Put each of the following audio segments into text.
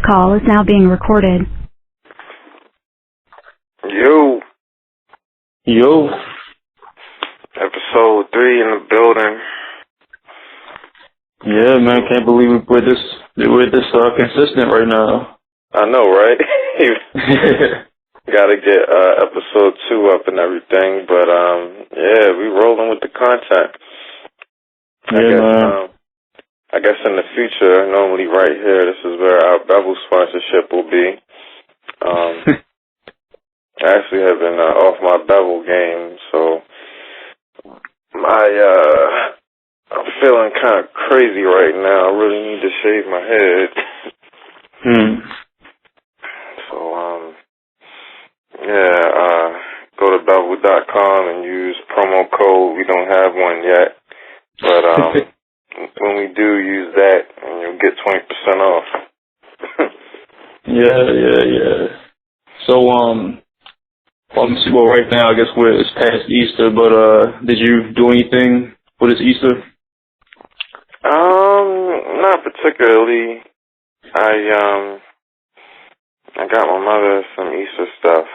call is now being recorded. Yo. Yo. Episode 3 in the building. Yeah, man, can't believe we're this consistent right now. I know, right? Gotta get episode 2 up and everything, but yeah, we rolling with the content. I guess in the future, normally right here, this is where our Bevel sponsorship will be. I actually have been off my Bevel game, so I'm feeling kind of crazy right now. I really need to shave my head. So, go to Bevel.com and use promo code. We don't have one yet, but when we do, use that and you'll get 20% off. Yeah. So, well, right now, I guess it's past Easter, but did you do anything for this Easter? Not particularly. I got my mother some Easter stuff.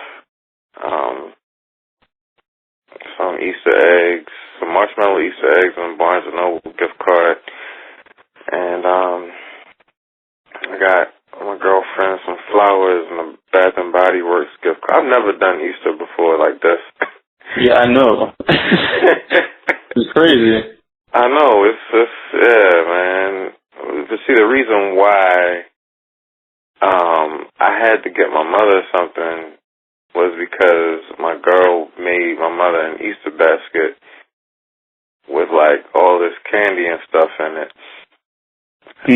Some Easter eggs, some marshmallow Easter eggs, and Barnes & Noble gift card. And I got my girlfriend some flowers and a Bath and Body Works gift card. I've never done Easter before like this. Yeah, I know. It's crazy. I know. It's yeah, man. But see, the reason why I had to get my mother something was because my girl made my mother an Easter basket with like all this candy and stuff in it.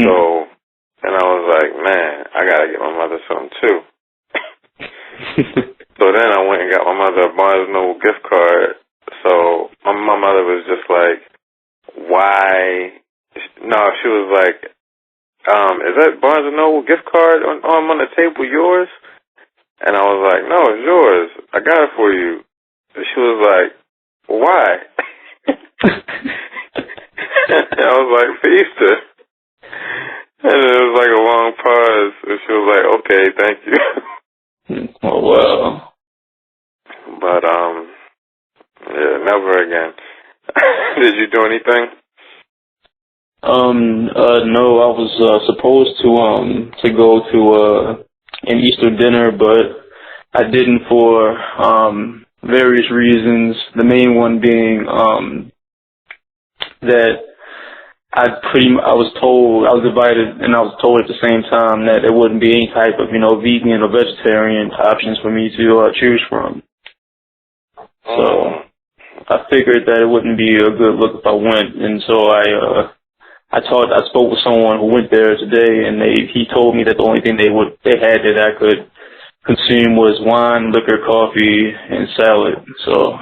So, and I was like, man, I gotta get my mother something too. So then I went and got my mother a Barnes & Noble gift card. So my mother was just like, why? No, she was like, is that Barnes & Noble gift card on the table yours? And I was like, no, it's yours. I got it for you. And she was like, why? And I was like, for Easter. And it was like a long pause. And she was like, okay, thank you. Oh, wow. But, yeah, never again. Did you do anything? No, I was supposed to go to an Easter dinner, but I didn't for various reasons. The main one being that I was invited, and I was told at the same time that there wouldn't be any type of vegan or vegetarian options for me to choose from. So I figured that it wouldn't be a good look if I went, and so I spoke with someone who went there today, and he told me that the only thing they had that I could consume was wine, liquor, coffee, and salad. So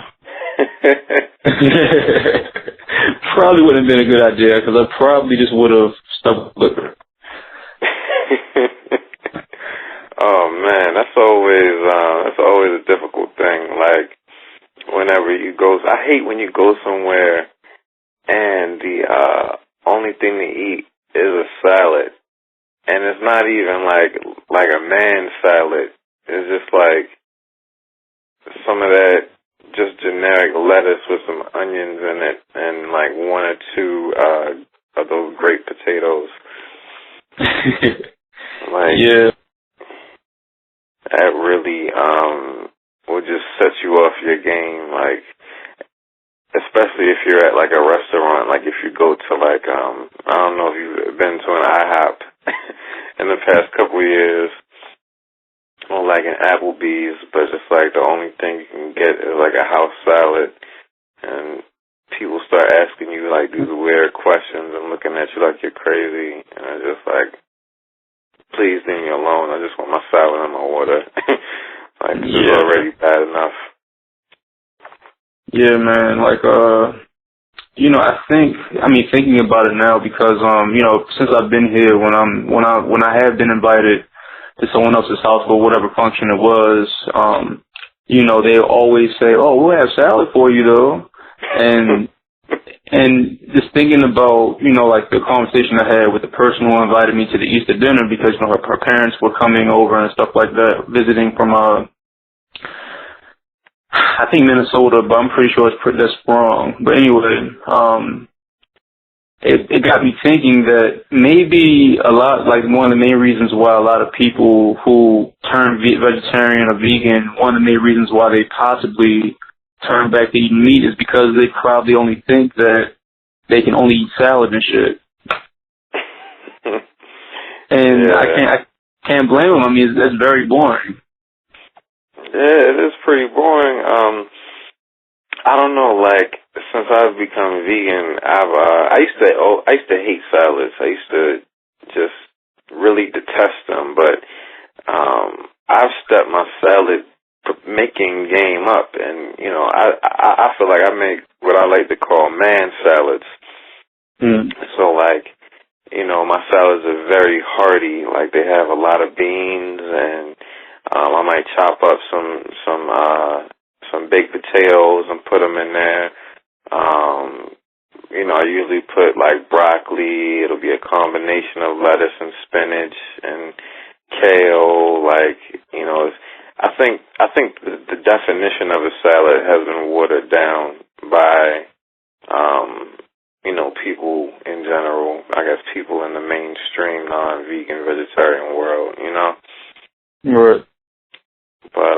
probably wouldn't have been a good idea because I probably just would have stuck with liquor. Oh man, that's always a difficult thing. Like whenever you go, I hate when you go somewhere and the only thing to eat is a salad, and it's not even like a man salad. It's just like some of that just generic lettuce with some onions in it, and like one or two of those great potatoes. Yeah, that really will just set you off your game. Like, especially if you're at like a restaurant, like if you go to like I don't know if you've been to an IHOP in the past couple of years, or like an Applebee's, but it's like the only thing you can get is like a house salad, and people start asking you like these weird questions and looking at you like you're crazy, and it's just like, please leave me alone. I just want my salad and my water. Like, this is already bad enough. Yeah, man. Like, thinking about it now, because since I've been here, when I have been invited to someone else's house for whatever function it was, they always say, "Oh, we'll have salad for you, though," and And just thinking about, you know, like the conversation I had with the person who invited me to the Easter dinner because, you know, her parents were coming over and stuff like that, visiting from, I think Minnesota, but I'm pretty sure that's wrong. But anyway, it got me thinking that maybe a lot, like one of the main reasons why a lot of people who turn vegetarian or vegan, one of the main reasons why they possibly turn back to eating meat is because they probably only think that they can only eat salad and shit. And yeah. I can't blame them. I mean, that's very boring. Yeah, it is pretty boring. I don't know, like, since I've become vegan, I used to hate salads. I used to just really detest them, but I've stepped my salad making game up, and you know, I feel like I make what I like to call man salads. So like, you know, my salads are very hearty. Like they have a lot of beans, and I might chop up some baked potatoes and put them in there. You know, I usually put like broccoli. It'll be a combination of lettuce and spinach and kale. Like, you know, I think the definition of a salad has been watered down by, you know, people in general. I guess people in the mainstream non-vegan vegetarian world. You know. Right. But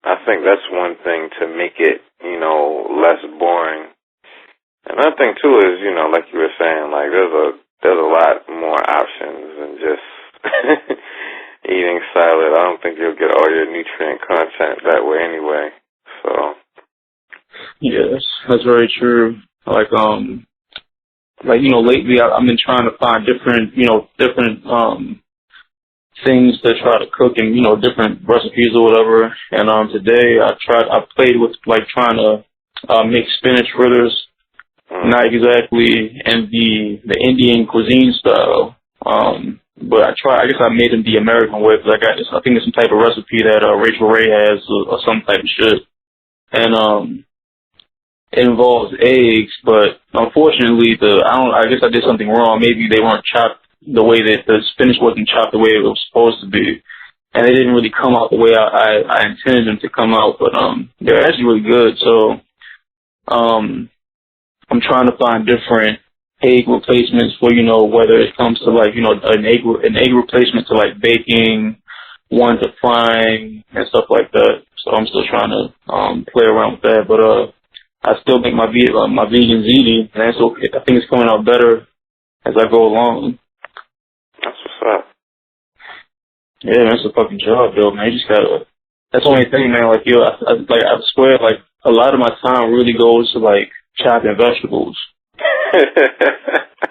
I think that's one thing to make it, you know, less boring. Another thing too is, you know, like you were saying, like there's a lot more options than just eating salad. I don't think you'll get all your nutrient content that way anyway. So. Yes, that's very true. Like you know, lately I've been trying to find different things to try to cook and, you know, different recipes or whatever. And today I played with like trying to make spinach fritters, not exactly in the Indian cuisine style. But I guess I made them the American way because I think it's some type of recipe that Rachel Ray has or some type of shit. And it involves eggs, but unfortunately I guess I did something wrong. Maybe they weren't chopped the way that the spinach wasn't chopped the way it was supposed to be. And they didn't really come out the way I intended them to come out, but they're actually really good. So I'm trying to find different egg replacements for, you know, whether it comes to like, you know, an egg replacement to like baking, one to frying and stuff like that. So I'm still trying to play around with that, but I still make my vegan ziti, and I think it's coming out better as I go along. That's what's up. Yeah, man, it's a fucking job, though, man. You just gotta. That's the only thing, man. Like, I swear, like, a lot of my time really goes to like chopping vegetables.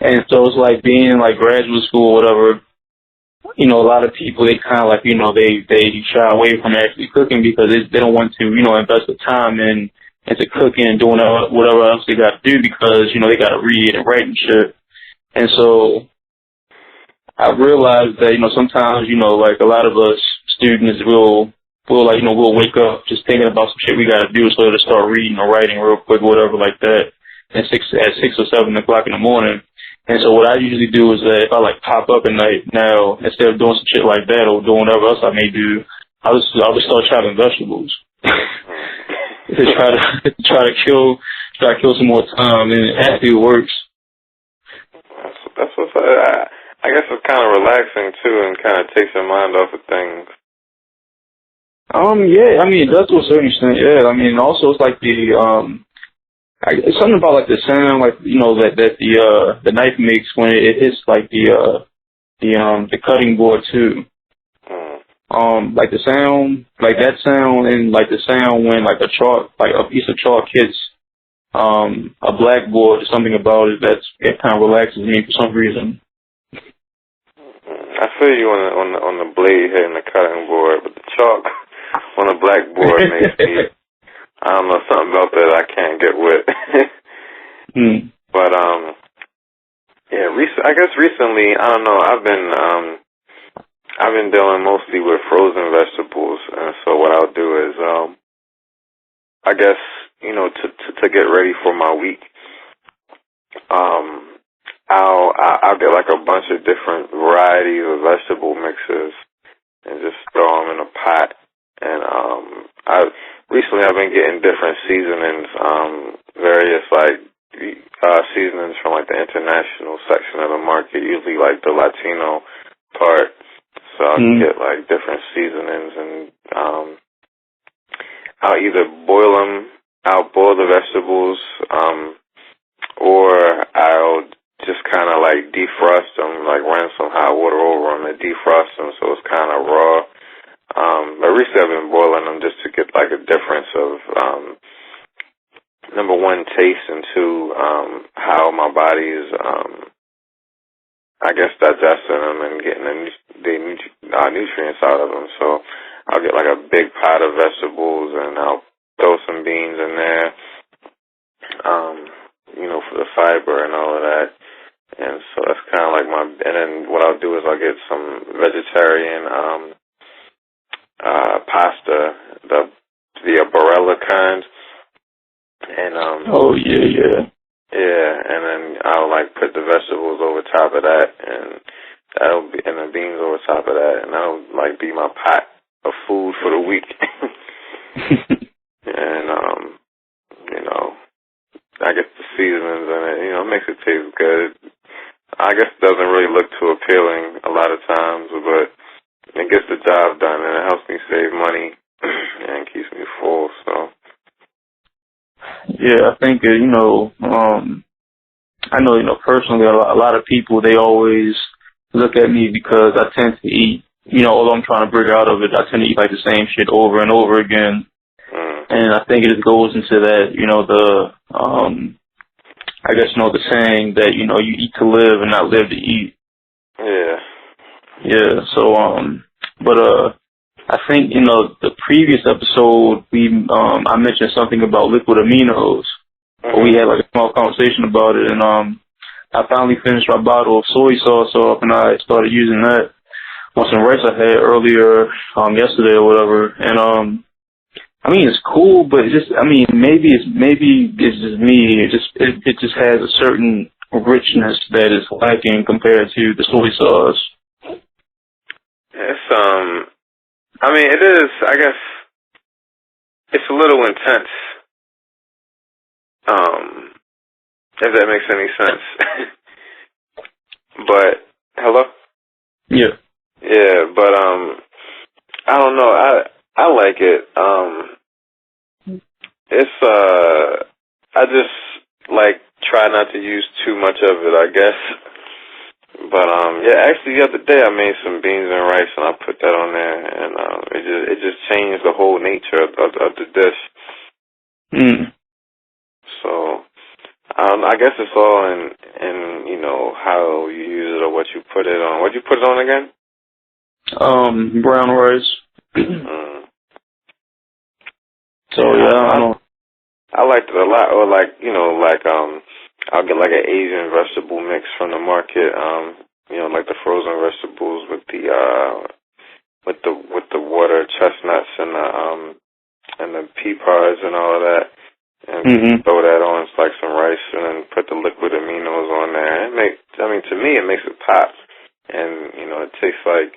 And so it's like being in like graduate school or whatever. You know, a lot of people, they kind of like, you know, they shy away from actually cooking because they don't want to, you know, invest the time into cooking and doing whatever else they got to do because, you know, they got to read and write and shit. And so I realized that, you know, sometimes, you know, like a lot of us students will wake up just thinking about some shit we got to do, so to start reading or writing real quick, whatever like that, at 6 or 7 o'clock in the morning. And so what I usually do is that if I like pop up at night now, instead of doing some shit like that or doing whatever else I may do, I'll just start chopping vegetables to try to kill some more time, and it actually works. That's what's up. I guess it's kind of relaxing too, and kind of takes your mind off of things. Yeah, I mean, it does to a certain extent. Yeah, I mean, also it's like it's something about like the sound, like, you know, that the knife makes when it hits like the cutting board too. Like the sound, like that sound, and like the sound when like a piece of chalk hits a blackboard or something about it. It kind of relaxes me for some reason. I feel you on the blade hitting the cutting board, but the chalk on the blackboard makes me, I don't know, something about that I can't get with. But yeah, I guess recently, I don't know, I've been dealing mostly with frozen vegetables, and so what I'll do is I guess, you know, to get ready for my week, I'll get like a bunch of different varieties of vegetable mixes and just throw them in a pot. And recently I've been getting different seasonings, various like seasonings from like the international section of the market, usually like the Latino part. So I'll get like different seasonings, and I'll either I'll boil the vegetables, or I'll just kind of like defrost them, like run some hot water over them and defrost them so it's kind of raw. But recently I've been boiling them just to get like a difference of, number one, taste, and two, how my body is, I guess, digesting them and getting the nutrients out of them. So I'll get like a big pot of vegetables and I'll throw some beans in there, for the fiber and all of that. And so that's kind of like and then what I'll do is I'll get some vegetarian, pasta, the Barilla kind. And, yeah, and then I'll like put the vegetables over top of that, and the beans over top of that, and that'll like be my pot of food for the week. And, I guess the seasonings in it, makes it taste good. I guess it doesn't really look too appealing a lot of times, but it gets the job done, and it helps me save money and keeps me full, so. Yeah, I think, I know, personally, a lot of people, they always look at me because I tend to eat, although I'm trying to break out of it, I tend to eat like the same shit over and over again. And I think it just goes into that, I guess, the saying that, you eat to live and not live to eat. Yeah. Yeah, so, I think, the previous episode, I mentioned something about liquid aminos. We had like a small conversation about it, and I finally finished my bottle of soy sauce off, and I started using that on some rice I had earlier, yesterday or whatever. And it's cool, but maybe it's just me. It just has a certain richness that is lacking compared to the soy sauce. It is, I guess, it's a little intense, if that makes any sense. But, hello? Yeah. Yeah, but, I don't know, I like it. I just, try not to use too much of it, I guess. But, actually the other day I made some beans and rice and I put that on there, and, it just changed the whole nature of the dish. So, I guess it's all in, how you use it or what you put it on. What'd you put it on again? Brown rice. So, I liked it a lot. Or I'll get like an Asian vegetable mix from the market, like the frozen vegetables with the water chestnuts and the pea pods and all of that, and throw that on. It's like some rice, and then put the liquid aminos on there. To me, it makes it pop, and it tastes like,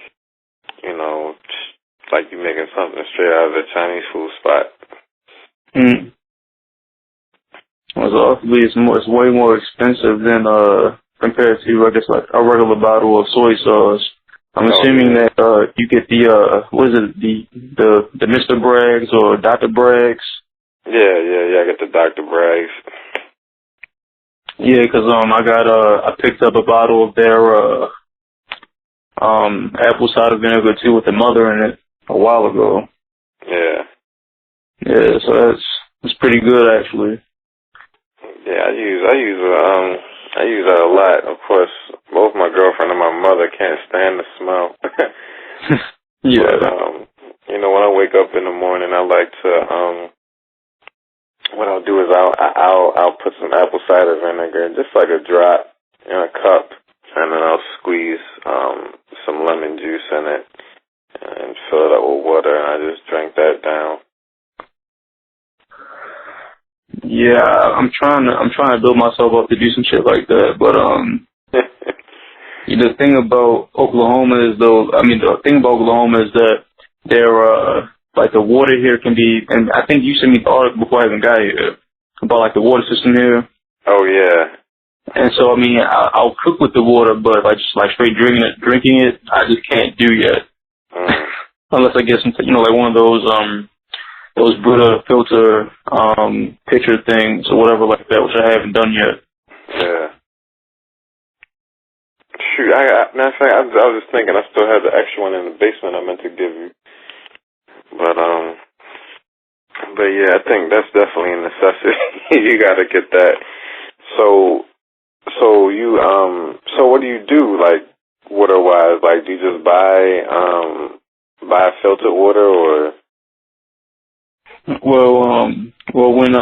like you're making something straight out of the Chinese food spot. It's way more expensive than compared to, I guess, like a regular bottle of soy sauce. I'm assuming that you get the the Mr. Bragg's or Dr. Bragg's. Yeah. I get the Dr. Bragg's. Yeah, because I picked up a bottle of their apple cider vinegar too with the mother in it a while ago. Yeah. Yeah, so that's pretty good actually. Yeah, I use that a lot. Of course, both my girlfriend and my mother can't stand the smell. Yeah. But, when I wake up in the morning, I like to, what I'll do is I'll put some apple cider vinegar, just like a drop in a cup, and then I'll squeeze, some lemon juice in it and fill it up with water, and I just drink that down. Yeah, I'm trying to build myself up to do some shit like that. But the thing about Oklahoma is that they're like the water here can be, and I think you sent me the article before I even got here about like the water system here. Oh yeah. And so I mean, I'll cook with the water, but like just like straight drinking it, I just can't do yet. Unless I get some, like one of those Brita filter pitcher things or whatever like that, which I haven't done yet. Yeah. Shoot, matter of fact, I was just thinking I still have the extra one in the basement I meant to give you. But yeah, I think that's definitely a necessity. You gotta get that. So what do you do, like, water-wise? Like, do you just buy filtered water, or? Well, when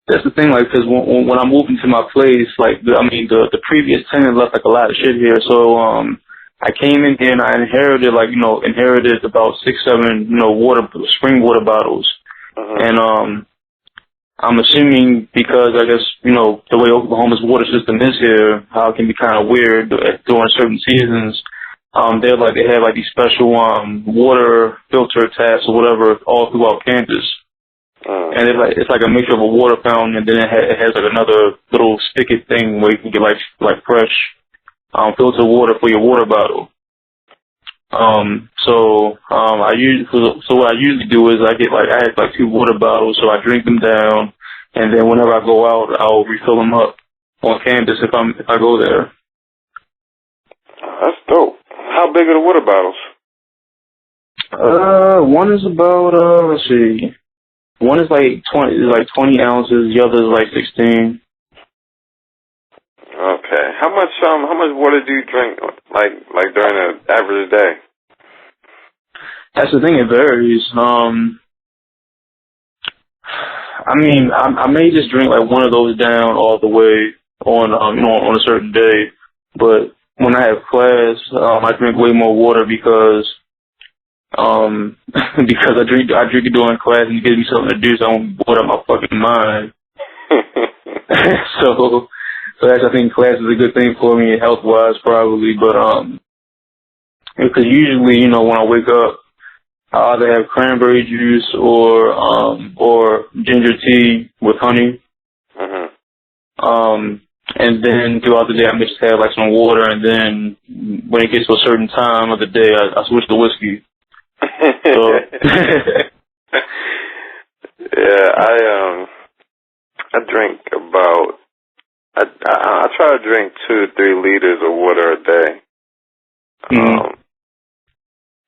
that's the thing, like, because when I moved into my place, like, the previous tenant left like a lot of shit here, so I came in here and I inherited about 6-7 spring water bottles, and I'm assuming because I guess the way Oklahoma's water system is here, how it can be kind of weird during certain seasons. They have like these special water filter taps or whatever all throughout campus. And it's like a mixture of a water fountain, and then it has like another little spigot thing where you can get like fresh filtered water for your water bottle. So what I usually do is I have like 2 water bottles, so I drink them down, and then whenever I go out, I'll refill them up on campus if I go there. That's dope. How big are the water bottles? One is about let's see. One is like 20 ounces. The other is like 16. Okay. How much water do you drink like during an average day? That's the thing. It varies. I mean, I may just drink like one of those down all the way on a certain day, but when I have class, I drink way more water because I drink it during class and it gives me something to do, so I won't bored out my fucking mind. so that's, I think class is a good thing for me health wise probably, but because usually when I wake up, I either have cranberry juice or ginger tea with honey. And then throughout the day, I may just have like some water, and then when it gets to a certain time of the day, I switch to whiskey. So. Yeah, I drink about I try to drink 2 to 3 liters of water a day.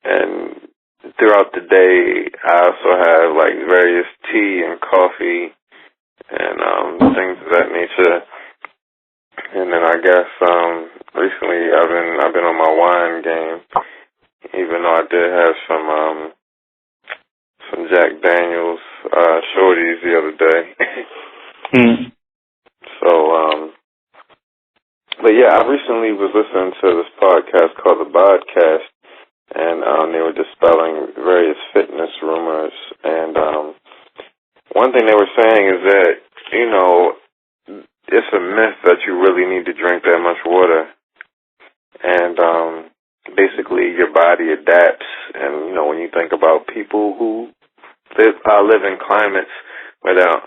And throughout the day, I also have like various tea and coffee and things of that nature. And then I guess recently I've been on my wine game, even though I did have some Jack Daniels shorties the other day. So but yeah, I recently was listening to this podcast called The Podcast, and they were dispelling various fitness rumors. And one thing they were saying is that it's a myth that you really need to drink that much water, and basically your body adapts. And when you think about people who live in climates where there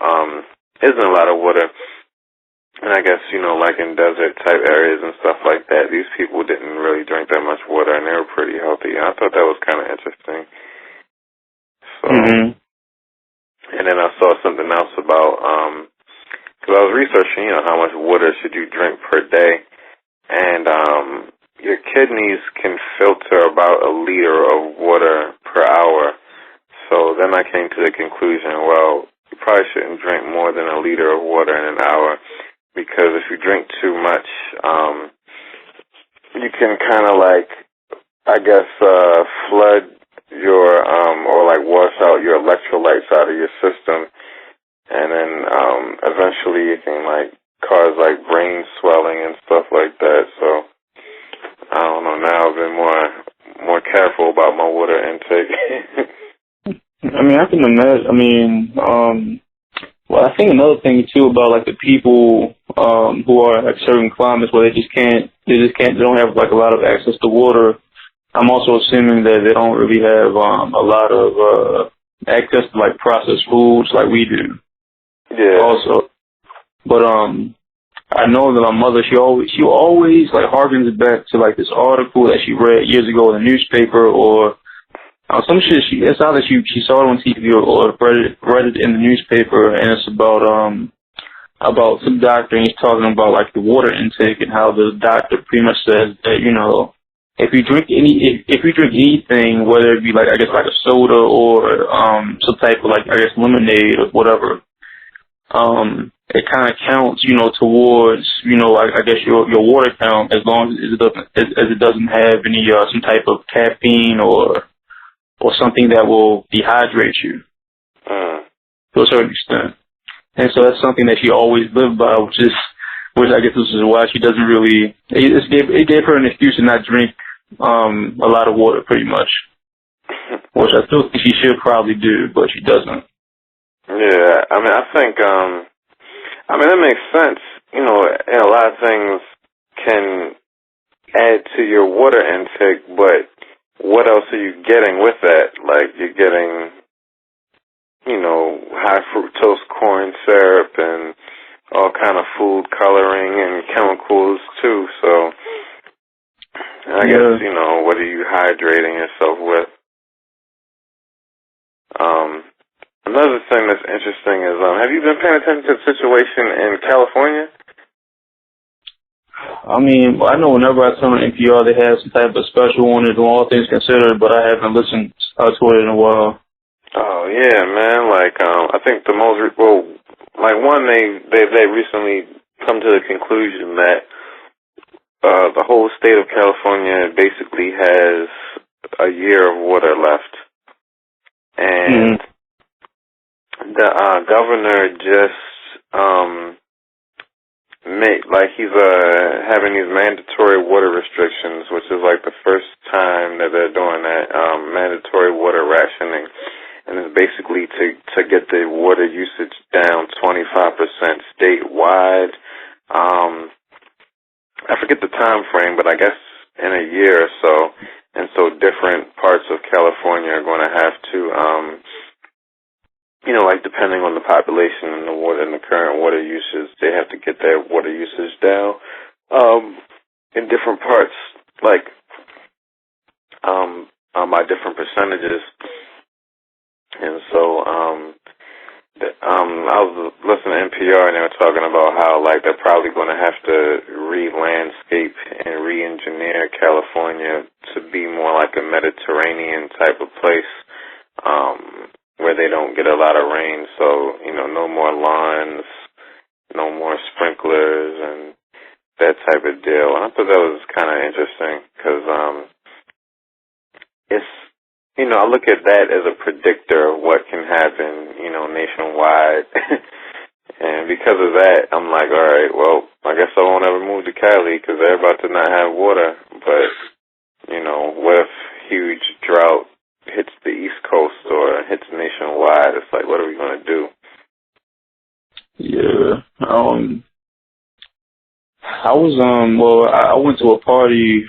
isn't a lot of water, and I guess like in desert type areas and stuff like that, these people didn't really drink that much water, and they were pretty healthy. And I thought that was kind of interesting. So, and then I saw something else about because I was researching, how much water should you drink per day, and your kidneys can filter about 1 liter of water per hour. So then I came to the conclusion, well, you probably shouldn't drink more than 1 liter of water in an hour, because if you drink too much, you can kind of flood your or wash out your electrolytes out of your system. And then eventually it can cause brain swelling and stuff like that. So I don't know. Now I've been more careful about my water intake. I mean, I can imagine. I mean, Well, I think another thing too about like the people who are like certain climates where they don't have like a lot of access to water. I'm also assuming that they don't really have a lot of access to like processed foods like we do. Yeah. Also, but I know that my mother she always like harkens back to like this article that she read years ago in the newspaper or some shit. It's either she saw it on TV or read it in the newspaper, and it's about some doctor, and he's talking about like the water intake and how the doctor pretty much says that if you drink anything, whether it be like I guess like a soda or some type of like I guess lemonade or whatever, it kind of counts towards I guess your water count as long as it doesn't have any some type of caffeine or something that will dehydrate you to a certain extent. And so that's something that she always lived by, which I guess this is why she doesn't really, it gave her an excuse to not drink a lot of water pretty much, which I still think she should probably do, but she doesn't. Yeah, I mean, I think, that makes sense. And a lot of things can add to your water intake, but what else are you getting with that? Like, you're getting, high fructose corn syrup and all kind of food coloring and chemicals too. So I guess, what are you hydrating yourself with? Another thing that's interesting is, have you been paying attention to the situation in California? I mean, I know whenever I turn on NPR, they have some type of special on it, all things considered, but I haven't listened to it in a while. Oh yeah, man! Like, I think the most they recently come to the conclusion that the whole state of California basically has a year of water left, and the governor just he's having these mandatory water restrictions, which is like the first time that they're doing that, mandatory water rationing. And it's basically to get the water usage down 25% statewide. I forget the time frame, but I guess in a year or so. And so different parts of California are going to have to, depending on the population and the water and the current water usage, they have to get their water usage down. In different parts, by different percentages. And so, I was listening to NPR and they were talking about how, they're probably going to have to re-landscape and re-engineer California to be more like a Mediterranean type of place, where they don't get a lot of rain. So, no more lawns, no more sprinklers and that type of deal. And I thought that was kind of interesting because, it's, I look at that as a predictor of what can happen, nationwide. And because of that, I'm like, all right, well, I guess I won't ever move to Cali because they're about to not have water. But, what if huge drought hits the East Coast or hits nationwide? It's like, what are we going to do? Yeah. I went to a party,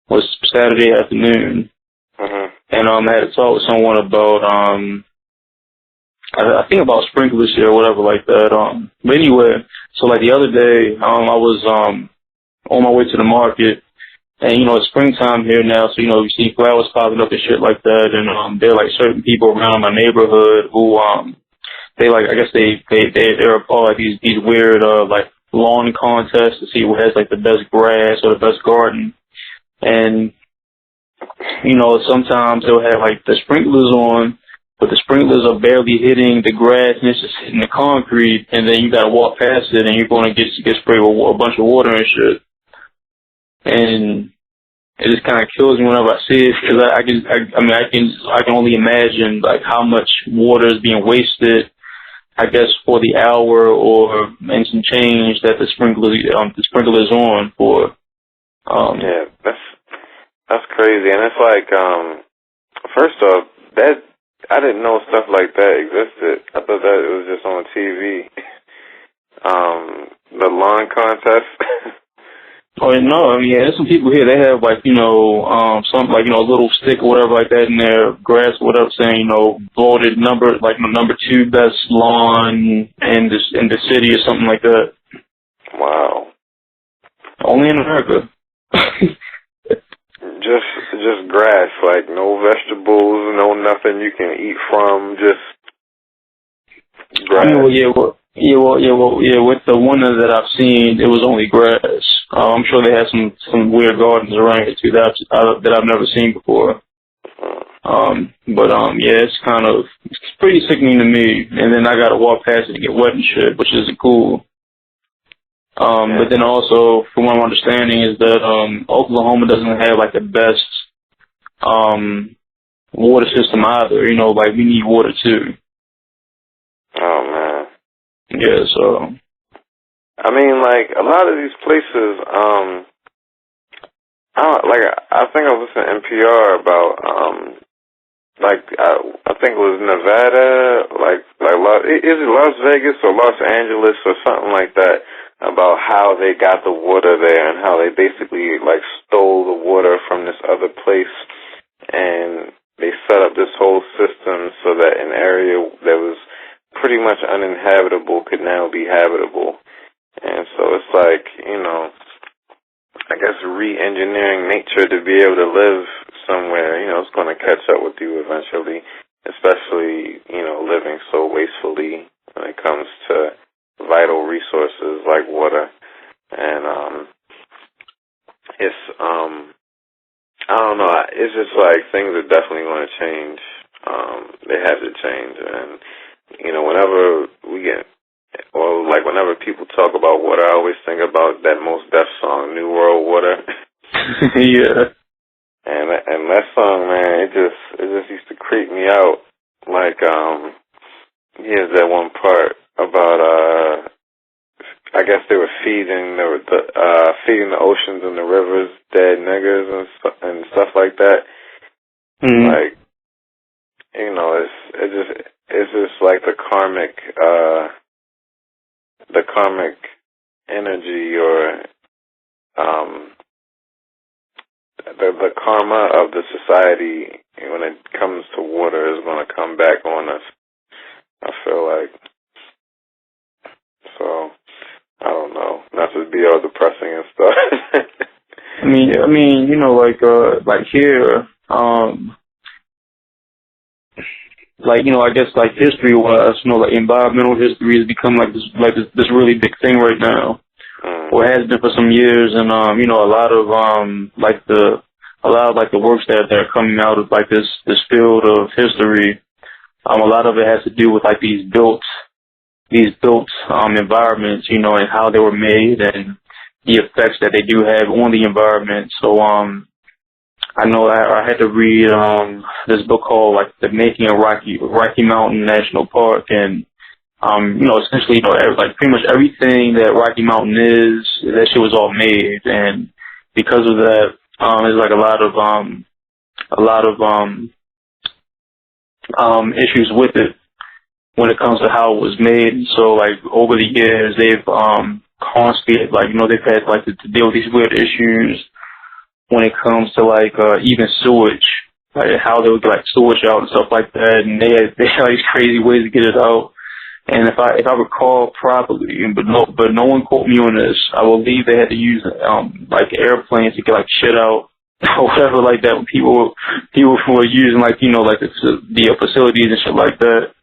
was Saturday afternoon, and I had to talk with someone about I think about sprinklers here or whatever like that. But anyway, so like the other day, I was on my way to the market, and it's springtime here now, so you see flowers popping up and shit like that, and there are like certain people around my neighborhood who they're a part of these weird like lawn contests to see who has like the best grass or the best garden. And, sometimes they'll have like the sprinklers on, but the sprinklers are barely hitting the grass and it's just hitting the concrete, and then you gotta walk past it and you're gonna get sprayed with a bunch of water and shit. And it just kind of kills me whenever I see it, because I can only imagine like how much water is being wasted, I guess, for the hour and some change that the sprinkler is on for. Yeah, that's crazy. And it's like, first off, that I didn't know stuff like that existed. I thought that it was just on TV. The lawn contest. Oh no, I mean, yeah, there's some people here. They have like, something like, a little stick or whatever like that in their grass or whatever, saying, voted number 2 best lawn in the city or something like that. Wow. Only in America. just grass, like no vegetables, no nothing you can eat from, just grass. I mean, with the one that I've seen, it was only grass. I'm sure they had some weird gardens around here too that I've never seen before. Yeah, it's pretty sickening to me. And then I gotta walk past it and get wet and shit, which isn't cool. But then also, from what I'm understanding, is that Oklahoma doesn't have like the best water system either. Like we need water too. Oh man. Yeah, so. I mean, like a lot of these places, I think I was listening to NPR about, I think it was Nevada, is it Las Vegas or Los Angeles or something like that, about how they got the water there and how they basically like stole the water from this other place, and they set up this whole system so that an area that was pretty much uninhabitable could now be habitable. And so it's like, I guess re-engineering nature to be able to live somewhere, it's going to catch up with you eventually, especially, living so wastefully when it comes to vital resources like water. And I don't know, it's just like things are definitely going to change. They have to change. And, whenever whenever people talk about water, I always think about that Mos Def song, New World Water. Yeah. And that song, man, it just used to creep me out. Like, he has that one part about, I guess they were feeding the oceans and the rivers dead niggas and stuff like that. Mm-hmm. Like, it's just like the karmic energy, or the karma of the society when it comes to water is going to come back on us, I feel like. So, I don't know, not to be all depressing and stuff. I mean, like here, I guess like history-wise, like environmental history has become like this really big thing right now, or has been for some years, and a lot of the works that are coming out of like this field of history, a lot of it has to do with like these built environments, and how they were made and the effects that they do have on the environment. So I know I had to read this book called like The Making of Rocky Mountain National Park, and essentially like pretty much everything that Rocky Mountain is, that shit was all made, and because of that, there's like a lot of issues with it when it comes to how it was made. So like over the years, they've constantly they've had like to deal with these weird issues when it comes to like even sewage, like how they would get like sewage out and stuff like that, and they had these crazy ways to get it out. And if I recall properly, but no one quote me on this, I believe they had to use like airplanes to get like shit out or whatever like that when people were using like the facilities and shit like that.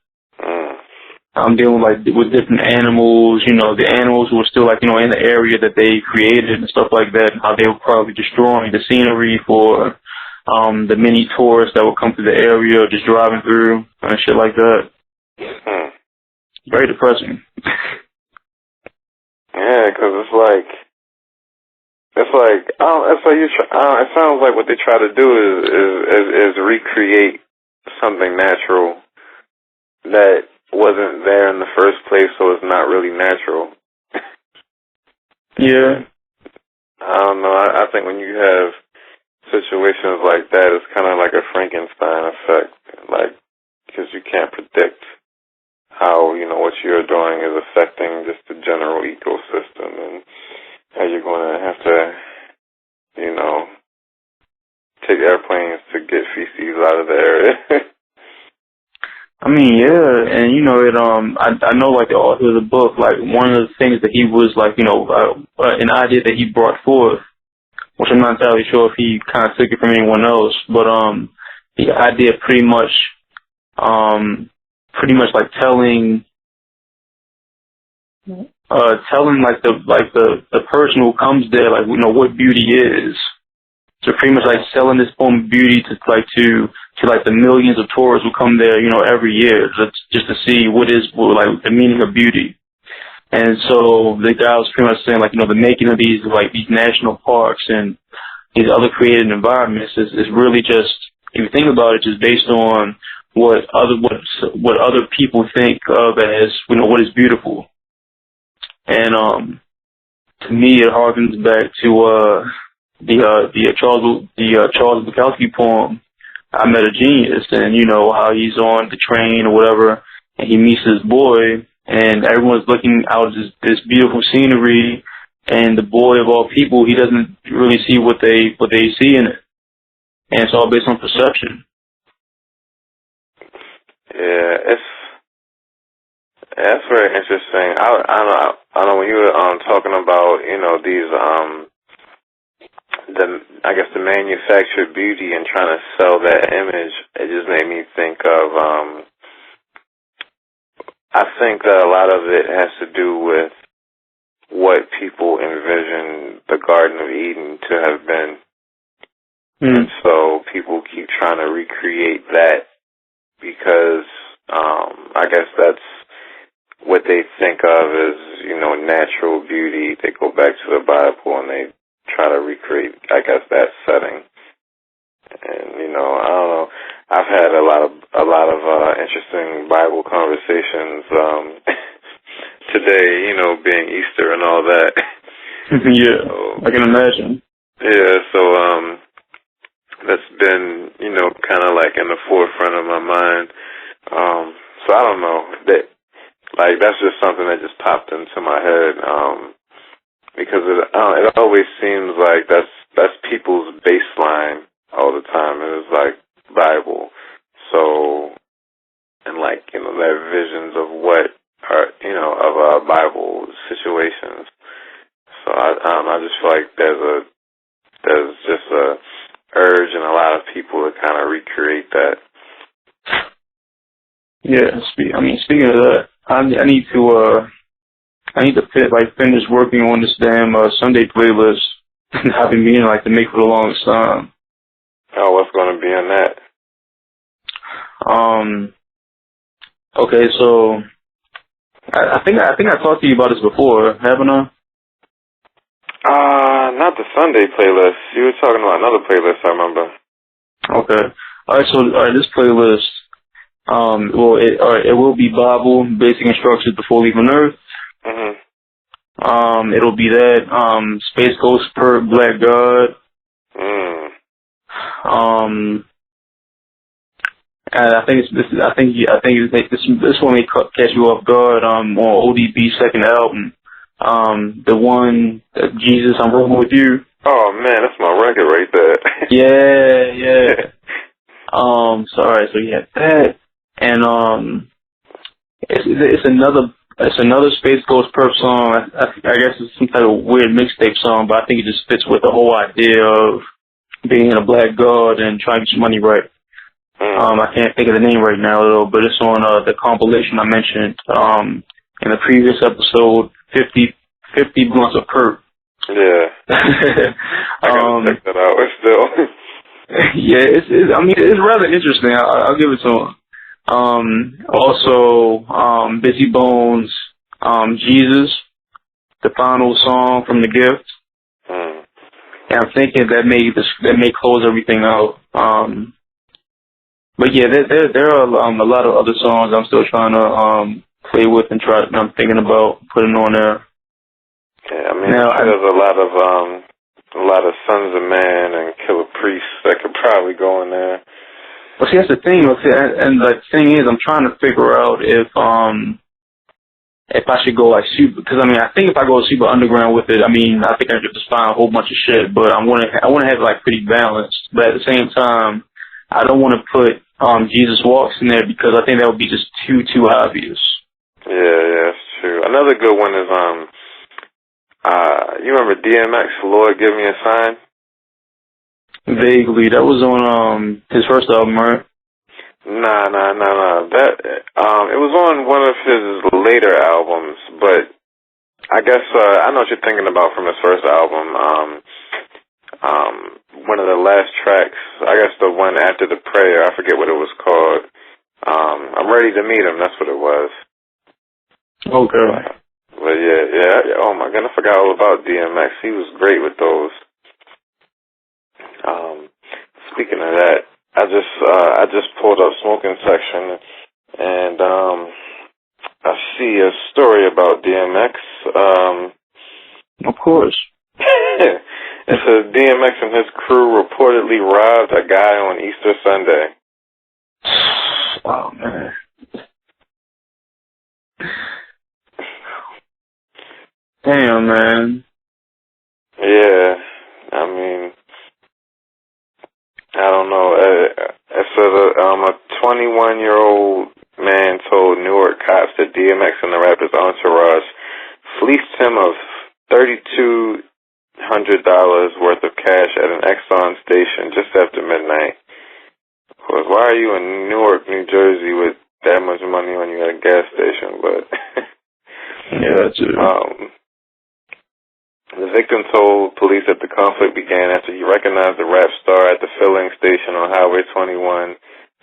I'm dealing with different animals, the animals who were still in the area that they created and stuff like that, and how they were probably destroying the scenery for the many tourists that would come through the area, just driving through and shit like that. Very depressing. Yeah, because it sounds like what they try to do is recreate something natural that wasn't there in the first place, so it's not really natural. Yeah. I don't know. I think when you have situations like that, it's kind of like a Frankenstein effect. Like, because you can't predict how, what you're doing is affecting just the general ecosystem, and how you're going to have to, take airplanes to get feces out of the area. I mean, yeah, and I know, like, the author of the book, like, one of the things that he was, like, an idea that he brought forth, which I'm not entirely sure if he kind of took it from anyone else, but the idea pretty much like telling like the person who comes there, like, what beauty is. So pretty much like selling this form of beauty to the millions of tourists who come there, every year just to see what the meaning of beauty. And so the guy was pretty much saying, like, the making of these national parks and these other created environments is really just, if you think about it, just based on what other people think of as, what is beautiful. And to me, it harkens back to the Charles Bukowski poem, I Met a Genius, and how he's on the train or whatever, and he meets his boy, and everyone's looking out at this beautiful scenery, and the boy of all people, he doesn't really see what they see in it, and it's all based on perception. Yeah, that's very interesting. I know when you were talking about these the manufactured beauty and trying to sell that image, it just made me think of I think that a lot of it has to do with what people envision the Garden of Eden to have been. And so people keep trying to recreate that because I guess that's what they think of as, natural beauty. They go back to the Bible and they try to recreate, I guess, that setting. And, I don't know. I've had a lot of interesting Bible conversations today, being Easter and all that. Yeah, so, I can imagine. Yeah, so that's been, kind of like in the forefront of my mind. So I don't know. That's just something that just popped into my head, because it always seems like that's people's baseline all the time. It was like Bible. So, and their visions of what are, of Bible situations. So I just feel like there's just a urge in a lot of people to kind of recreate that. Yeah, speaking of that, I need to finish working on this damn Sunday playlist I've been meaning to make for the longest time. Oh, what's going to be in that? Okay, so I think I talked to you about this before, haven't I? Not the Sunday playlist. You were talking about another playlist, I remember. Okay. Alright, this playlist, it will be Bible, basic instructions before leaving Earth. Mm-hmm. It'll be that, Space Ghost per Black God. And I think this one may catch you off guard, on ODB's second album. The one, Jesus, I'm Rolling With You. Oh man, that's my record right there. Yeah. Sorry, so you had that. And, it's another Space Ghost Perp song. I guess it's some type of weird mixtape song, but I think it just fits with the whole idea of being a black god and trying to get your money right. I can't think of the name right now though, but it's on the compilation I mentioned in the previous episode, 50 Blunts of Perp. Yeah. I gotta check that out still. Yeah, it's rather interesting. I'll give it to him. Also, Busy Bones, Jesus, the final song from The Gift. And I'm thinking that may close everything out. But yeah, there are a lot of other songs I'm still trying to play with and I'm thinking about putting on there. Yeah, there's a lot of Sons of Man and Killer Priests that could probably go in there. Well, see, that's the thing. And the thing is, I'm trying to figure out if I should go like super, because I mean, I think if I go super underground with it, I mean, I think I could just find a whole bunch of shit. But I want to have it like pretty balanced. But at the same time, I don't want to put Jesus Walks in there because I think that would be just too obvious. Yeah, that's true. Another good one is you remember DMX, Lord Give Me a Sign? Vaguely, that was on his first album, right? Nah. That it was on one of his later albums, but I guess I know what you're thinking about from his first album. One of the last tracks, I guess the one after the prayer, I forget what it was called. I'm Ready to Meet Him, that's what it was. Okay. But yeah. Oh my goodness, I forgot all about DMX. He was great with those. Speaking of that, I just pulled up smoking section, and I see a story about DMX. Of course. It says DMX and his crew reportedly robbed a guy on Easter Sunday. Oh man. Damn, man. Yeah, I mean, I don't know. It says a 21-year-old man told N.O.R.E cops that DMX and the rapper's entourage fleeced him of $3,200 worth of cash at an Exxon station just after midnight. Of course, why are you in Newark, New Jersey with that much money on you at a gas station? But yeah, that's it. The victim told police that the conflict began after he recognized the rap star at the filling station on Highway 21,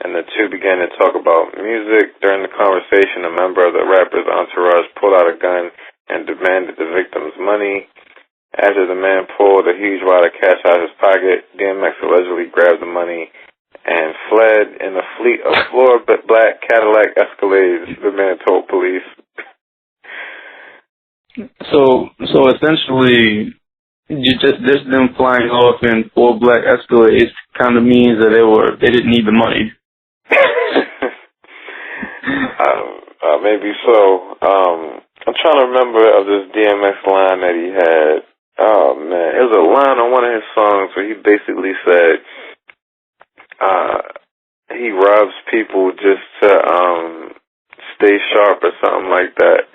and the two began to talk about music. During the conversation, a member of the rapper's entourage pulled out a gun and demanded the victim's money. After the man pulled a huge wad of cash out of his pocket, DMX allegedly grabbed the money and fled in a fleet of floor-black Cadillac Escalades, the man told police. So essentially, just them flying off in 4 black Escalades kind of means that they didn't need the money. Maybe so. I'm trying to remember of this DMX line that he had. Oh man, it was a line on one of his songs where he basically said he robs people just to stay sharp or something like that.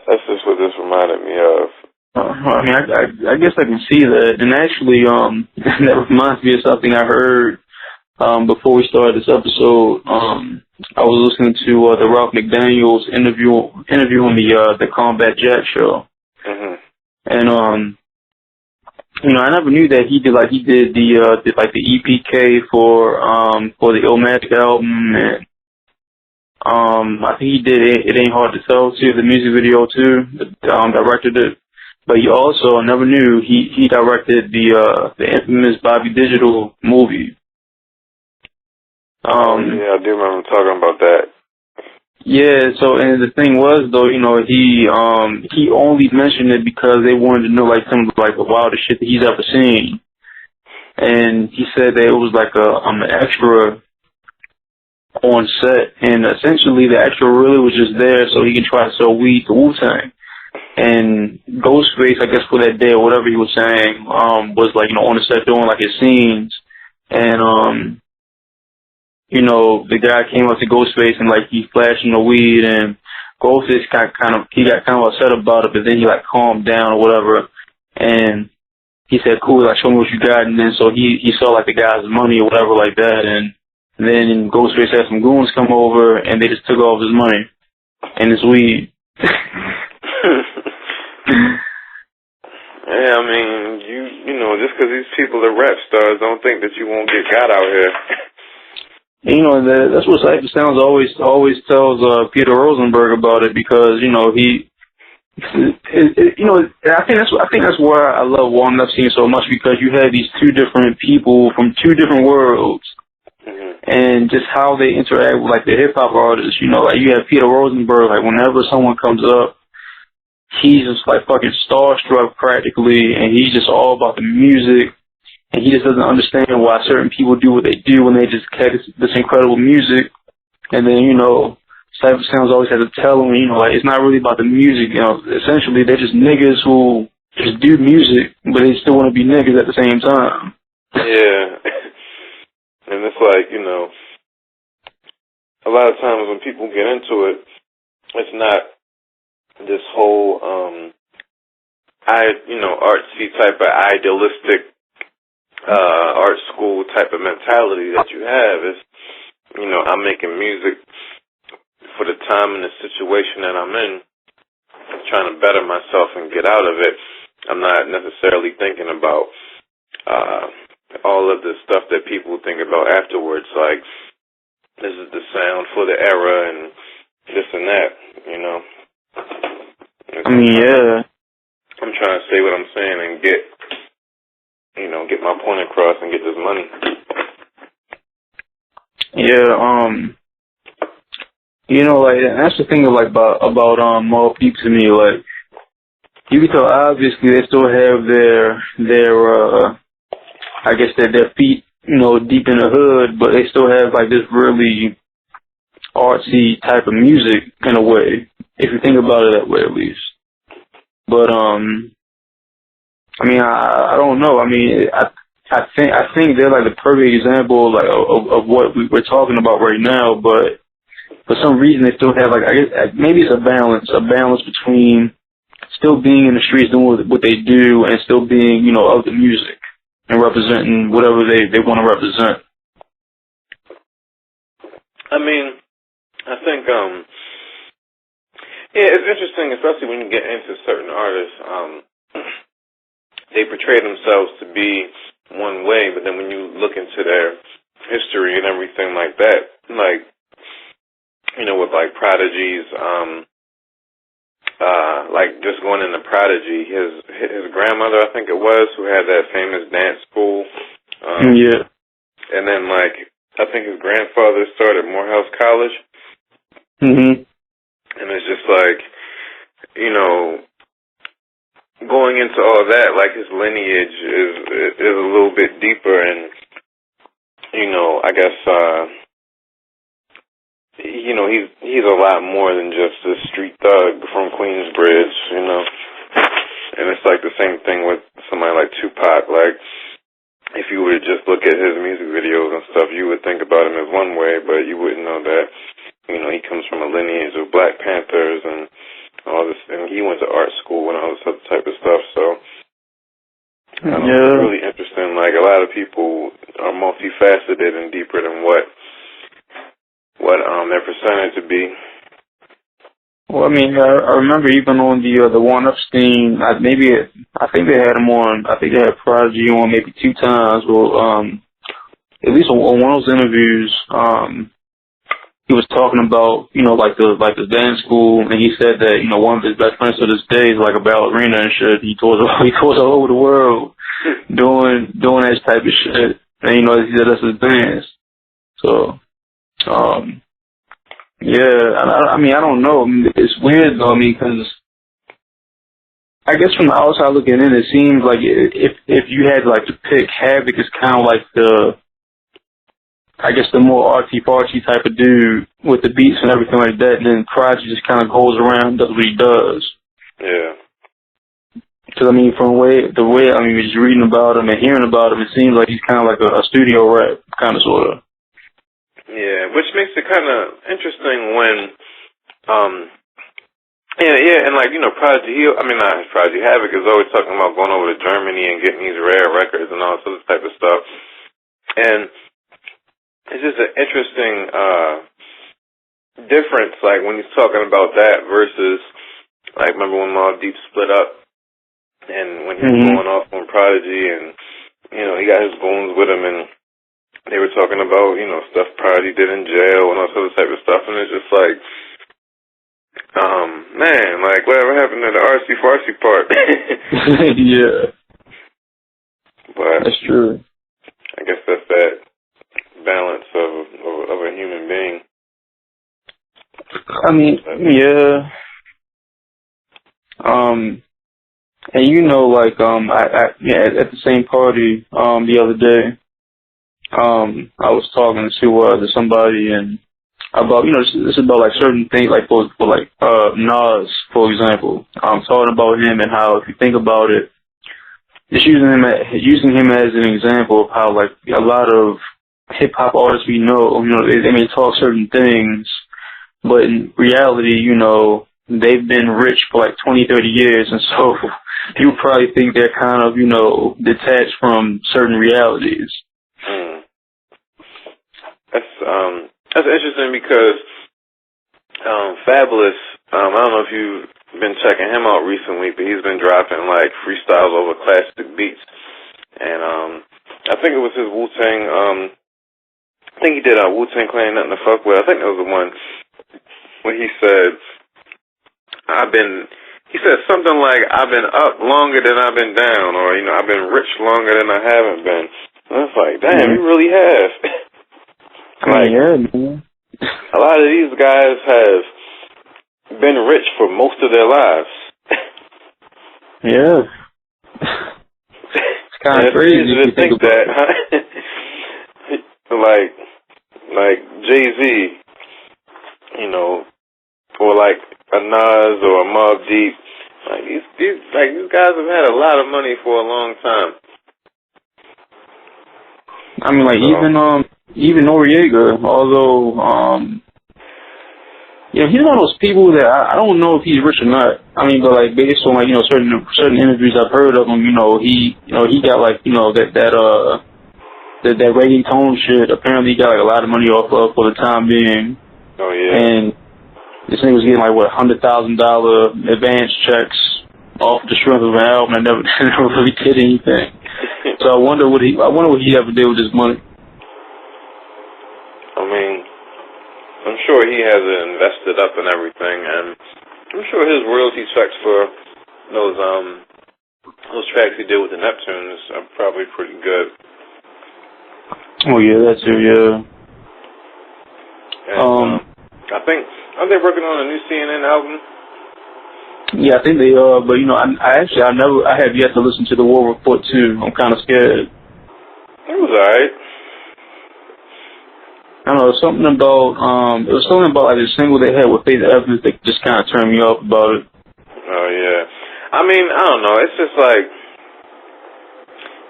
That's just what this reminded me of. I mean, I guess I can see that. And actually, that reminds me of something I heard before we started this episode. I was listening to the Ralph McDaniels interview on the Combat Jack show. Mm-hmm. And I never knew that he did the EPK for the Illmatic album, and I think he did It Ain't Hard to Tell too, the music video too, directed it. But he also, I never knew, he directed the infamous Bobby Digital movie. Yeah, I do remember talking about that. Yeah, so, and the thing was though, he only mentioned it because they wanted to know some of the wildest shit that he's ever seen. And he said that it was an extra on set, and essentially the extra really was just there so he can try to sell weed to Wu-Tang. And Ghostface, I guess for that day or whatever he was saying, was on the set doing his scenes, and the guy came up to Ghostface and he flashing the weed, and Ghostface got kind of upset about it, but then he calmed down or whatever, and he said, "Cool, show me what you got." And then so he saw the guy's money or whatever like that, and then Ghostface had some goons come over, and they just took all of his money and his weed. Yeah, I mean, just because these people are rap stars, don't think that you won't get got out here. That's what Cypher Sounds always tells Peter Rosenberg about it, because I think that's why I love Walnut Epstein so much, because you have these two different people from two different worlds. Mm-hmm. And just how they interact with the hip hop artists, you have Peter Rosenberg, whenever someone comes up, he's just fucking starstruck practically, and he's just all about the music. and he just doesn't understand why certain people do what they do when they just catch this incredible music. And then, you know, Cypher Sounds always has to tell him, you know, like, it's not really about the music, you know, essentially they're just niggas who just do music, but they still want to be niggas at the same time. Yeah. And it's like, you know, a lot of times when people get into it, it's not this whole, artsy type of idealistic, art school type of mentality that you have. It's, you know, I'm making music for the time and the situation that I'm in, trying to better myself and get out of it. I'm not necessarily thinking about, all of the stuff that people think about afterwards, like, this is the sound for the era and this and that, you know. I mean, yeah. I'm trying to say what I'm saying and get my point across and get this money. Yeah, you know, like, that's the thing, like, about Moral Peep to me, like, you can tell, obviously, they still have their I guess their feet, you know, deep in the hood, but they still have, like, this really artsy type of music, in a way, if you think about it that way, at least. But, I mean, I don't know. I mean, I think they're, like, the perfect example, like, of what we're talking about right now, but for some reason they still have, like, I guess, maybe it's a balance between still being in the streets doing what they do and still being, you know, of the music and representing whatever they want to represent. I mean, I think, yeah, it's interesting, especially when you get into certain artists, they portray themselves to be one way, but then when you look into their history and everything like that, like, you know, with, like, Prodigy's, like, just going into Prodigy, his grandmother, I think it was, who had that famous dance school. Yeah. And then, like, I think his grandfather started Morehouse College. Mm-hmm. And it's just like, you know, going into all that, like, his lineage is a little bit deeper, and, you know, I guess, you know, he's a lot more than just a street thug from Queensbridge, you know. And it's like the same thing with somebody like Tupac. Like, if you were to just look at his music videos and stuff, you would think about him as one way, but you wouldn't know that, you know, he comes from a lineage of Black Panthers and all this, and he went to art school and all this other type of stuff, so it's really interesting. Like, a lot of people are multifaceted and deeper than what they're presented to be. Well, I mean, I remember even on the One Epstein, I think they had him on. I think they had Prodigy on maybe 2 times. Well, at least on one of those interviews, he was talking about, you know, like the dance school, and he said that, you know, one of his best friends to this day is like a ballerina and shit. He tours all over the world doing that type of shit, and, you know, he said that's his dance. So, yeah, I mean, I don't know. I mean, it's weird though. I mean, because I guess from the outside looking in, it seems like if you had like to pick, Havoc is kind of like the more artsy-fartsy type of dude with the beats and everything like that, and then Prodigy just kind of goes around and does what he does. Yeah. Because, I mean, the way just reading about him and hearing about him, it seems like he's kind of like a studio rap, kind of, sort of. Yeah, which makes it kind of interesting when, and like, you know, Prodigy, Havoc is always talking about going over to Germany and getting these rare records and all sorts of type of stuff. And it's just an interesting difference, like, when he's talking about that versus, like, remember when Mobb Deep split up and when he was going off on Prodigy and, you know, he got his goons with him and they were talking about, you know, stuff Prodigy did in jail and all sorts of type of stuff, and it's just like, man, like, whatever happened to the artsy-fartsy part? Yeah. But that's true. I guess that's that balance of a human being. I mean, yeah. And you know, like at the same party the other day, I was talking to somebody and about this is about like certain things like for like Nas, for example. I'm talking about him and how if you think about it, just using him as an example of how like a lot of hip hop artists we know, they may talk certain things, but in reality, they've been rich for like 20, 30 years, and so you probably think they're kind of, detached from certain realities. That's interesting because Fabulous, I don't know if you've been checking him out recently, but he's been dropping like freestyles over classic beats, and I think it was his Wu-Tang. I think he did Wu-Tang Clan, Nothing to Fuck With. I think that was the one when he said, he said something like, I've been up longer than I've been down, or, I've been rich longer than I haven't been. And it's like, damn, he really has. Like, yeah, man. A lot of these guys have been rich for most of their lives. Yeah. It's kind of crazy to think that, huh? like Jay-Z, or like a N.O.R.E or a Mobb Deep. Like these guys have had a lot of money for a long time. I mean, like even Noriega, although he's one of those people that I don't know if he's rich or not. I mean, but like based on like certain interviews I've heard of him, he got like that reggaeton shit. Apparently, he got like a lot of money off of for the time being. Oh yeah. And this nigga was getting like $100,000 advance checks off the strength of an album and never really did anything. So I wonder what he ever did with his money. I mean, I'm sure he has it invested up and everything, and I'm sure his royalty checks for those tracks he did with the Neptunes are probably pretty good. Oh yeah, that's it. Yeah. And, I think, aren't they working on a new CNN album? Yeah, I think they are, but I have yet to listen to the War Report 2. I'm kind of scared. It was alright. I don't know, it was something about like the single they had with Faith Evans that just kind of turned me off about it. Oh yeah, I mean, I don't know. It's just like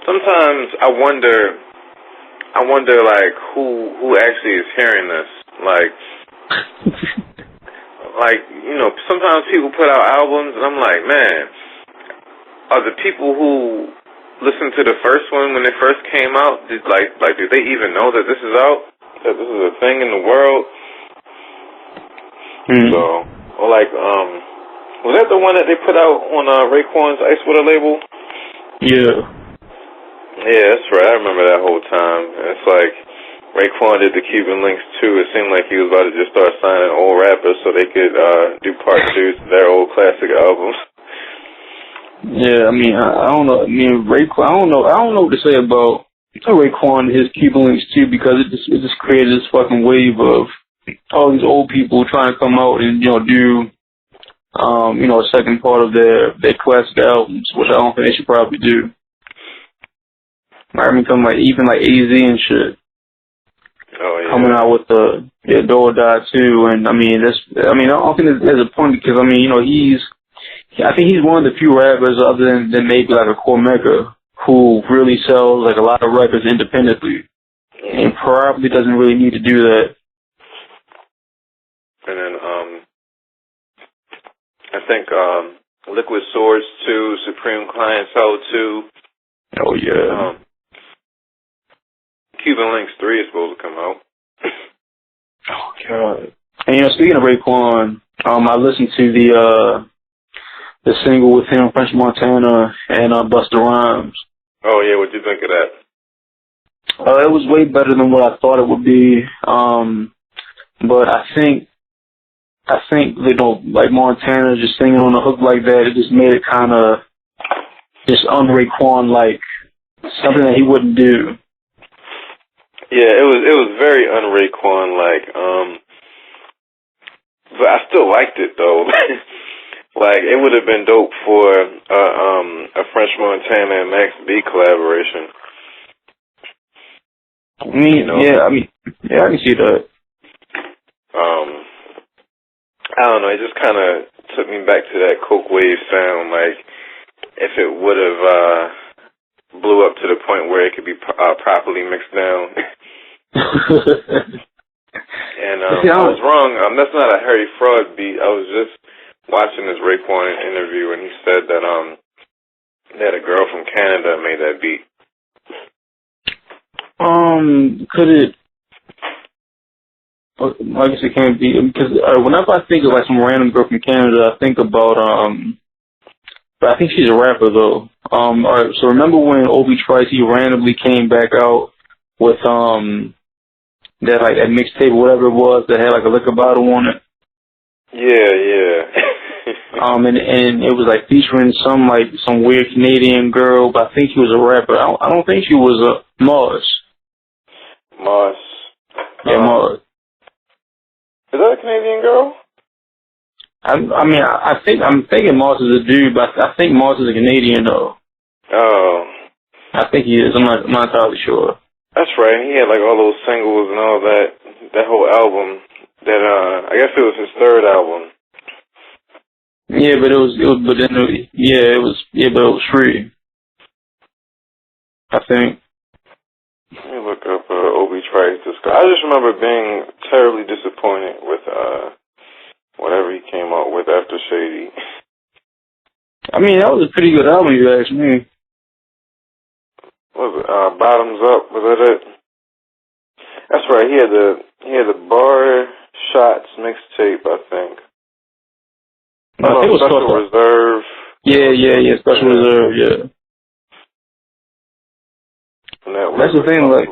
sometimes I wonder like who actually is hearing this. Like sometimes people put out albums and I'm like, man, are the people who listened to the first one when it first came out, do they even know that this is out? That this is a thing in the world? Mm-hmm. So, or like, was that the one that they put out on Raekwon's Ice Water label? Yeah. Yeah, that's right. I remember that whole time. It's like Raekwon did the Cuban Linx too. It seemed like he was about to just start signing old rappers so they could do part twos to their old classic albums. Yeah, I mean, I don't know. I mean, Raekwon. I don't know what to say about Raekwon and his Cuban Linx too, because it just created this fucking wave of all these old people trying to come out and do a second part of their classic albums, which I don't think they should probably do. I mean, even like AZ and shit. Oh yeah. Coming out with the Do or Die too, and I don't think there's a point because I think he's one of the few rappers other than maybe like a Cormega who really sells like a lot of records independently, and probably doesn't really need to do that. And then I think Liquid Swords 2, Supreme Clientele 2. Oh yeah. Cuban Linx 3 is supposed to come out. Oh god. And speaking of Raekwon, I listened to the single with him, French Montana, and Busta Rhymes. Oh yeah, what'd you think of that? It was way better than what I thought it would be. But I think like Montana just singing on a hook like that, it just made it kind of just un-Raekwon like something that he wouldn't do. Yeah, it was very un-Raekwon like, but I still liked it though. Like, it would have been dope for a French Montana and Max B collaboration. I mean, you know? Yeah, I can see that. I don't know, it just kind of took me back to that Coke wave sound, like, if it would have blew up to the point where it could be properly mixed down. And I was wrong, that's not a Harry Fraud beat. I was just watching this Raekwon interview, and he said that a girl from Canada made that beat. Could it? I guess it can't be, because whenever I think of like some random girl from Canada, I think about but I think she's a rapper though. Alright, so remember when Obi Trice, he randomly came back out with that like that mixtape or whatever it was that had like a liquor bottle on it? Yeah. And it was like featuring some weird Canadian girl, but I think she was a rapper. I don't think she was a Mars. Mars. Yeah, Mars. Is that a Canadian girl? I'm thinking Mars is a dude, but I think Mars is a Canadian though. Oh. I think he is. I'm not entirely sure. That's right. He had like all those singles and all that whole album. That I guess it was his third album. Yeah, but it was free. I think. Let me look up Obi Trice. I just remember being terribly disappointed with whatever he came out with after Shady. I mean, that was a pretty good album, if you ask me. What was it? Bottoms Up, was that it? That's right. He had the Bar Shots mixtape, I think. I think it was Special Reserve. Yeah, Special Reserve, yeah. That's the thing, like.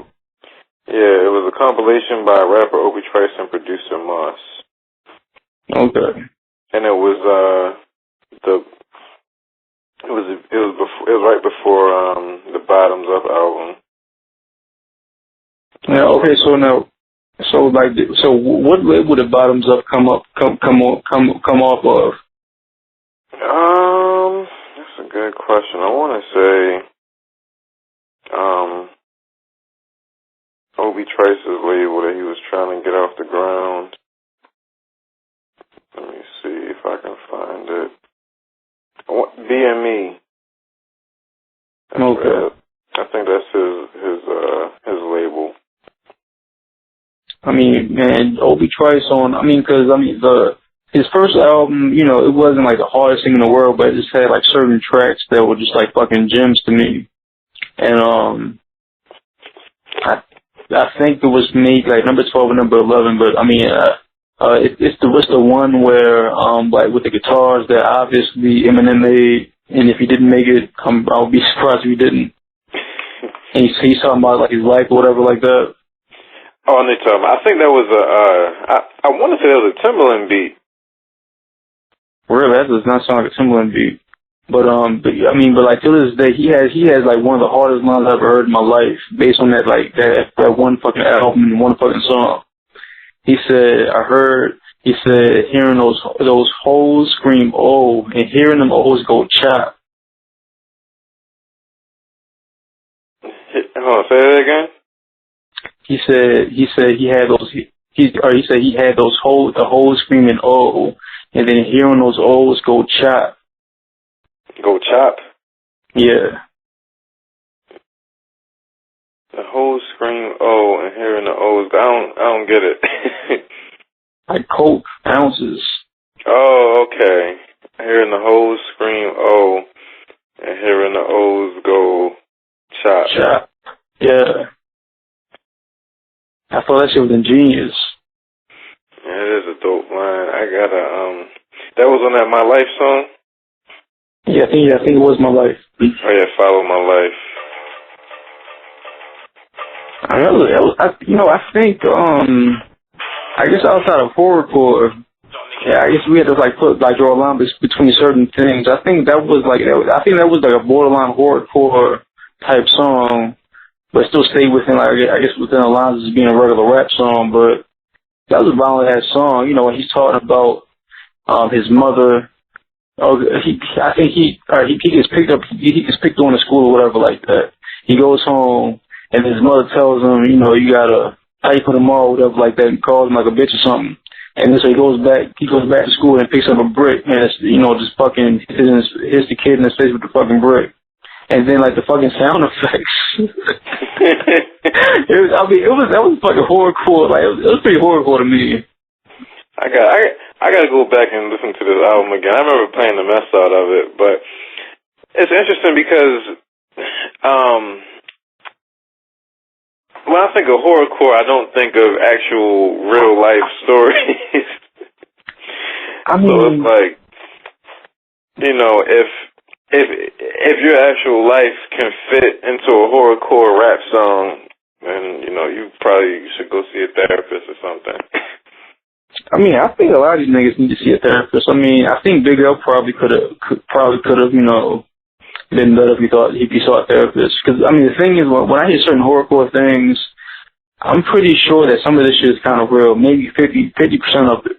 Yeah, it was a compilation by rapper Obi Trice and producer Moss. Okay. And it was right before the Bottoms Up album. Yeah. Okay. So what label did Bottoms Up come off of? That's a good question. I want to say Obi Trice's label that he was trying to get off the ground. Let me see if I can find it. BME. Okay. I think that's his label. I mean, man, Obi Trice his first album, you know, it wasn't like the hardest thing in the world, but it just had like certain tracks that were just like fucking gems to me. And I think it was maybe like number 12 and number 11, but I mean, it's the one where like with the guitars that obviously Eminem made, and if he didn't make it, I would be surprised if he didn't. And he's talking about like his life or whatever like that. Oh, I know you're talking about. I think that was I want to say that was a Timbaland beat. Really, that does not sound like a Timbaland beat. But like to this day, he has like one of the hardest lines I've ever heard in my life, based on that one fucking album and one fucking song. He said, hearing those hoes scream oh, and hearing them ohs go chop. Hold on, say that again. He said he had those hoes screaming oh, and then hearing those ohs go chop. Go chop? Yeah. The hoes scream oh, and hearing the ohs. I don't get it. Like coke ounces. Oh, okay. Hearing the hoes scream oh, and hearing the ohs go chop. Chop. Yeah. I thought that shit was ingenious. Yeah, it is a dope line. I gotta that was on that My Life song? Yeah, I think it was My Life. Oh yeah, Follow My Life. I think I guess outside of horrorcore, yeah, I guess we had to draw a line between certain things. I think that was like a borderline horrorcore type song, but still stayed within within the lines as being a regular rap song. But that was a violent ass song, you know, when he's talking about his mother Oh, I think he gets picked up. He gets picked on in school or whatever like that. He goes home and his mother tells him, you know, you gotta how you put him on, whatever like that. He calls him like a bitch or something. And then so he goes back to school and picks up a brick and it's, you know, just fucking hits the kid in the face with the fucking brick. And then like the fucking sound effects. That was fucking horrorcore. Like it was pretty horrorcore to me. I gotta go back and listen to this album again. I remember playing the mess out of it, but it's interesting because when I think of horrorcore, I don't think of actual real life stories. I mean, so it's like, you know, if your actual life can fit into a horrorcore rap song, then you know you probably should go see a therapist or something. I mean, I think a lot of these niggas need to see a therapist. I mean, I think Big L probably could have, you know, been better if he saw a therapist. Because I mean, the thing is, when I hear certain horrorcore things, I'm pretty sure that some of this shit is kind of real. Maybe 50% of it.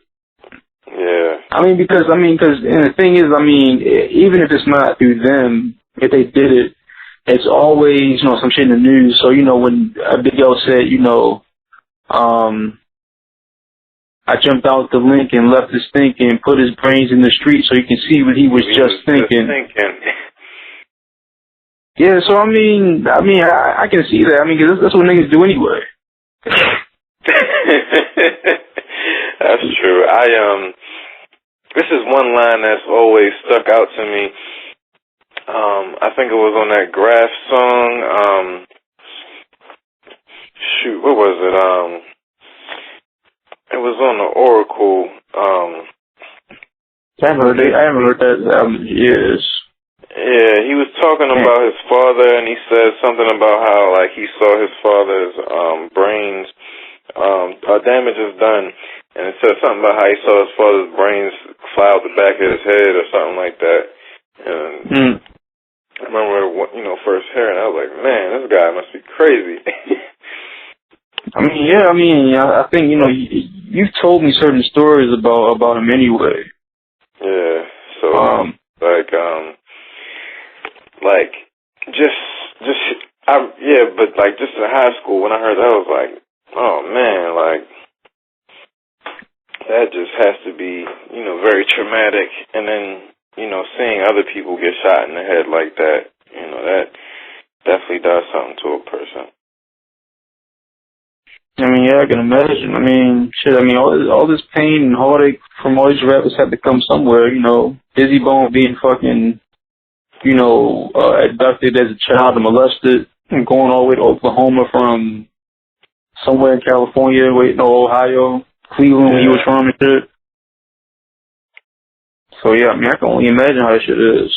Yeah. I mean, because and the thing is, I mean, even if it's not through them, if they did it, it's always, you know, some shit in the news. So, you know, when Big L said, you know, I jumped out the link and left his thinking, put his brains in the street so you can see what he was just thinking. Yeah, so I mean, I can see that. I mean, 'cause that's what niggas do anyway. That's true. This is one line that's always stuck out to me. I think it was on that Grad song. What was it? It was on the Oracle. I haven't heard that album in years. Yeah, he was talking about his father, and he said something about how, like, he saw his father's brains, damages done, and it said something about how he saw his father's brains fly out the back of his head or something like that. And I remember, you know, first hearing, I was like, man, this guy must be crazy. I think, you know, you've told me certain stories about him anyway. Yeah, so, just in high school, when I heard that, I was like, oh man, like, that just has to be, you know, very traumatic. And then, you know, seeing other people get shot in the head like that, you know, that definitely does something to a person. I mean, yeah, I can imagine. I mean, shit, I mean, all this pain and heartache from all these rappers had to come somewhere, you know. Dizzy Bone being fucking, you know, abducted as a child and molested and going all the way to Oklahoma from somewhere in California, Ohio, Cleveland, where he was from and shit. So, yeah, I mean, I can only imagine how that shit is.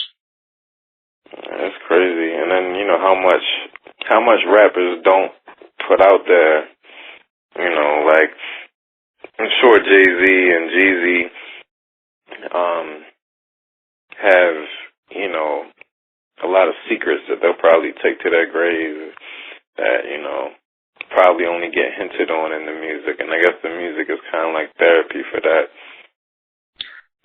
That's crazy. And then, you know, how much rappers don't put out there. You know, like, I'm sure Jay-Z and Jeezy have, you know, a lot of secrets that they'll probably take to their grave that, you know, probably only get hinted on in the music. And I guess the music is kind of like therapy for that.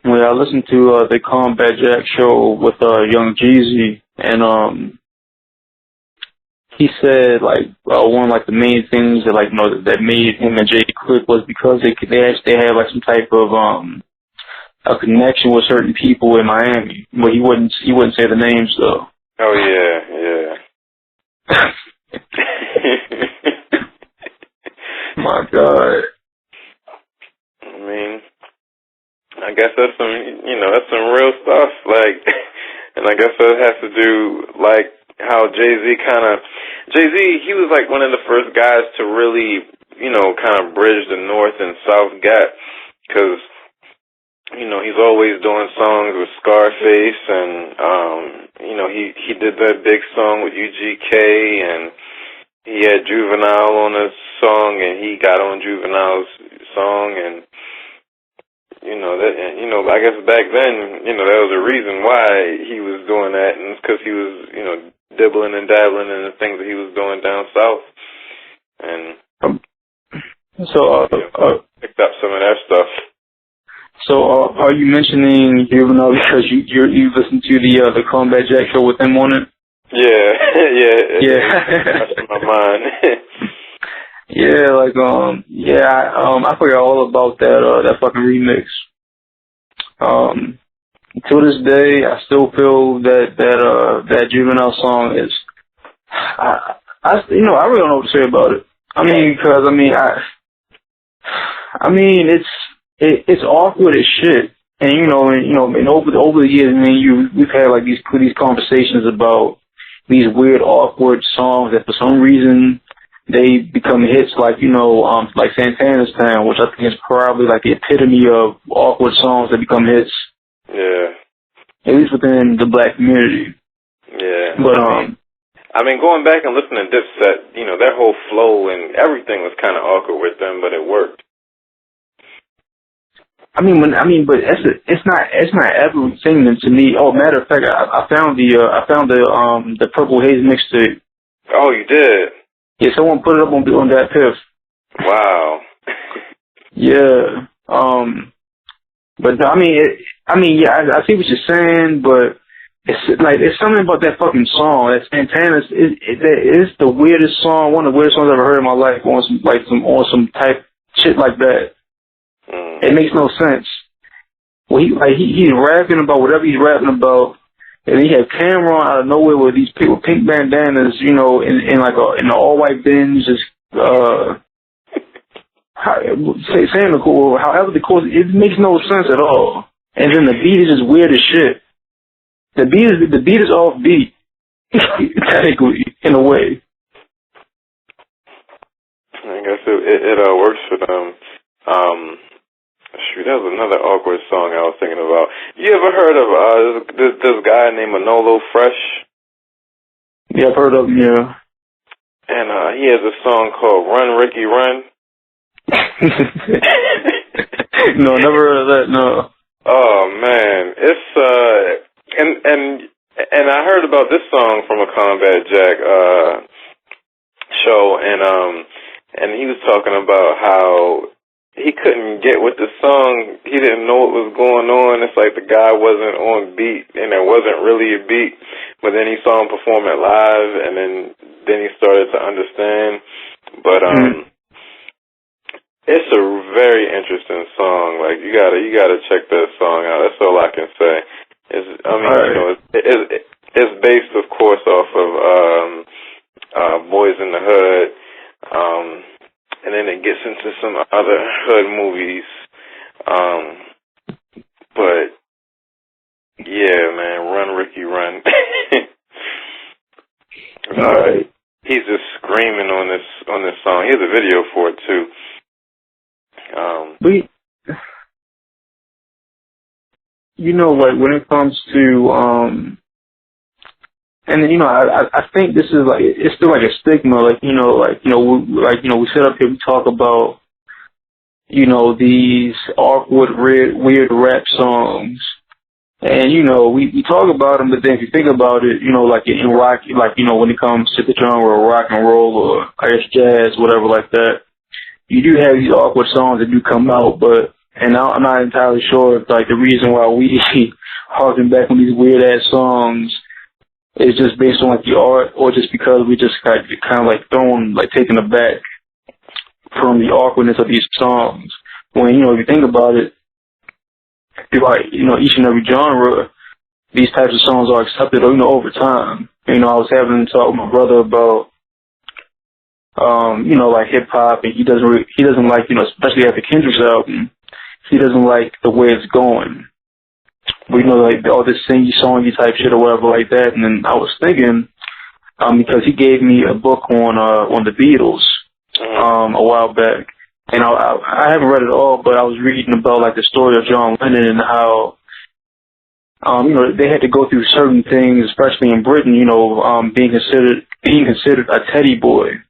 Well, I listened to the Combat Jack show with Young Jeezy, and he said, like, one of, like, the main things that, like, you know, that made him and Jay click was because they had, like, some type of, a connection with certain people in Miami. But he wouldn't say the names, though. Oh, yeah. My God. I mean, I guess that's some real stuff, like, and I guess that has to do, like, how Jay-Z, he was like one of the first guys to really, you know, kind of bridge the North and South gap, because, you know, he's always doing songs with Scarface, and, you know, he did that big song with UGK, and he had Juvenile on a song, and he got on Juvenile's song, and, you know, I guess back then, you know, there was a reason why he was doing that, and it's because he was, you know, dibbling and dabbling in the things that he was doing down south, and picked up some of that stuff. So, are you mentioning Juvenile because you listened to the Combat Jack show with him on it? Yeah, yeah. That's in my mind. Yeah, like I forgot all about that fucking remix. To this day, I still feel that Juvenile song is. I really don't know what to say about it. I mean, because it's awkward as shit, and over the years, we've had like these conversations about these weird awkward songs that for some reason they become hits, like Santana's Town, which I think is probably like the epitome of awkward songs that become hits. Yeah. At least within the black community. Yeah. But going back and listening to Dipset, their whole flow and everything was kind of awkward with them, but it worked. But it's not everything to me. Oh, matter of fact, I found the Purple Haze mixtape. Oh, you did? Yeah, someone put it up on that piff. Wow. Yeah. But I see what you're saying, but it's something about that fucking song. That Santana's it's the weirdest song, one of the weirdest songs I've ever heard in my life. On some type shit like that. It makes no sense. Well, he's rapping about whatever he's rapping about, and he had Cameron out of nowhere with these people with pink bandanas, in an all white binge, just saying the cool. However, the course, it makes no sense at all. And then the beat is just weird as shit. The beat is off beat, technically, in a way. I guess it works for them. That was another awkward song I was thinking about. You ever heard of this guy named Manolo Fresh? Yeah, I've heard of him, yeah. And he has a song called Run, Ricky, Run. No, never heard of that, no. Oh, man. It's, and I heard about this song from a Combat Jack, show, and he was talking about how he couldn't get with the song. He didn't know what was going on. It's like the guy wasn't on beat, and there wasn't really a beat. But then he saw him perform it live, and then he started to understand. But it's a very interesting song. Like you gotta check that song out. That's all I can say. It's based, of course, off of Boys in the Hood. And then it gets into some other hood movies. But yeah, man, Run, Ricky, Run. Alright. He's just screaming on this song. He has a video for it too. Like when it comes to and then, I think this is like, it's still like a stigma, we sit up here, we talk about, these awkward, weird rap songs. And, we talk about them, but then if you think about it, like in rock, when it comes to the genre of rock and roll or, I guess, jazz, whatever like that, you do have these awkward songs that do come out, and I'm not entirely sure if, like, the reason why we harken back on these weird-ass songs is just based on, like, the art, or just because we just kind of like thrown, like, taken aback from the awkwardness of these songs. When, if you think about it, like, each and every genre, these types of songs are accepted, over time. I was having a talk with my brother about, like hip-hop, and he doesn't like, especially after Kendrick's album, he doesn't like the way it's going. But, like, all this singy-songy type shit or whatever like that. And then I was thinking, because he gave me a book on the Beatles, a while back. And I haven't read it all, but I was reading about, like, the story of John Lennon and how, they had to go through certain things, especially in Britain, being considered a teddy boy.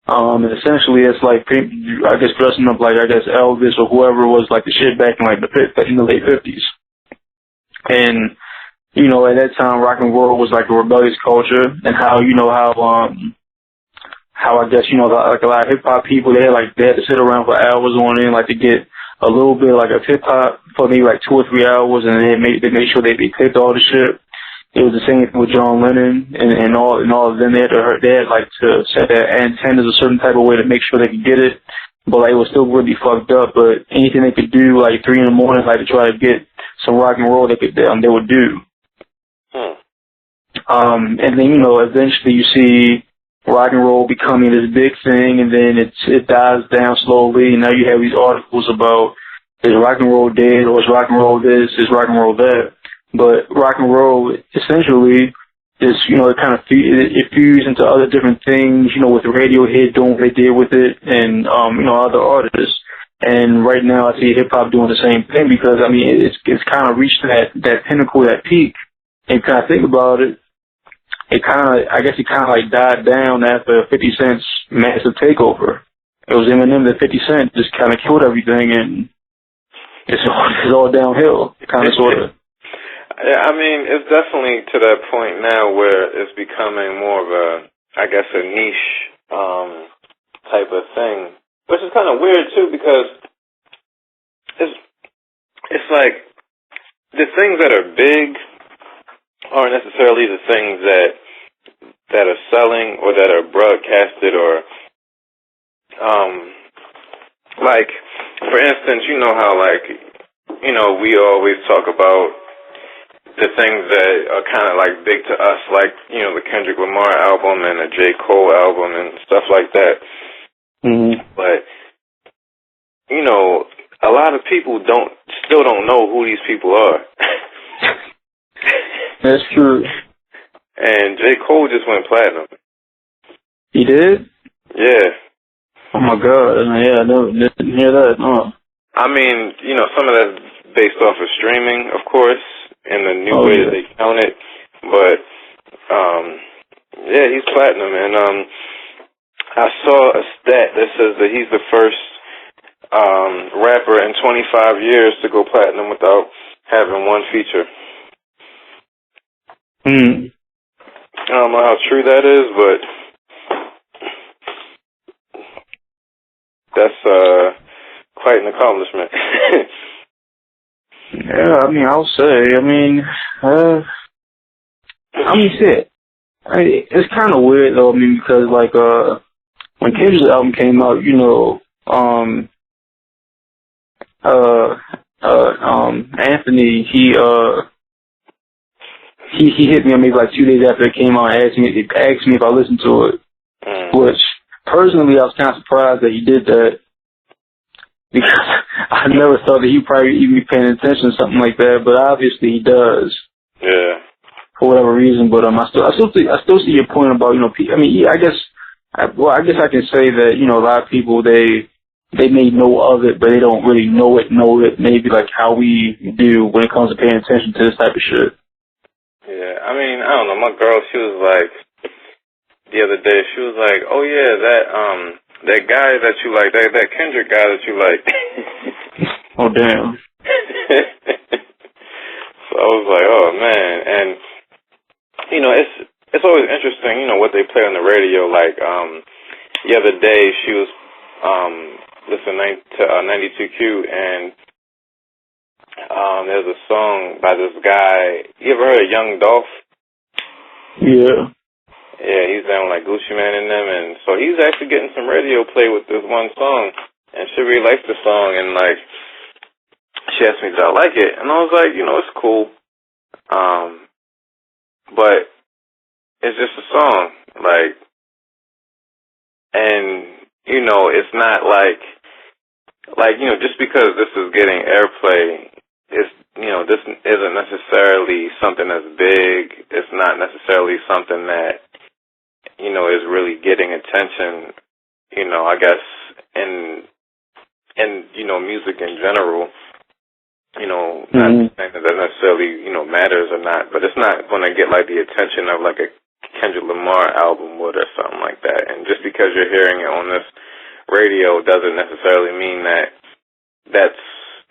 And essentially it's like, I guess, dressing up like, I guess, Elvis or whoever was like the shit back in like in the late 50s. And, at that time, rock and roll was like a rebellious culture, and how I guess, like a lot of hip hop people, they had to sit around for hours on end, like to get a little bit like of hip hop for maybe like 2 or 3 hours, and they made sure they clipped all the shit. It was the same thing with John Lennon and all of them. They had like to set their antennas a certain type of way to make sure they could get it, but like it was still really fucked up. But anything they could do, like 3 in the morning, like to try to get some rock and roll, they would do. And then eventually you see rock and roll becoming this big thing, and then it dies down slowly, and now you have these articles about is rock and roll dead, or is rock and roll this, is rock and roll that. But rock and roll essentially is, it kind of it fused into other different things, with Radiohead doing what they did with it, and other artists. And right now I see hip hop doing the same thing, because I mean it's kind of reached that pinnacle, that peak. And kind of think about it, I guess it kind of like died down after 50 Cent's massive takeover. It was Eminem that 50 Cent just kind of killed everything, and it's all downhill, kind of, sort of. Yeah, I mean, it's definitely to that point now where it's becoming more of a niche type of thing, which is kind of weird too, because it's like the things that are big aren't necessarily the things that are selling or that are broadcasted, or like, for instance, how we always talk about the things that are kind of like big to us, like, the Kendrick Lamar album and the J. Cole album and stuff like that. Mm-hmm. But, a lot of people still don't know who these people are. That's true. And J. Cole just went platinum. He did? Yeah. Oh my God. Yeah, I didn't hear that. No. I mean, some of that's based off of streaming, of course, and the new way that they count it. But, yeah, he's platinum. And I saw a stat that says that he's the first rapper in 25 years to go platinum without having one feature. I don't know how true that is, but that's quite an accomplishment. Yeah, I mean, I'll say, shit. It's kind of weird though. I mean, because like when Kendrick's album came out, Anthony, he hit me maybe like 2 days after it came out and asked me if I listened to it. Which personally I was kind of surprised that he did that, because I never thought that he'd probably even be paying attention to something like that, but obviously he does. Yeah. For whatever reason, but I still see your point about, I guess I can say that, a lot of people, they may know of it, but they don't really know it maybe like how we do when it comes to paying attention to this type of shit. Yeah, I mean, I don't know, my girl, she was like, the other day, she was like, oh yeah, that guy that you like, that Kendrick guy that you like. Oh, damn. So I was like, oh man. And, it's always interesting, what they play on the radio. Like, the other day she was, listening to 92Q, and, there's a song by this guy. You ever heard of Young Dolph? Yeah. Yeah, he's down like Gucci Man and them, and so he's actually getting some radio play with this one song, and she really likes the song, and like, she asked me, did I like it? And I was like, it's cool, but it's just a song, like, and, it's not like, just because this is getting airplay, it's, this isn't necessarily something that's big, it's not necessarily something that, is really getting attention, I guess, in music in general, not saying that necessarily, matters or not, but it's not going to get like the attention of like a Kendrick Lamar album would or something like that. And just because you're hearing it on this radio doesn't necessarily mean that that's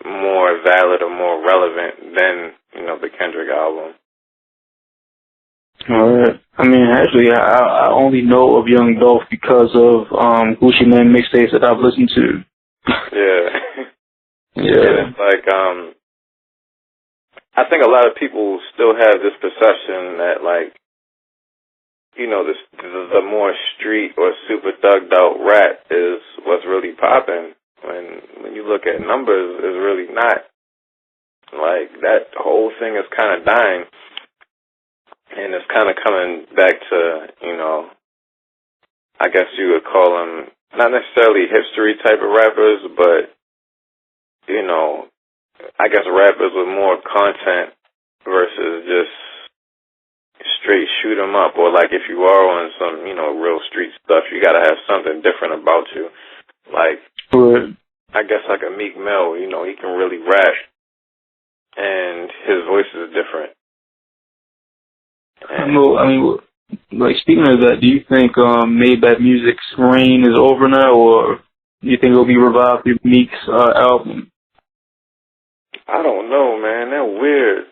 more valid or more relevant than, the Kendrick album. All right. I mean, actually, I only know of Young Dolph because of Gucci Man mixtapes that I've listened to. Yeah. Yeah. And it's like, I think a lot of people still have this perception that, like, you know, the more street or super thugged out rap is what's really popping. When you look at numbers, it's really not. Like, that whole thing is kind of dying. And it's kind of coming back to, you know, I guess you would call them not necessarily hipstery type of rappers, but, you know, I guess rappers with more content versus just straight shoot 'em up. Or like if you are on some, you know, real street stuff, you got to have something different about you. Like, I guess like a Meek Mill, you know, he can really rap and his voice is different. And I mean, like, speaking of that, do you think Maybach Music's reign is over now, or do you think it'll be revived through Meek's album? I don't know, man. They're weird.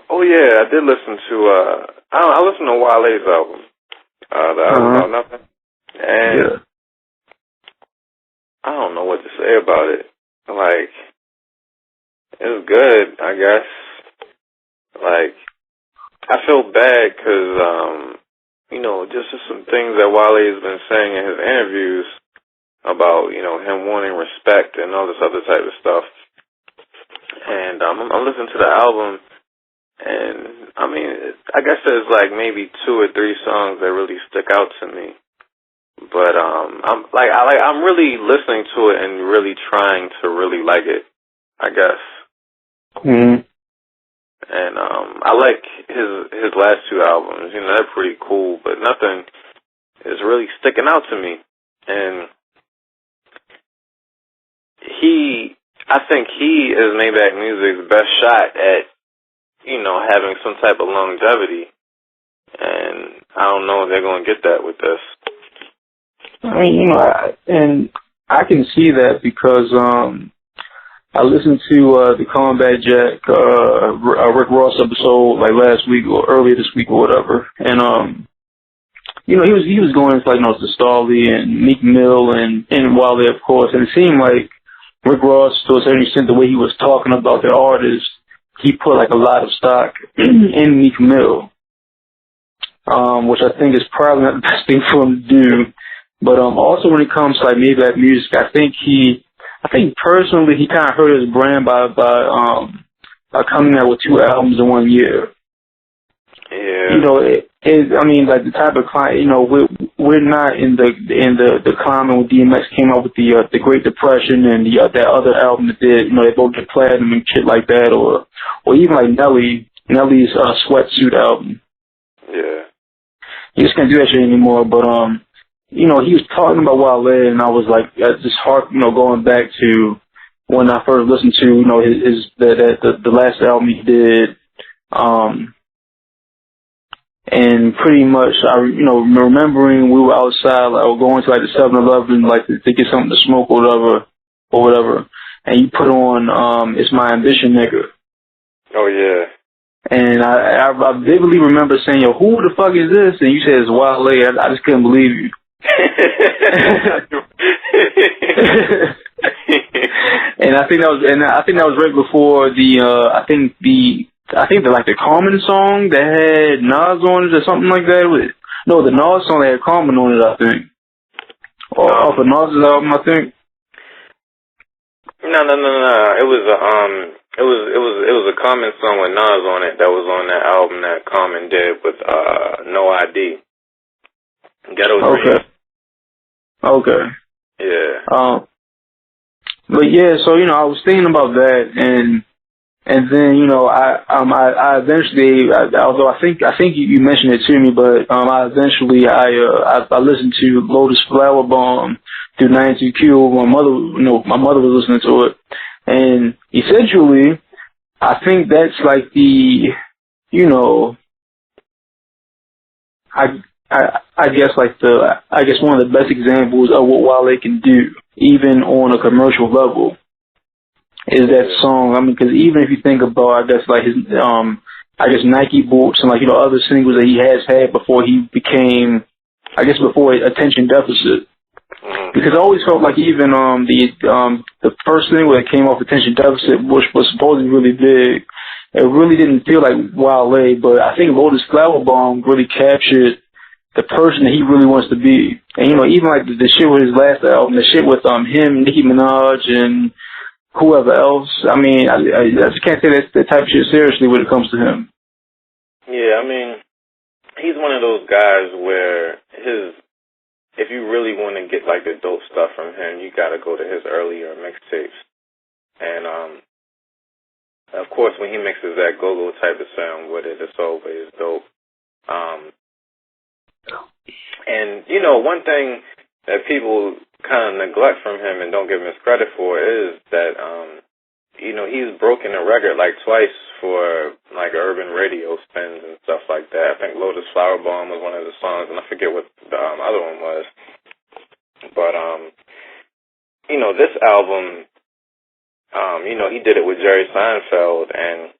Oh yeah, I did listen to I listened to Wale's album. The album about nothing. And yeah. I don't know what to say about it. Like, it's good, I guess. Like, I feel bad because, you know, just some things that Wale has been saying in his interviews about, you know, him wanting respect and all this other type of stuff. And I'm listening to the album, and I mean, I guess there's like maybe 2 or 3 songs that really stick out to me. But I'm really listening to it and really trying to really like it, I guess. Mm-hmm. And I like his last 2 albums. You know, they're pretty cool, but nothing is really sticking out to me. And I think he is Maybach Music's best shot at, you know, having some type of longevity. And I don't know if they're going to get that with this. I mean, you know, I can see that because I listened to the Combat Jack Rick Ross episode like last week or earlier this week or whatever, and you know, he was going into like, you know, Staley and Meek Mill and Wale, of course, and it seemed like Rick Ross, to a certain extent, the way he was talking about the artist, he put like a lot of stock in Meek Mill, which I think is probably not the best thing for him to do. But also when it comes to like Maybach Music, I think personally he kind of hurt his brand by coming out with 2 albums in 1 year. Yeah. You know, I mean, like the type of client, you know, we're not in the climate when DMX came out with the Great Depression and that other album that did, you know, they both get platinum and shit like that, or even like Nelly's Sweatsuit album. Yeah. You just can't do that shit anymore. But you know, he was talking about Wale, and I was like, just you know, going back to when I first listened to, you know, the last album he did, and pretty much you know, remembering we were outside, like, we were going to like the 7-Eleven, like to get something to smoke or whatever, and you put on It's My Ambition, Nigga. Oh yeah. And I vividly remember saying, yo, who the fuck is this? And you said it's Wale. I just couldn't believe you. And I think that was right before the Common song that had Nas on it or something like that. No, the Nas song that had Common on it, I think. Or off of Nas's album, I think. No. It was a Common song with Nas on it that was on that album that Common did with N.O.R.E. Ghetto Dreams. Okay. Yeah. But yeah, so, you know, I was thinking about that, and then, you know, I eventually, although I think you mentioned it to me, but I listened to Lotus Flower Bomb through 92Q. My mother was listening to it, and essentially, I think that's like the, you know, I guess one of the best examples of what Wale can do, even on a commercial level, is that song. I mean, because even if you think about, I guess like his, Nike boots and, like, you know, other singles that he has had before he became, before Attention Deficit. Because I always felt like even the first single that came off Attention Deficit, which was supposedly really big, it really didn't feel like Wale, but I think Lotus Flower Bomb really captured the person that he really wants to be. And, you know, even like the shit with his last album, the shit with him, Nicki Minaj, and whoever else, I mean, I just can't say that type of shit seriously when it comes to him. Yeah, I mean, he's one of those guys where if you really want to get like the dope stuff from him, you got to go to his earlier mixtapes. And of course, when he mixes that go-go type of sound with it, it's always dope. And you know, one thing that people kind of neglect from him and don't give him his credit for is that you know, he's broken a record like twice for like urban radio spins and stuff like that. I think Lotus Flower Bomb was one of the songs, and I forget what the other one was. But you know, this album, you know, he did it with Jerry Seinfeld, and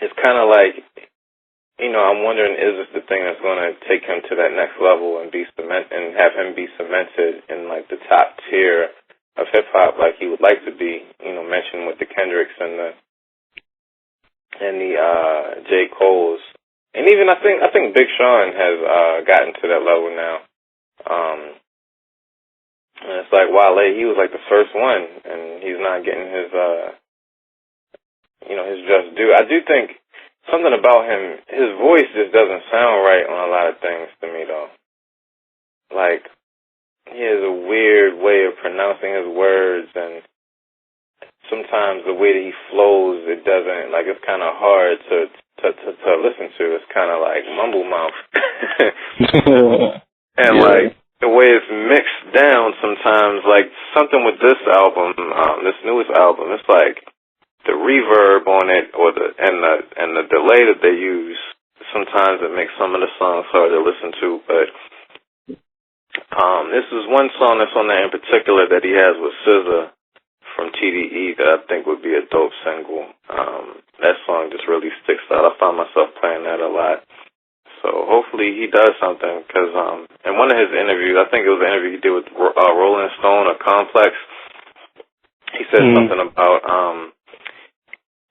it's kind of like, you know, I'm wondering, is this the thing that's going to take him to that next level and have him be cemented in like the top tier of hip hop, like he would like to be, you know, mentioned with the Kendricks and the J. Cole's, and even I think Big Sean has gotten to that level now. And it's like Wale, he was like the first one, and he's not getting his you know, his just due. I do think something about him, his voice just doesn't sound right on a lot of things to me though. Like, he has a weird way of pronouncing his words, and sometimes the way that he flows, it doesn't, like, it's kind of hard to listen to. It's kind of like mumble mouth. And yeah, like the way it's mixed down sometimes, like something with this album, this newest album, it's like the reverb on it or and the delay that they use, sometimes it makes some of the songs hard to listen to, but this is one song that's on there in particular that he has with SZA from TDE that I think would be a dope single. That song just really sticks out. I find myself playing that a lot. So hopefully he does something, because in one of his interviews, I think it was an interview he did with Rolling Stone or Complex, he said something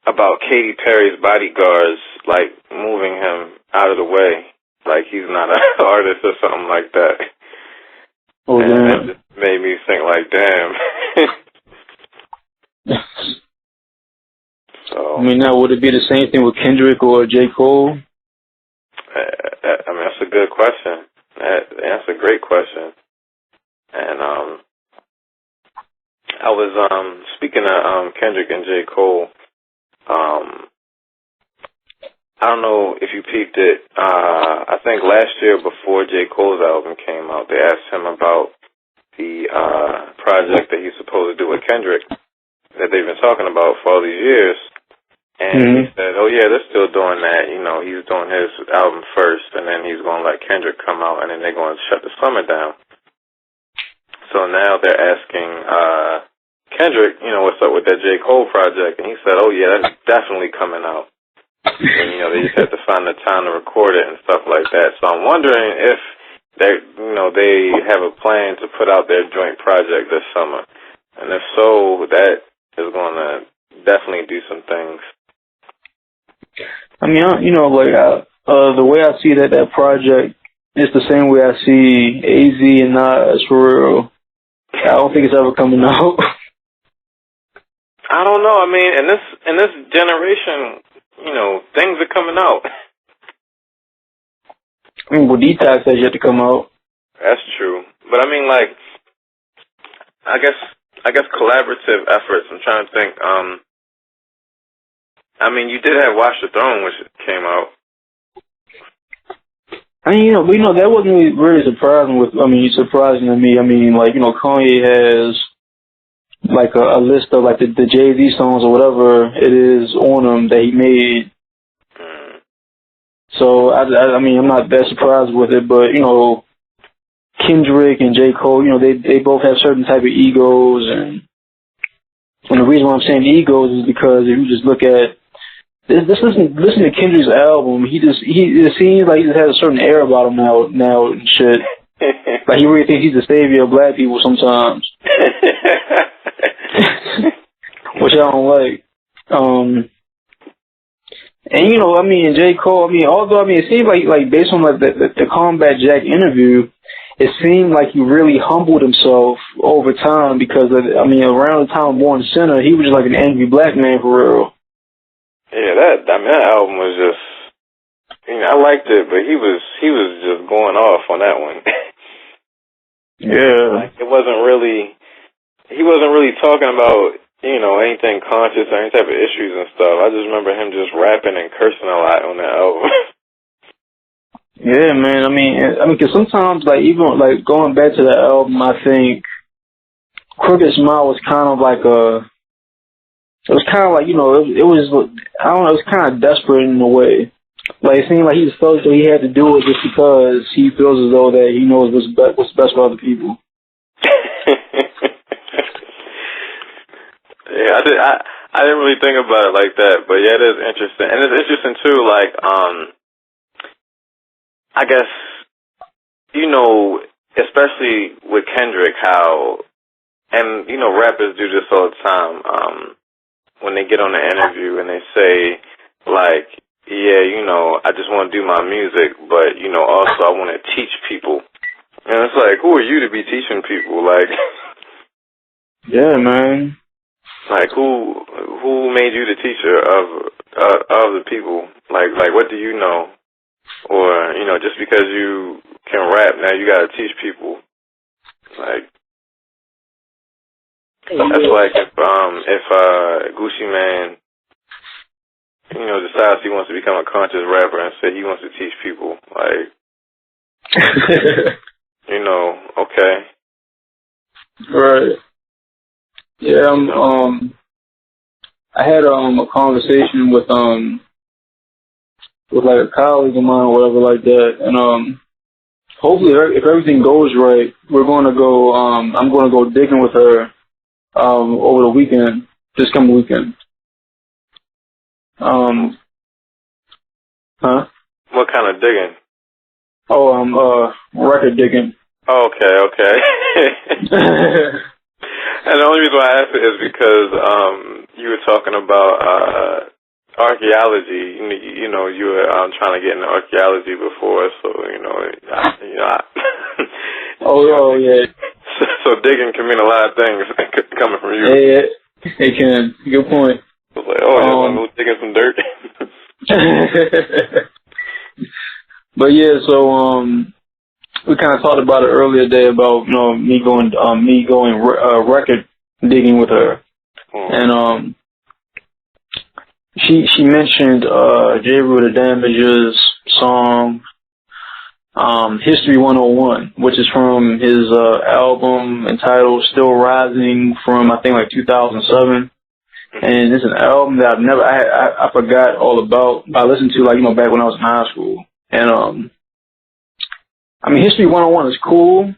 about Katy Perry's bodyguards, like, moving him out of the way, like he's not an artist or something like that. Oh, and that just made me think, like, damn. So, I mean, now, would it be the same thing with Kendrick or J. Cole? I mean, that's a good question. That's a great question. And I was speaking of Kendrick and J. Cole. I don't know if you peeped it. I think last year before J. Cole's album came out, they asked him about the project that he's supposed to do with Kendrick that they've been talking about for all these years. And he said, oh yeah, they're still doing that. You know, he's doing his album first, and then he's going to let Kendrick come out, and then they're going to shut the summer down. So now they're asking Kendrick, you know, what's up with that J. Cole project? And he said, oh yeah, that's definitely coming out. And, you know, they just have to find the time to record it and stuff like that. So I'm wondering if they have a plan to put out their joint project this summer. And if so, that is going to definitely do some things. I mean, you know, like, the way I see that project is the same way I see AZ and Nas, for real. I don't think it's ever coming out. I don't know. I mean, in this generation, you know, things are coming out. I mean, well, Detox has yet to come out. That's true. But I mean, like, I guess collaborative efforts. I'm trying to think. I mean, you did have Watch the Throne, which came out. I mean, you know, that wasn't really surprising to me. I mean, like, you know, Kanye has like a list of like the Jay-Z songs or whatever it is on them that he made. So I mean, I'm not that surprised with it, but you know, Kendrick and J. Cole, you know, they both have certain type of egos, and the reason why I'm saying egos is because if you just look at listen to Kendrick's album, it seems like he just has a certain air about him now and shit. Like, he really thinks he's the savior of black people sometimes. Which I don't like. And, you know, I mean, J. Cole, I mean, although, I mean, it seems like based on, like, the Combat Jack interview, it seemed like he really humbled himself over time because, I mean, around the time of Born Sinner, he was just like an angry black man for real. Yeah, that album was just, you know, I liked it, but he was just going off on that one. Yeah. Like, he wasn't really talking about, you know, anything conscious or any type of issues and stuff. I just remember him just rapping and cursing a lot on that album. Yeah, man. I mean, because sometimes, like, even like going back to the album, I think Crooked Smile was kind of like it was kind of like, you know, it was, I don't know, it was kind of desperate in a way. Like, it seemed like he just felt that he had to do it just because he feels as though that he knows what's best for other people. Yeah, I didn't really think about it like that, but yeah, it is interesting. And it's interesting too, like, I guess, you know, especially with Kendrick, how, and, you know, rappers do this all the time, when they get on the interview and they say, like, yeah, you know, I just want to do my music, but, you know, also I want to teach people. And it's like, who are you to be teaching people? Like, yeah, man. Like, who made you the teacher of the people? Like, what do you know? Or, you know, just because you can rap, now you gotta teach people. Like, that's like if Gucci Mane, you know, decides he wants to become a conscious rapper and say he wants to teach people. Like, you know, okay. Right. Yeah, I had a conversation with like a colleague of mine or whatever like that, and hopefully if everything goes right, we're going to go. I'm going to go digging with her over the weekend, this coming weekend. Huh? What kind of digging? Oh, record digging. Okay. And the only reason why I asked it is because you were talking about archaeology. You know, you were trying to get into archaeology before, so Oh yeah. So digging can mean a lot of things coming from you. Yeah, it can. Good point. I was like, oh, yeah, I'm going to go digging some dirt. But yeah, so we kind of talked about it earlier today about, you know, me going record digging with her, and she mentioned J. Rue the Damages song History 101, which is from his album entitled Still Rising from, I think, like 2007. And it's an album that I forgot all about. I listened to, like, you know, back when I was in high school. And I mean, History 101 is cool.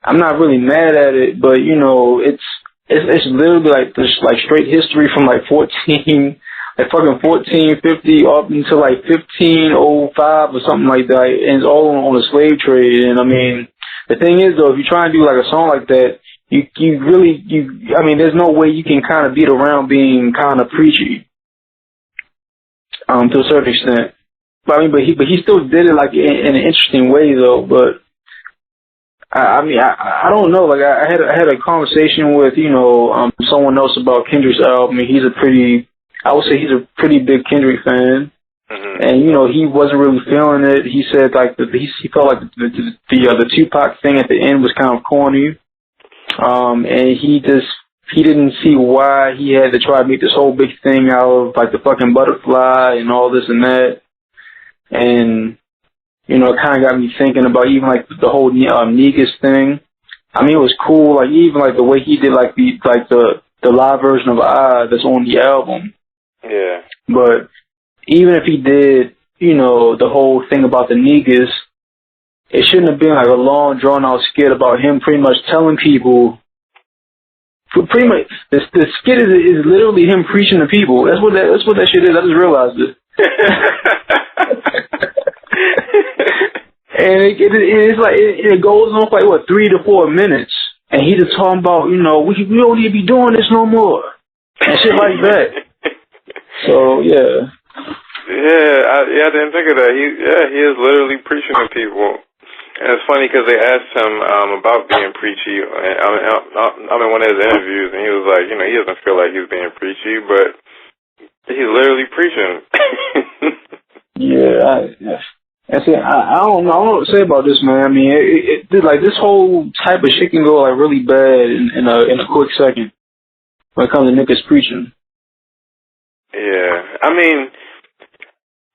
I'm not really mad at it, but, you know, it's literally like this, like, straight history from like 1450 up until like 1505 or something like that, and it's all on the slave trade. And I mean, the thing is though, if you try and do like a song like that, I mean, there's no way you can kind of beat around being kind of preachy, to a certain extent. But I mean, but he still did it like in an interesting way though. But I mean, I don't know. Like I had a conversation with, you know, someone else about Kendrick's album. I would say he's a pretty big Kendrick fan. Mm-hmm. And, you know, he wasn't really feeling it. He said like he felt like the Tupac thing at the end was kind of corny. And he didn't see why he had to try to make this whole big thing out of like the fucking butterfly and all this and that. And, you know, it kind of got me thinking about even like the whole Negus thing. I mean, it was cool. Like even like the way he did like the live version of I that's on the album. Yeah. But even if he did, you know, the whole thing about the Negus, it shouldn't have been like a long, drawn-out skit about him pretty much telling people. Pretty much, the skit is literally him preaching to people. That's what that shit is. I just realized it. And it's like it goes on for like what 3 to 4 minutes, and he just talking about we don't need to be doing this no more and shit like that. So yeah. I didn't think of that. He is literally preaching to people. And it's funny because they asked him about being preachy. I mean, one of his interviews, and he was like, he doesn't feel like he's being preachy, but he's literally preaching. I don't know what to say about this, man. I mean, it like this whole type of shit can go like really bad in a quick second when it comes to niggas preaching. Yeah, I mean,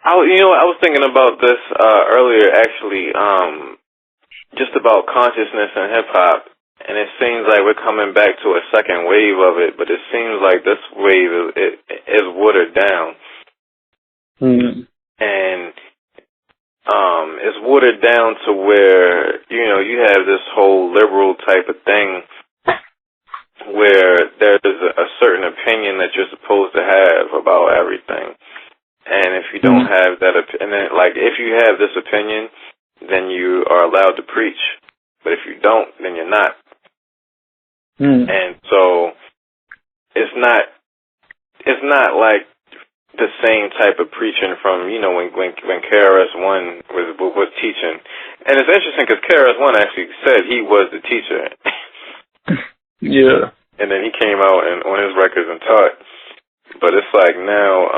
I was thinking about this earlier, actually. Just about consciousness and hip-hop, and it seems like we're coming back to a second wave of it, but it seems like this wave is watered down. Mm-hmm. And it's watered down to where, you have this whole liberal type of thing where there's a certain opinion that you're supposed to have about everything. And if you don't have that opinion, like if you have this opinion, then you are allowed to preach. But if you don't, then you're not. And so it's not like the same type of preaching from, when KRS-One was teaching. And it's interesting because KRS-One actually said he was the teacher. Yeah. And then he came out on his records and taught. But it's like now,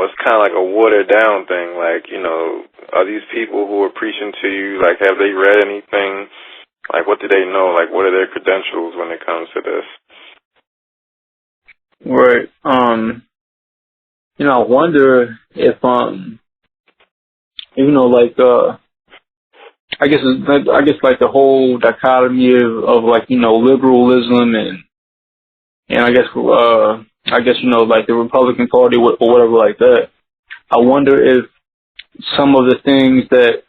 it's kind of like a watered down thing. Like, are these people who are preaching to you, like, have they read anything? Like, what do they know? Like, what are their credentials when it comes to this? Right. I wonder if, I guess like the whole dichotomy of like, liberalism and I guess, like the Republican Party or whatever like that. I wonder if some of the things that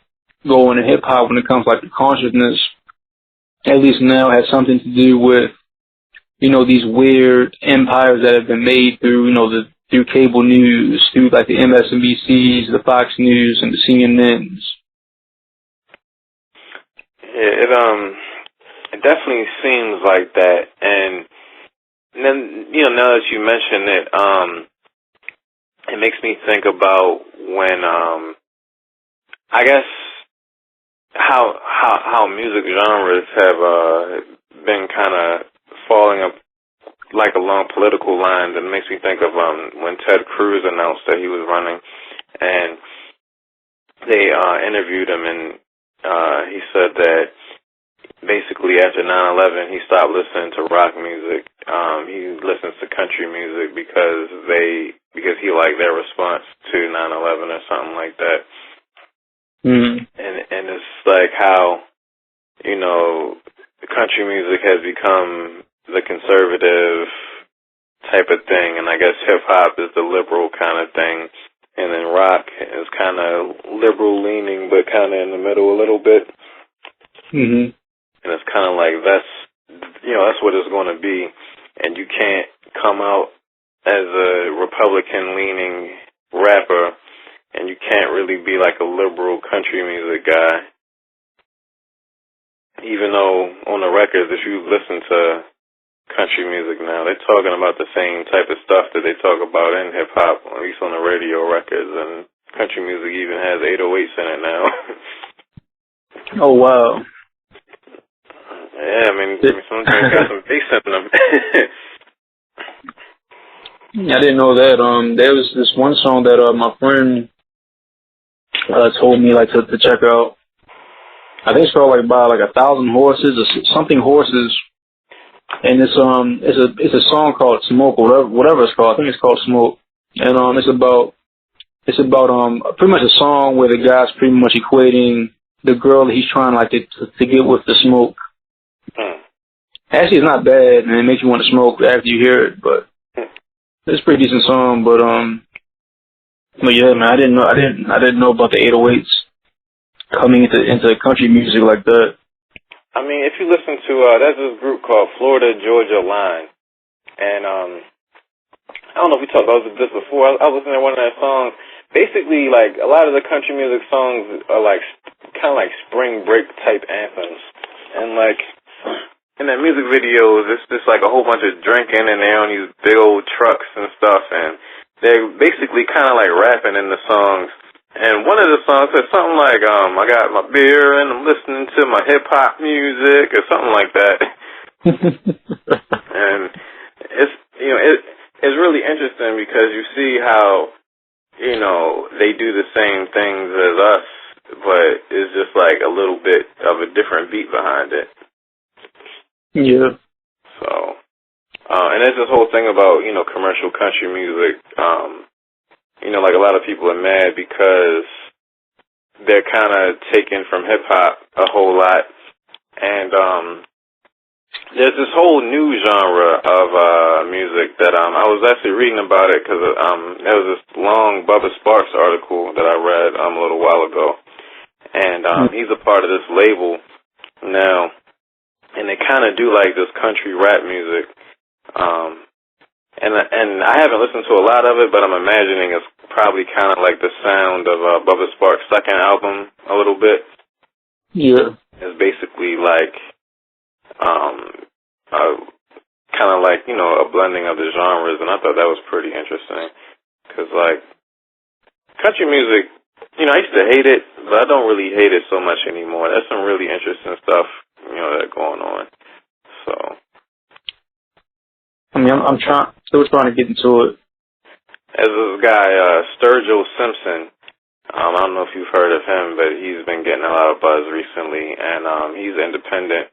go into hip hop when it comes like to consciousness, at least now, has something to do with, these weird empires that have been made through, through cable news, through like the MSNBCs, the Fox News, and the CNNs. Yeah, it definitely seems like that, and then now that you mention it, it makes me think about when I guess how music genres have been kind of falling up like along political lines, and it makes me think of when Ted Cruz announced that he was running, and they interviewed him, and he said that basically after 9/11 he stopped listening to rock music. He listens to country music because he liked their response to 9/11 or something like that. And it's like how the country music has become the conservative type of thing, and I guess hip hop is the liberal kind of thing, and then rock is kind of liberal leaning, but kind of in the middle a little bit. And it's kind of like that's what it's going to be, and you can't come out as a Republican leaning rapper, and you can't really be like a liberal country music guy. Even though on the records, if you listen to country music now, they're talking about the same type of stuff that they talk about in hip hop, at least on the radio records, and country music even has 808s in it now. Oh wow. Yeah, I mean sometimes got some bass in them. I didn't know that. There was this one song that my friend told me like to check out. I think it's called like by like 1,000 Horses or something horses, and it's a song called Smoke or whatever it's called. I think it's called Smoke, and it's about pretty much a song where the guy's pretty much equating the girl that he's trying like to get with the smoke. Actually, it's not bad, and it makes you want to smoke after you hear it, but it's a pretty decent song. But yeah, man, I didn't know about the 808s coming into country music like that. I mean, if you listen to there's this group called Florida Georgia Line, and I don't know if we talked about this before. I was listening to one of their songs, basically, like, a lot of the country music songs are, like, kind of like spring break type anthems. And, like, in that music video, it's just, like, a whole bunch of drinking, and they're on these big old trucks and stuff, and they're basically kind of, like, rapping in the songs. And one of the songs says something like, I got my beer, and I'm listening to my hip-hop music, or something like that. And it's, you know, it's really interesting because you see how, you know, they do the same things as us, but it's just like a little bit of a different beat behind it. Yeah. So, and there's this whole thing about, you know, commercial country music. You know, like a lot of people are mad because they're kind of taken from hip-hop a whole lot. And there's this whole new genre of music that I was actually reading about it because there was this long Bubba Sparks article that I read a little while ago, and he's a part of this label now, and they kind of do like this country rap music, and I haven't listened to a lot of it, but I'm imagining it's probably kind of like the sound of Bubba Sparks' second album a little bit. Yeah, it's basically like kind of like, you know, a blending of the genres, and I thought that was pretty interesting, because, like, country music, you know, I used to hate it, but I don't really hate it so much anymore. There's some really interesting stuff, you know, that's going on, so. I mean, I'm still trying to get into it. There's this guy, Sturgill Simpson, I don't know if you've heard of him, but he's been getting a lot of buzz recently, and he's independent.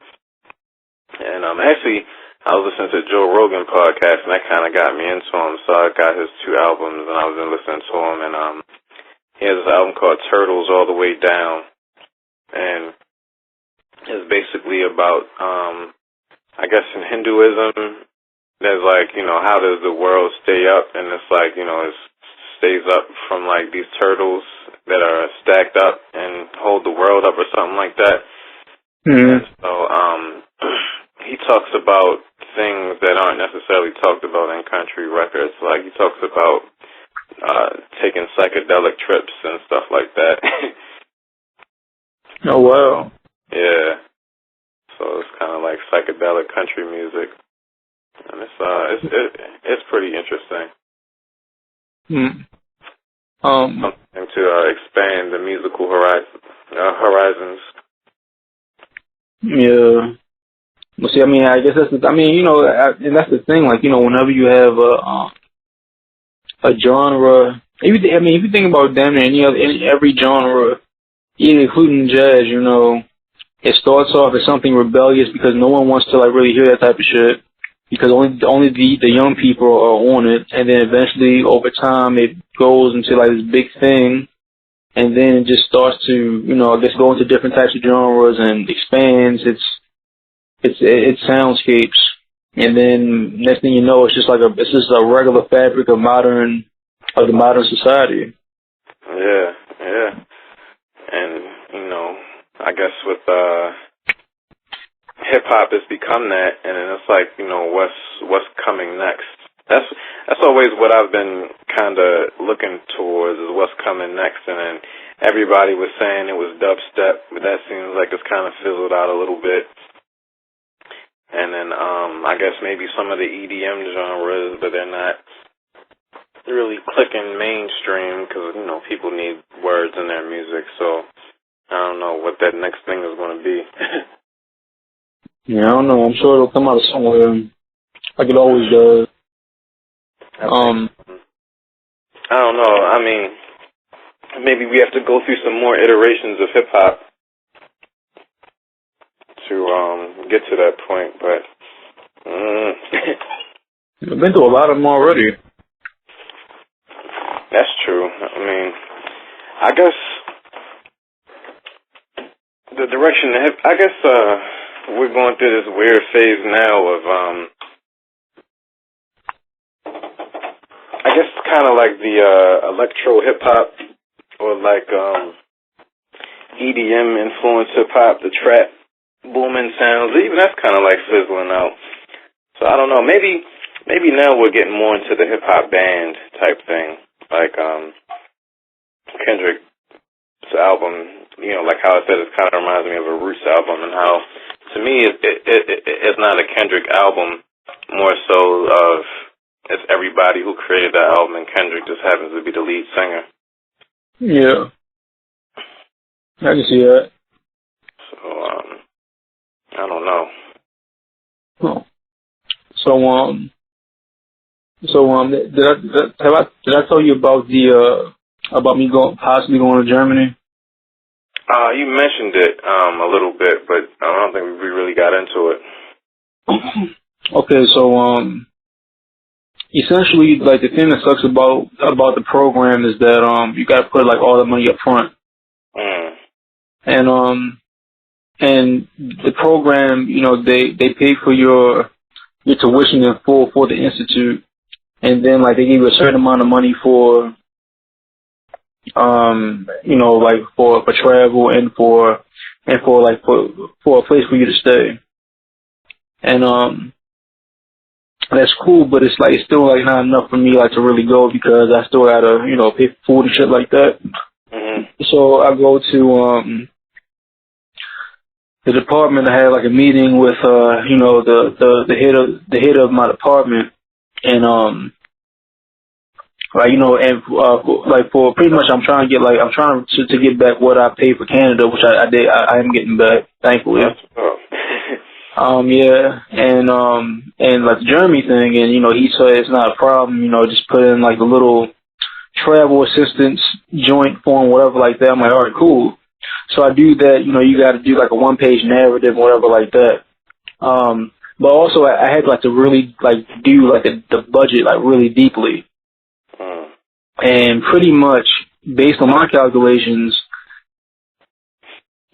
And actually, I was listening to Joe Rogan podcast, and that kind of got me into him. So I got his 2 albums, and I was listening to him. And he has this album called Turtles All the Way Down, and it's basically about, I guess, in Hinduism, there's like, you know, how does the world stay up? And it's like, you know, it stays up from like these turtles that are stacked up and hold the world up, or something like that. Mm-hmm. And so he talks about things that aren't necessarily talked about in country records. Like, he talks about taking psychedelic trips and stuff like that. Oh, wow. Yeah. So it's kind of like psychedelic country music. And it's pretty interesting. Something to expand the musical horizons. Yeah. Well, see, I mean, I guess you know, and that's the thing. Like, you know, whenever you have a genre, if you think about damn near every genre, even including jazz, you know, it starts off as something rebellious because no one wants to like really hear that type of shit, because only the young people are on it, and then eventually over time it goes into like this big thing, and then it just starts to, you know, I guess, go into different types of genres and expands its soundscapes, and then next thing you know, it's just a regular fabric of the modern society. Yeah, yeah. And, you know, I guess with hip hop has become that, and then it's like, you know, what's coming next. That's always what I've been kind of looking towards, is what's coming next. And then everybody was saying it was dubstep, but that seems like it's kind of fizzled out a little bit. And then I guess maybe some of the EDM genres, but they're not really clicking mainstream because, you know, people need words in their music. So I don't know what that next thing is going to be. Yeah, I don't know. I'm sure it'll come out of somewhere, like it always does. I don't know. I mean, maybe we have to go through some more iterations of hip hop to get to that point, but I've been through a lot of them already. That's true. I mean, I guess the direction I guess we're going through this weird phase now of I guess kind of like the electro hip hop, or like EDM influenced hip hop, the trap booming sounds. Even that's kind of like fizzling out. So I don't know. Maybe now we're getting more into the hip hop band type thing. Like Kendrick's album, you know, like how I said, it kind of reminds me of a Roots album, and how, to me, it's not a Kendrick album, more so of it's everybody who created that album, and Kendrick just happens to be the lead singer. Yeah. I can see that. So, I don't know. Oh. Did I tell you about about me possibly going to Germany? You mentioned it a little bit, but I don't think we really got into it. Okay, so essentially, like, the thing that sucks about the program is that you got to put like all the money up front, and the program, you know, they pay for your tuition in full for the institute, and then like they give you a certain amount of money for you know, like for travel and for a place for you to stay, and that's cool, but it's still like not enough for me like to really go, because I still gotta, you know, pay for food and shit like that. So I go to the department. I had like a meeting with you know, the head of my department, and like, you know, and for pretty much I'm trying to get back what I paid for Canada, which I did. I am getting back, thankfully. Yeah, and like the Germany thing, and you know, he said it's not a problem, you know, just put in like a little travel assistance joint form, whatever like that. I'm like, all right, cool. So I do that. You know, you got to do like a 1-page narrative, whatever like that. But also I had like to really like do like the budget like really deeply, and pretty much based on my calculations,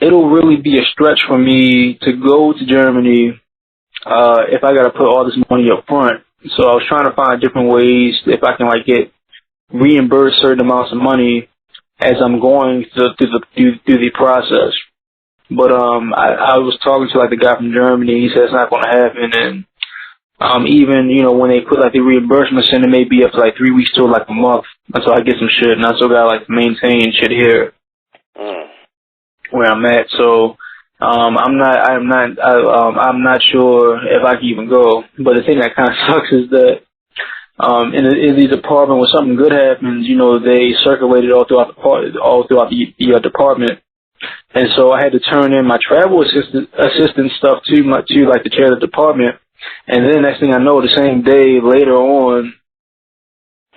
it'll really be a stretch for me to go to Germany if I got to put all this money up front. So I was trying to find different ways if I can like get reimbursed certain amounts of money as I'm going through the process. But I was talking to like the guy from Germany. He said it's not going to happen, and even, you know, when they put like the reimbursement in, it may be up to like 3 weeks to like a month until I get some shit, and I still got like maintain shit here where I'm at. So I'm not sure if I can even go. But the thing that kind of sucks is that in the department, when something good happens, you know, they circulate it all throughout the department. And so I had to turn in my travel assistant stuff to like the chair of the department. And then next thing I know, the same day later on,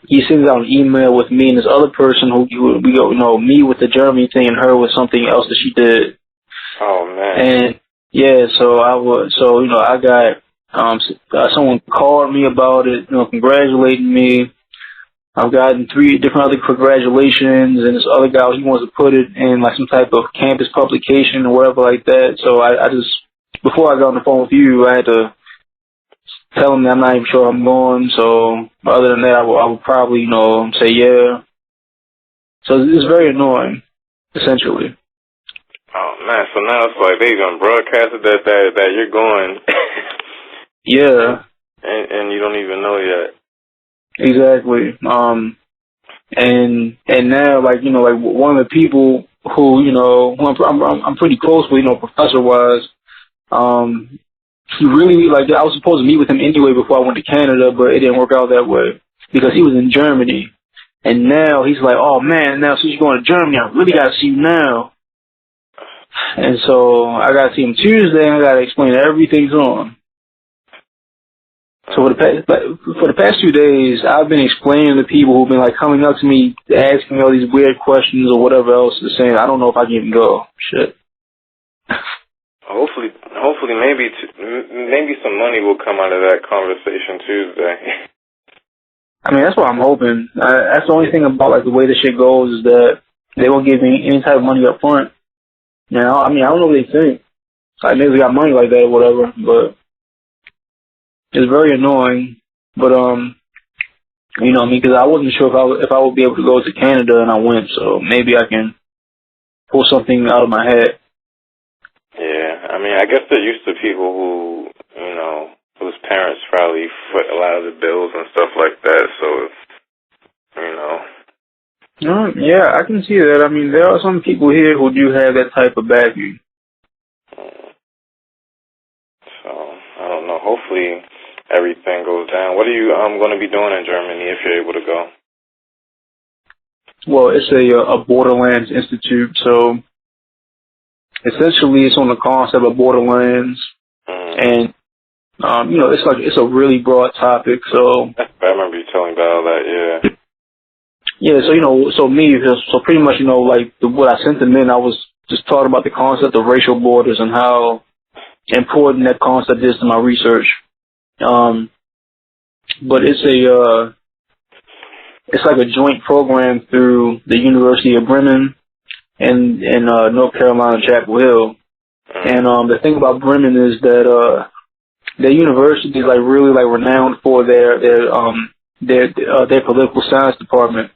he sends out an email with me and this other person who we go, you know, me with the Germany thing and her with something else that she did. Oh man. And yeah, so you know, I got someone called me about it, you know, congratulating me. I've gotten 3 different other congratulations, and this other guy, he wants to put it in like some type of campus publication or whatever like that. So I just, before I got on the phone with you, I had to tell him that I'm not even sure I'm going. So other than that, I would probably, you know, say yeah. So it's very annoying, essentially. Oh man, so now it's like they gonna broadcast it that you're going. Yeah. And you don't even know yet. Exactly. And now, like, you know, like one of the people who, you know, who I'm pretty close with, you know, professor wise, he really, like, I was supposed to meet with him anyway before I went to Canada, but it didn't work out that way because he was in Germany. And now he's like, oh man, now since you're going to Germany, I really got to see you now. And so I got to see him Tuesday, and I got to explain everything to him. So for the past 2 days, I've been explaining to people who've been like coming up to me, asking me all these weird questions or whatever else, saying I don't know if I can even go. Shit. Hopefully, maybe some money will come out of that conversation Tuesday. I mean, that's what I'm hoping. That's the only thing about like the way this shit goes is that they won't give me any type of money up front. Now, I mean, I don't know what they think. Like maybe they got money like that or whatever, but it's very annoying. But you know, I mean, because I wasn't sure if I would be able to go to Canada, and I went, so maybe I can pull something out of my head. Yeah, I mean, I guess they're used to people who, you know, whose parents probably foot a lot of the bills and stuff like that. So, you know, Yeah, I can see that. I mean, there are some people here who do have that type of backing. So, I don't know. Hopefully everything goes down. What are you going to be doing in Germany if you're able to go? Well, it's a Borderlands Institute, so essentially it's on the concept of Borderlands, and it's a really broad topic. So I remember you telling me about all that. Yeah. Yeah, so pretty much, what I sent them in, I was just talking about the concept of racial borders and how important that concept is to my research. But it's like a joint program through the University of Bremen and North Carolina Chapel Hill. And the thing about Bremen is that their university is really renowned for their political science department.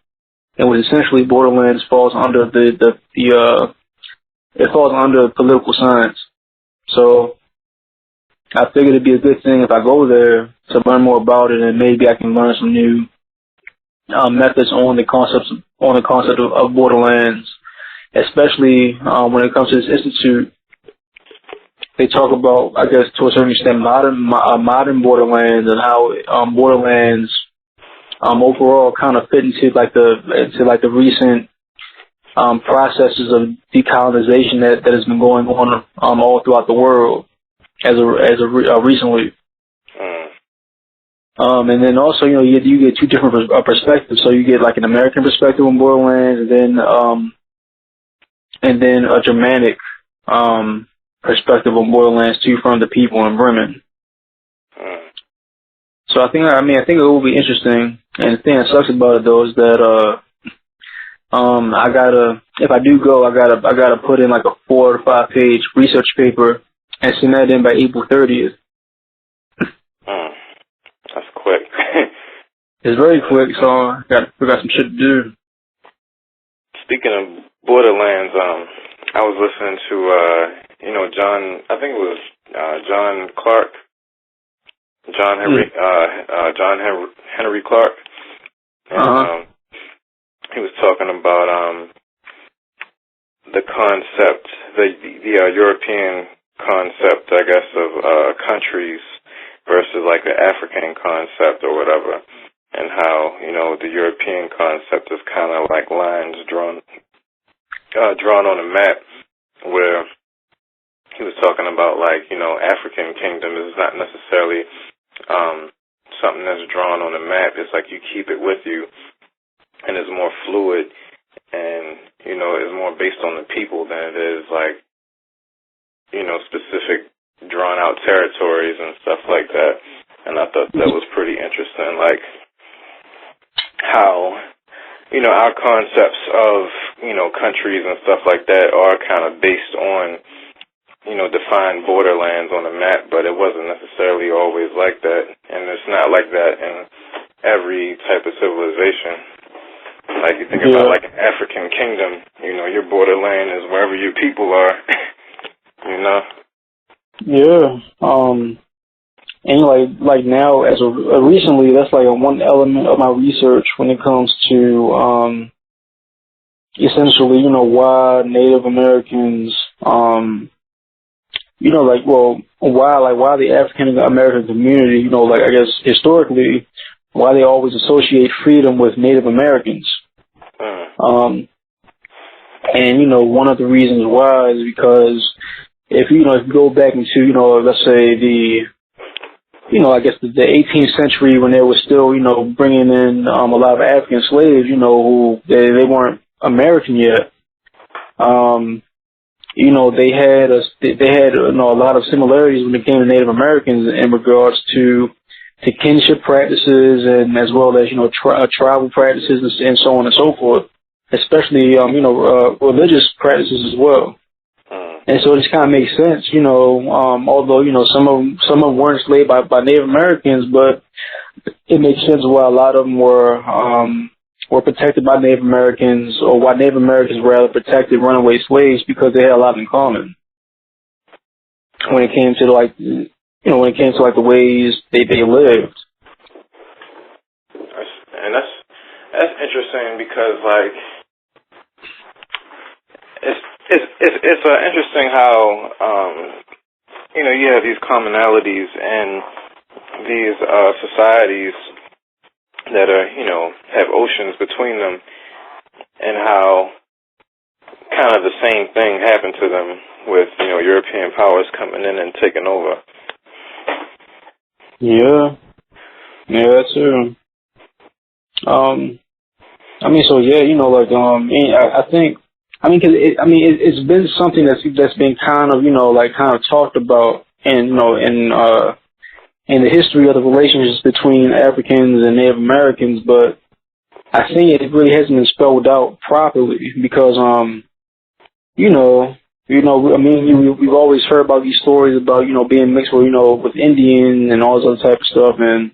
And what essentially Borderlands falls under it falls under political science. So I figured it'd be a good thing if I go there to learn more about it, and maybe I can learn some new methods on the concept of Borderlands, especially when it comes to this institute. They talk about, I guess, to a certain extent, modern Borderlands and how Borderlands overall kind of fit into the recent processes of decolonization that has been going on all throughout the world recently. And then also, you get two different perspectives. So you get like an American perspective on Borderlands, and then a Germanic perspective on Borderlands too, from the people in Bremen. So I think it will be interesting. And the thing that sucks about it though is that if I do go, I gotta put in like a 4 to 5 page research paper and send that in by April 30th. That's quick. It's very quick, so I got some shit to do. Speaking of Borderlands, I was listening to John. I think it was John Clark. John Henry Clark, and he was talking about the concept, the European concept, I guess, of countries versus like the African concept or whatever, and how the European concept is kind of like lines drawn on a map, where he was talking about African kingdom is not necessarily something that's drawn on a map. It's like you keep it with you, and it's more fluid, and it's more based on the people than it is specific drawn out territories and stuff like that. And I thought that was pretty interesting, like how our concepts of countries and stuff like that are kind of based on defined borderlands on a map, but it wasn't necessarily always like that, and it's not like that in every type of civilization. Like you think about like an African kingdom, your borderland is wherever your people are, Yeah. And like now, as recently, that's like one element of my research when it comes to essentially, why Native Americans, why the African American community, I guess historically, why they always associate freedom with Native Americans. And one of the reasons why is because if you go back into, let's say the 18th century, when they were still, bringing in a lot of African slaves, who they weren't American yet. They had a lot of similarities when it came to Native Americans in regards to kinship practices, and as well as tribal practices and so on and so forth, especially religious practices as well. And so it just kind of makes sense, although some of them weren't enslaved by Native Americans, but it makes sense why a lot of them were protected by Native Americans, or why Native Americans rather protected runaway slaves, because they had a lot in common when it came to the ways they lived. And That's interesting because, like, it's interesting how you have these commonalities and these societies that are have oceans between them, and how kind of the same thing happened to them with European powers coming in and taking over. Yeah, that's true. I mean, so yeah, like, I think, I mean, cause it's been something that's been kind of, like kind of talked about in the history of the relationships between Africans and Native Americans, but I think it really hasn't been spelled out properly because, we've always heard about these stories about, being mixed with, with Indian and all this other type of stuff, and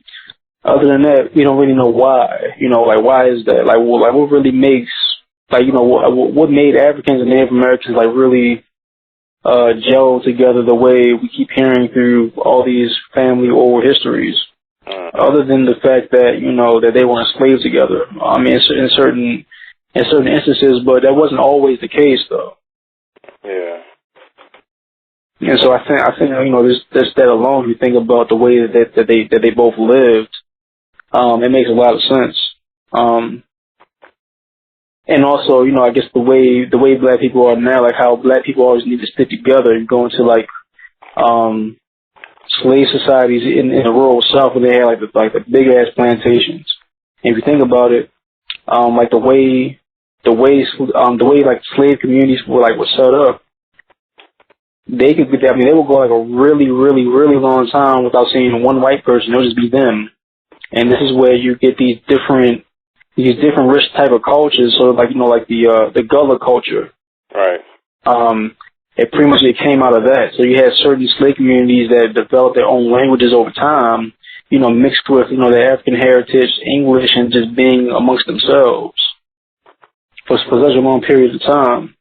other than that, we don't really know why. Like, why is that? Like, what really makes, like, what made Africans and Native Americans, like, really gel together the way we keep hearing through all these family oral histories? Other than the fact that, that they were enslaved together. I mean, in certain instances, but that wasn't always the case, though. Yeah. And so I think just that alone, you think about the way that they both lived, it makes a lot of sense. And also, I guess the way black people are now, like how black people always need to stick together and go into like slave societies in the rural South where they had like the big ass plantations. And if you think about it, like the way like slave communities were set up, they would go like a really, really, really long time without seeing one white person. It would just be them. And this is where you get these different rich type of cultures. So like, like the Gullah culture. Right. It pretty much came out of that. So you had certain slave communities that developed their own languages over time, mixed with, their African heritage, English, and just being amongst themselves for such a long period of time.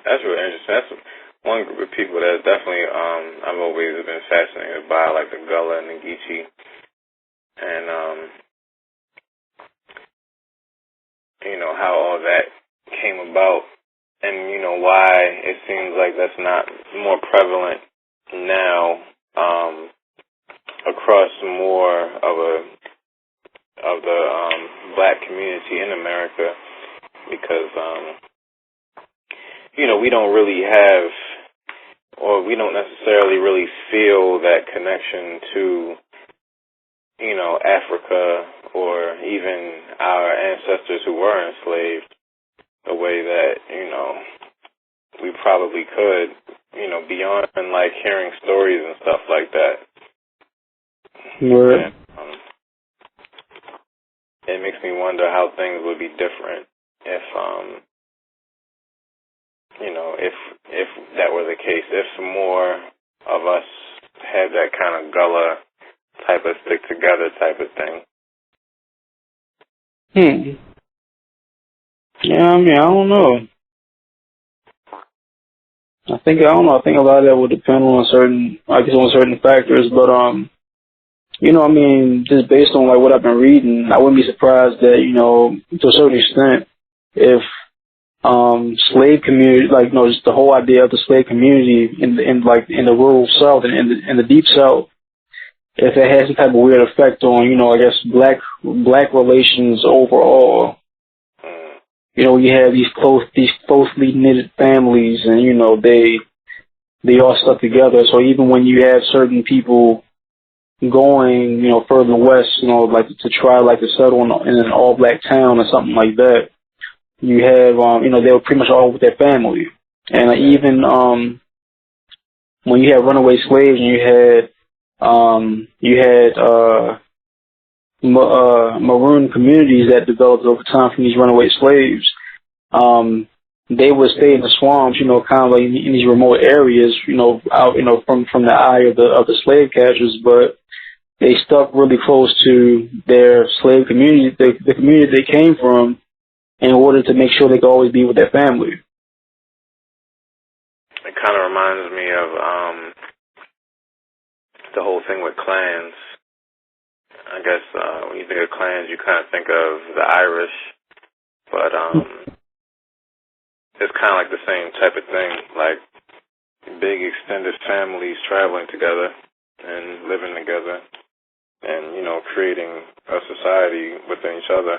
That's really interesting. That's one group of people that definitely I've always been fascinated by, like the Gullah and the Geechee, and how all that came about, and why it seems like that's not more prevalent now across more of the black community in America, because we don't really have, or we don't necessarily really feel that connection to, Africa or even our ancestors who were enslaved the way that, we probably could, beyond like hearing stories and stuff like that. Right. And, it makes me wonder how things would be different if if that were the case, if more of us had that kind of Gullah type of stick together type of thing. Yeah, I mean, I don't know. I think a lot of that would depend on certain factors, but just based on like what I've been reading, I wouldn't be surprised that, to a certain extent, if slave community, like, just the whole idea of the slave community in the rural South and in the deep South, if it has some type of weird effect on, I guess black relations overall. You have these closely knitted families, and they all stuck together. So even when you have certain people going, further west, like to try like to settle in an all black town or something like that, you have, they were pretty much all with their family. And even when you had runaway slaves and you had maroon communities that developed over time from these runaway slaves, they would stay in the swamps, kind of like in these remote areas, out, from the eye of the slave catchers, but they stuck really close to their slave community, the community they came from, in order to make sure they could always be with their family. It kind of reminds me of the whole thing with clans. I guess when you think of clans, you kind of think of the Irish, but it's kind of like the same type of thing, like big extended families traveling together and living together and, you know, creating a society within each other.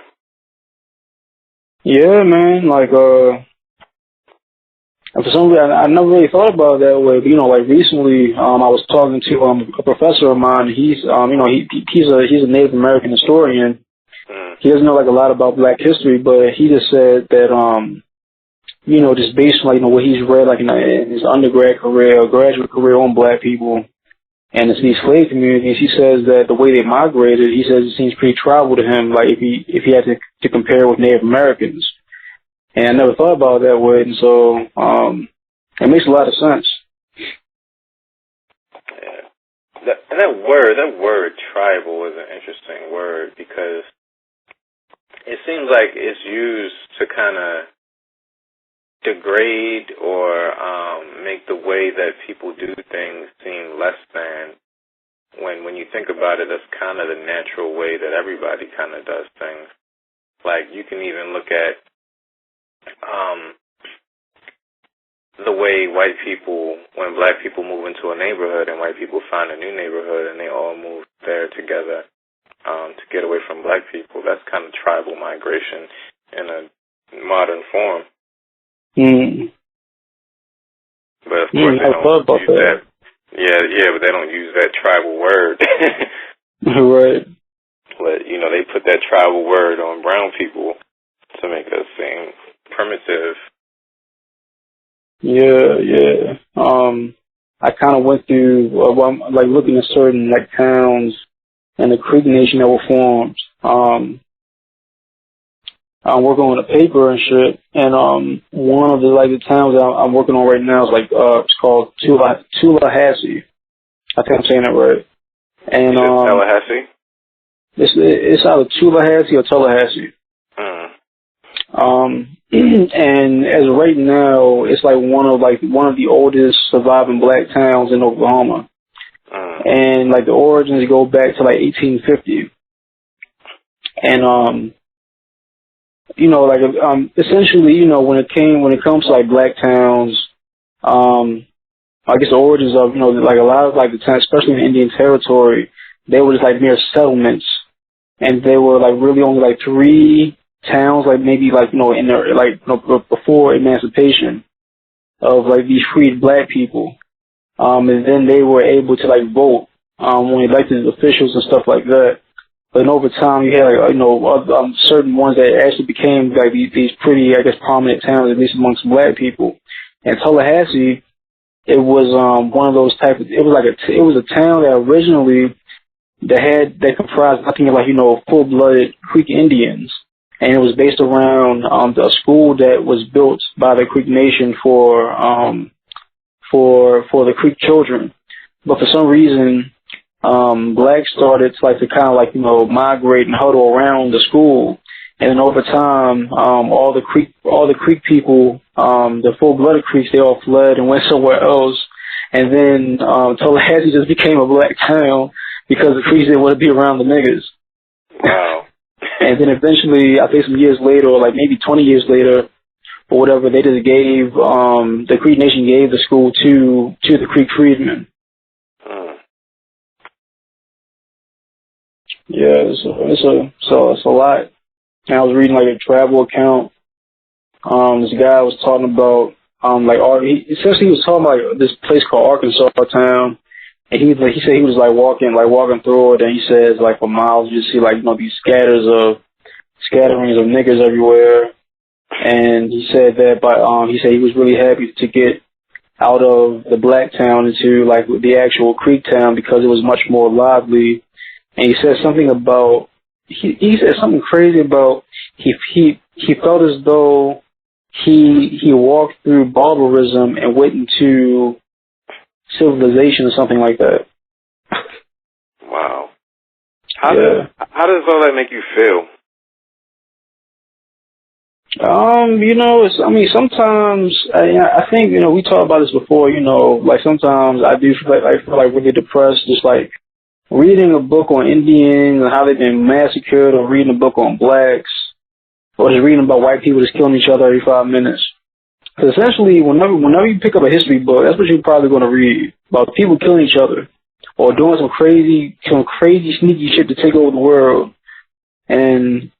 Yeah, man, like, for some reason, I never really thought about it that way, but, you know, like recently, I was talking to, a professor of mine. He's, you know, he's a Native American historian. He doesn't know, like, a lot about Black history, but he just said that, you know, just based on, like, you know, what he's read, like, in his undergrad career or graduate career on Black people and it's these slave communities, he says that the way they migrated, he says it seems pretty tribal to him, like, if he had to compare with Native Americans. And I never thought about it that way, and so it makes a lot of sense. Yeah. That word tribal is an interesting word because it seems like it's used to kind of degrade or make the way that people do things seem less than. When you think about it, that's kind of the natural way that everybody kind of does things. Like, you can even look at the way white people, when Black people move into a neighborhood and white people find a new neighborhood and they all move there together to get away from Black people, that's kind of tribal migration in a modern form. But of course they don't use that. Yeah, but they don't use that tribal word. Right. But, you know, they put that tribal word on brown people to make us seem primitive. Yeah. I kind of went through, like, looking at certain, like, towns in the Creek Nation that were formed. I'm working on a paper and shit, and one of the towns that I'm working on right now is it's called Tallahassee. I think I'm saying that right. And Tallahassee? It's either Tallahassee or Tallahassee. And as of right now, it's like one of the oldest surviving Black towns in Oklahoma. And like the origins go back to like 1850. And you know, like essentially, you know, when it comes to like Black towns, I guess the origins of, you know, like a lot of like the towns, especially in the Indian Territory, they were just like mere settlements, and they were like really only like 3 towns, like maybe like, you know, in there, like, you know, before emancipation of like these freed Black people, and then they were able to like vote when elected officials and stuff like that. But over time, you had like, you know, certain ones that actually became like these pretty, I guess, prominent towns, at least amongst Black people. And Tallahassee, it was one of those type of, it was a town that originally that comprised, I think, like, you know, full-blooded Creek Indians. And it was based around a school that was built by the Creek Nation for the Creek children. But for some reason, Blacks started to kind of like, you know, migrate and huddle around the school. And then over time, all the Creek people, the full-blooded Creeks, they all fled and went somewhere else. And then Tallahassee just became a Black town because the Creeks didn't want to be around the niggas. Wow. And then eventually, I think some years later, or like maybe 20 years later, or whatever, they just gave, the Creek Nation gave the school to the Creek freedmen. Yeah, it's a lot. And I was reading like a travel account. This guy was talking about essentially he was talking about like, this place called Arkansas Town, and he said he was like walking through it, and he says like for miles you just see like, you know, these scatterings of niggas everywhere. And he said that, but he said he was really happy to get out of the Black town into like the actual Creek town because it was much more lively. And he said something about he said something crazy about he felt as though he walked through barbarism and went into civilization or something like that. Wow. How does all that make you feel? You know, sometimes I think, we talked about this before, like sometimes I do feel like really depressed, just like reading a book on Indians and how they've been massacred, or reading a book on blacks, or just reading about white people just killing each other every 5 minutes. Because essentially, whenever you pick up a history book, that's what you're probably going to read, about people killing each other, or doing some crazy, sneaky shit to take over the world. And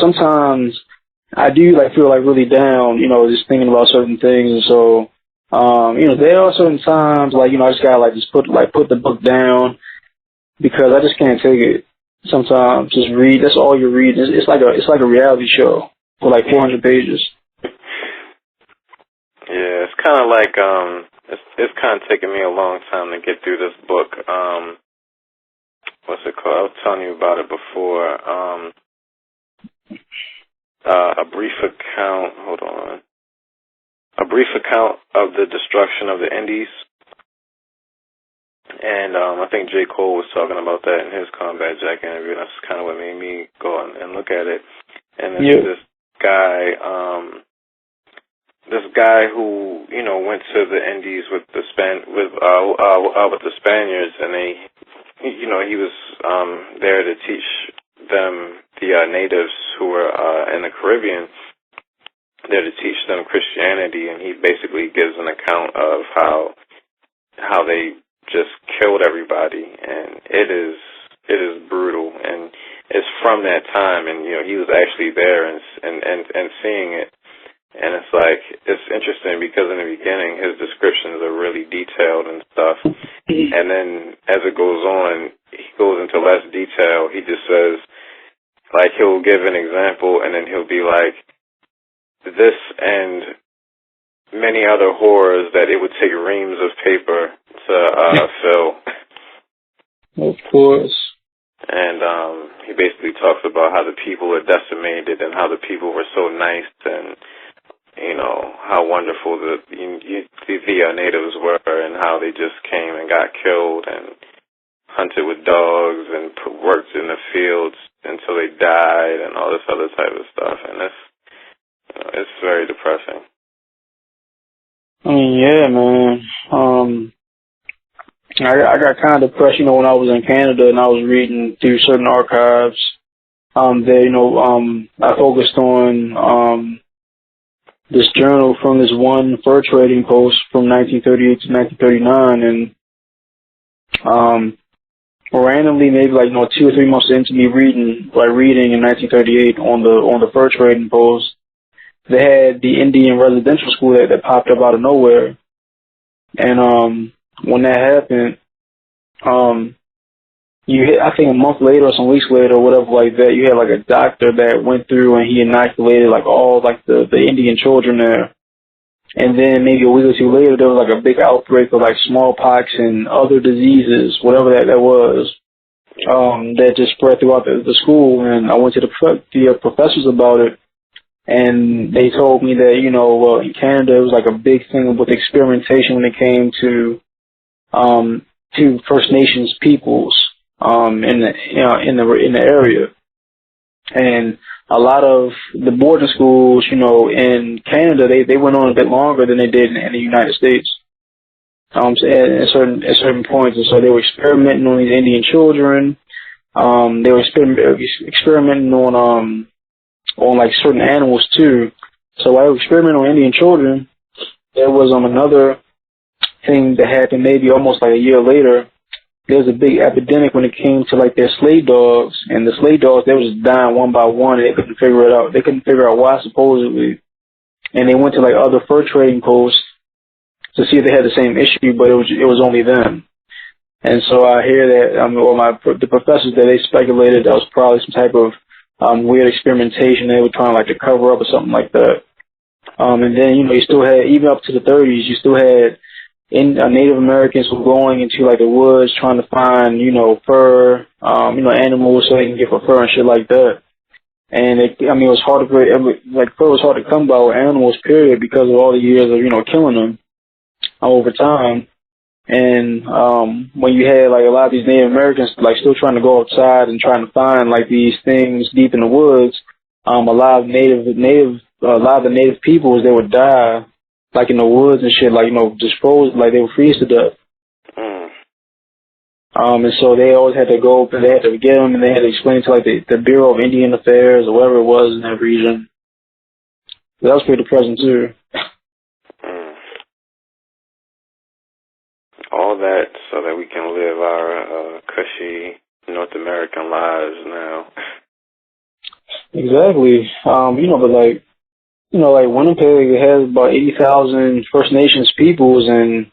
sometimes I do feel really down, just thinking about certain things. And so, there are certain times I just gotta just put the book down, because I just can't take it. Sometimes just read. That's all you read. It's like a reality show for 400 pages. Yeah, it's kind of like it's kind of taken me a long time to get through this book. What's it called? I was telling you about it before. A brief account. Hold on. A brief account of the destruction of the Indies. And I think J. Cole was talking about that in his Combat Jack interview. That's kind of what made me go and look at it. And this guy who went to the Indies with the Spaniards, and he was there to teach them, the natives who were in the Caribbean, there to teach them Christianity, and he basically gives an account of how they just killed everybody, and it is brutal, and it's from that time, and he was actually there and seeing it, and it's interesting because in the beginning his descriptions are really detailed and stuff, and then as it goes on, he goes into less detail. He just says, he'll give an example, and then he'll be like, this and many other horrors that it would take reams of paper to fill. Of course. And he basically talks about how the people are decimated, and how the people were so nice, and how wonderful the natives were, and how they just came and got killed and hunted with dogs and worked in the fields until they died, and all this other type of stuff. And it's very depressing. Yeah, man. I got kind of depressed, when I was in Canada and I was reading through certain archives. I focused on this journal from this one fur trading post from 1938 to 1939, and randomly, maybe 2 or 3 months into me reading in 1938 on the fur trading post, they had the Indian residential school that popped up out of nowhere. And when that happened, I think a month later or some weeks later or whatever like that, you had a doctor that went through and he inoculated all the Indian children there. And then maybe a week or two later, there was a big outbreak of smallpox and other diseases, whatever that was, that just spread throughout the school. And I went to the professors about it. And they told me that, in Canada, it was a big thing with experimentation when it came to First Nations peoples, in the area. And a lot of the boarding schools, in Canada, they went on a bit longer than they did in the United States. At certain points. And so they were experimenting on these Indian children. They were experimenting on certain animals too. So while I was experimenting on Indian children, there was another thing that happened maybe almost a year later. There was a big epidemic when it came to their slave dogs, and the slave dogs, they were just dying one by one, and they couldn't figure it out. They couldn't figure out why, supposedly. And they went to other fur trading posts to see if they had the same issue, but it was only them. And so I hear that the professors that they speculated that was probably some type of weird experimentation they were trying to cover up or something like that. And then, you still had, even up to the 30s, you still had Native Americans who were going into the woods trying to find, fur, animals so they can get for fur and shit like that. And it was hard to, fur was hard to come by with animals, period, because of all the years of, killing them over time. And when you had a lot of these Native Americans still trying to go outside and trying to find these things deep in the woods, a lot of the native peoples, they would die, like in the woods and shit, like, you know, just froze, like they would freeze to death. And so they always had to go, they had to get them, and they had to explain it to like the Bureau of Indian Affairs or whatever it was in that region. So that was pretty depressing too. All that so that we can live our cushy North American lives now. Exactly. You know, but like, you know, like Winnipeg has about 80,000 First Nations peoples, and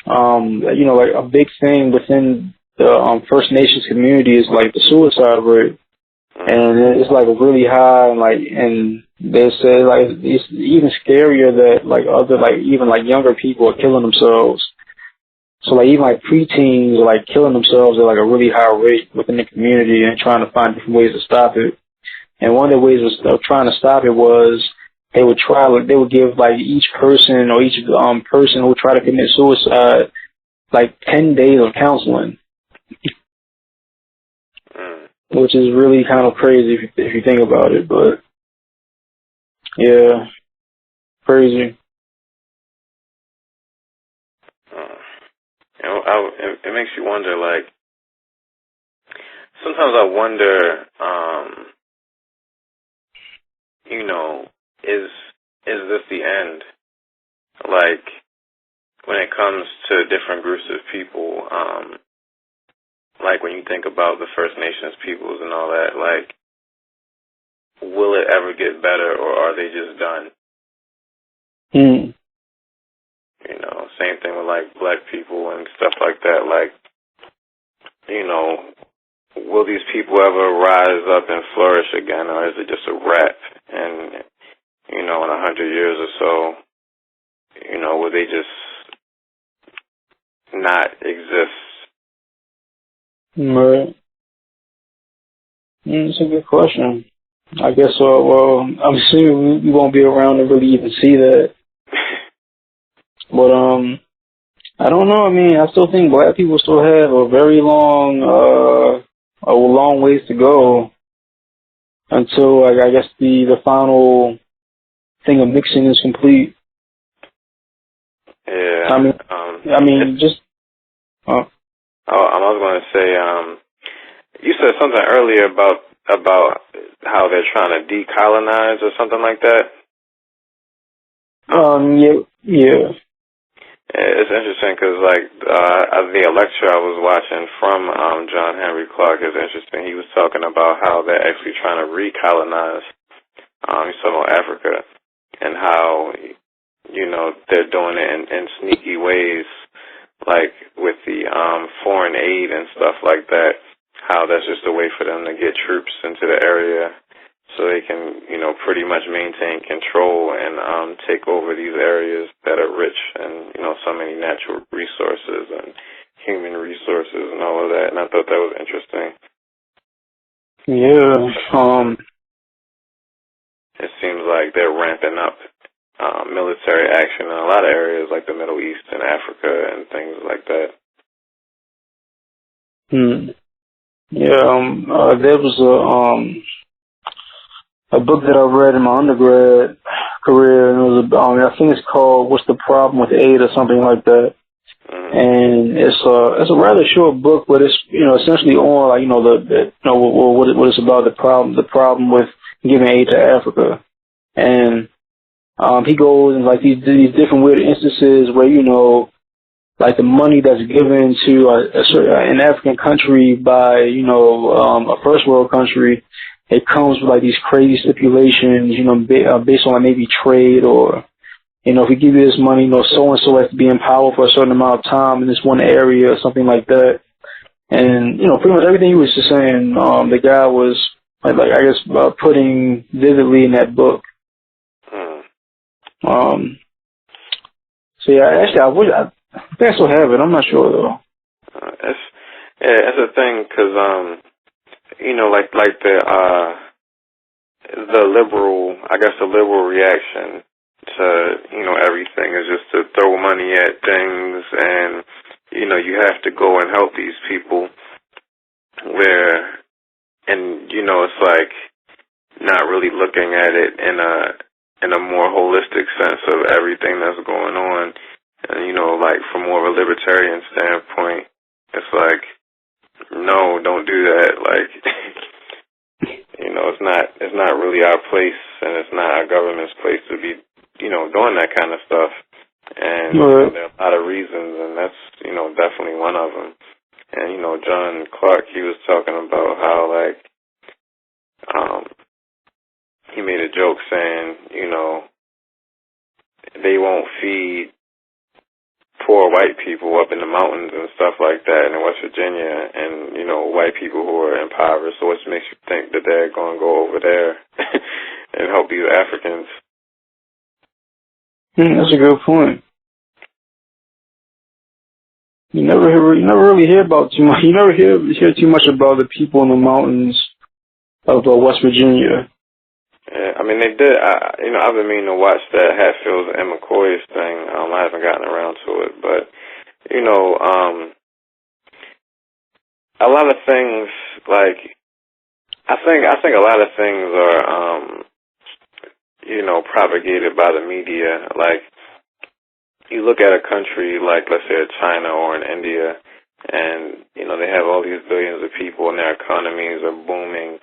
you know, like a big thing within the First Nations community is like the suicide rate, and it's like really high, and they say like it's even scarier that like other like even like younger people are killing themselves. So like even like preteens are like killing themselves at like a really high rate within the community, and trying to find different ways to stop it. And one of the ways of trying to stop it was they would give like each person or each person who would try to commit suicide like 10 days of counseling, which is really kind of crazy if you think about it. But yeah, crazy. You know, it makes you wonder. Like sometimes I wonder, you know, is this the end? Like when it comes to different groups of people, like when you think about the First Nations peoples and all that, like will it ever get better, or are they just done? You know, same thing with like black people and stuff like that. Like, you know, will these people ever rise up and flourish again, or is it just a wrap? And, you know, in 100 years or so, you know, will they just not exist? Right. It's a good question. I guess so. Well, I'm assuming we won't be around to really even see that. But I don't know. I mean, I still think black people still have a very long ways to go until like I guess the final thing of mixing is complete. Yeah. I mean, just. I was going to say, you said something earlier about how they're trying to decolonize or something like that. Yeah. It's interesting because, like, the lecture I was watching from John Henry Clark is interesting. He was talking about how they're actually trying to recolonize. He's talking about Africa and how, you know, they're doing it in sneaky ways, like with the foreign aid and stuff like that. How that's just a way for them to get troops into the area so they can, you know, pretty much maintain control and take over these areas that are rich and, you know, so many natural resources and human resources and all of that. And I thought that was interesting. Yeah. It seems like they're ramping up military action in a lot of areas like the Middle East and Africa and things like that. Yeah. There was a book that I read in my undergrad career, and it was I think it's called "What's the Problem with Aid" or something like that. And it's a rather short book, but it's, you know, essentially on like, you know, what it's about, the problem with giving aid to Africa. And he goes in like these different weird instances where, you know, like the money that's given to an African country by, you know, a first world country, it comes with like these crazy stipulations, you know, based on like maybe trade, or, you know, if we give you this money, you know, so and so has to be in power for a certain amount of time in this one area or something like that. And, you know, pretty much everything he was just saying, the guy was like I guess putting vividly in that book. So yeah, actually, I think I still have it. I'm not sure though. It's a thing because you know, like the liberal reaction to, you know, everything is just to throw money at things, and, you know, you have to go and help these people and, you know, it's like not really looking at it in a more holistic sense of everything that's going on. And, you know, like from more of a libertarian standpoint, it's like, no, don't do that. Like, you know, it's not really our place, and it's not our government's place to be, you know, doing that kind of stuff. And you know, there are a lot of reasons, and that's, you know, definitely one of them. And, you know, John Clark, he was talking about how, like, he made a joke saying, you know, they won't feed poor white people up in the mountains and stuff like that in West Virginia, and, you know, white people who are impoverished. So what makes you think that they're going to go over there and help these Africans? That's a good point. You never really hear about too much. You never hear too much about the people in the mountains of West Virginia. Yeah, I mean, they did. You know, I've been meaning to watch that Hatfields and McCoy's thing. I haven't gotten around to it, but you know, a lot of things, like, I think a lot of things are, you know, propagated by the media. Like, you look at a country like, let's say, China or in India, and you know, they have all these billions of people, and their economies are booming,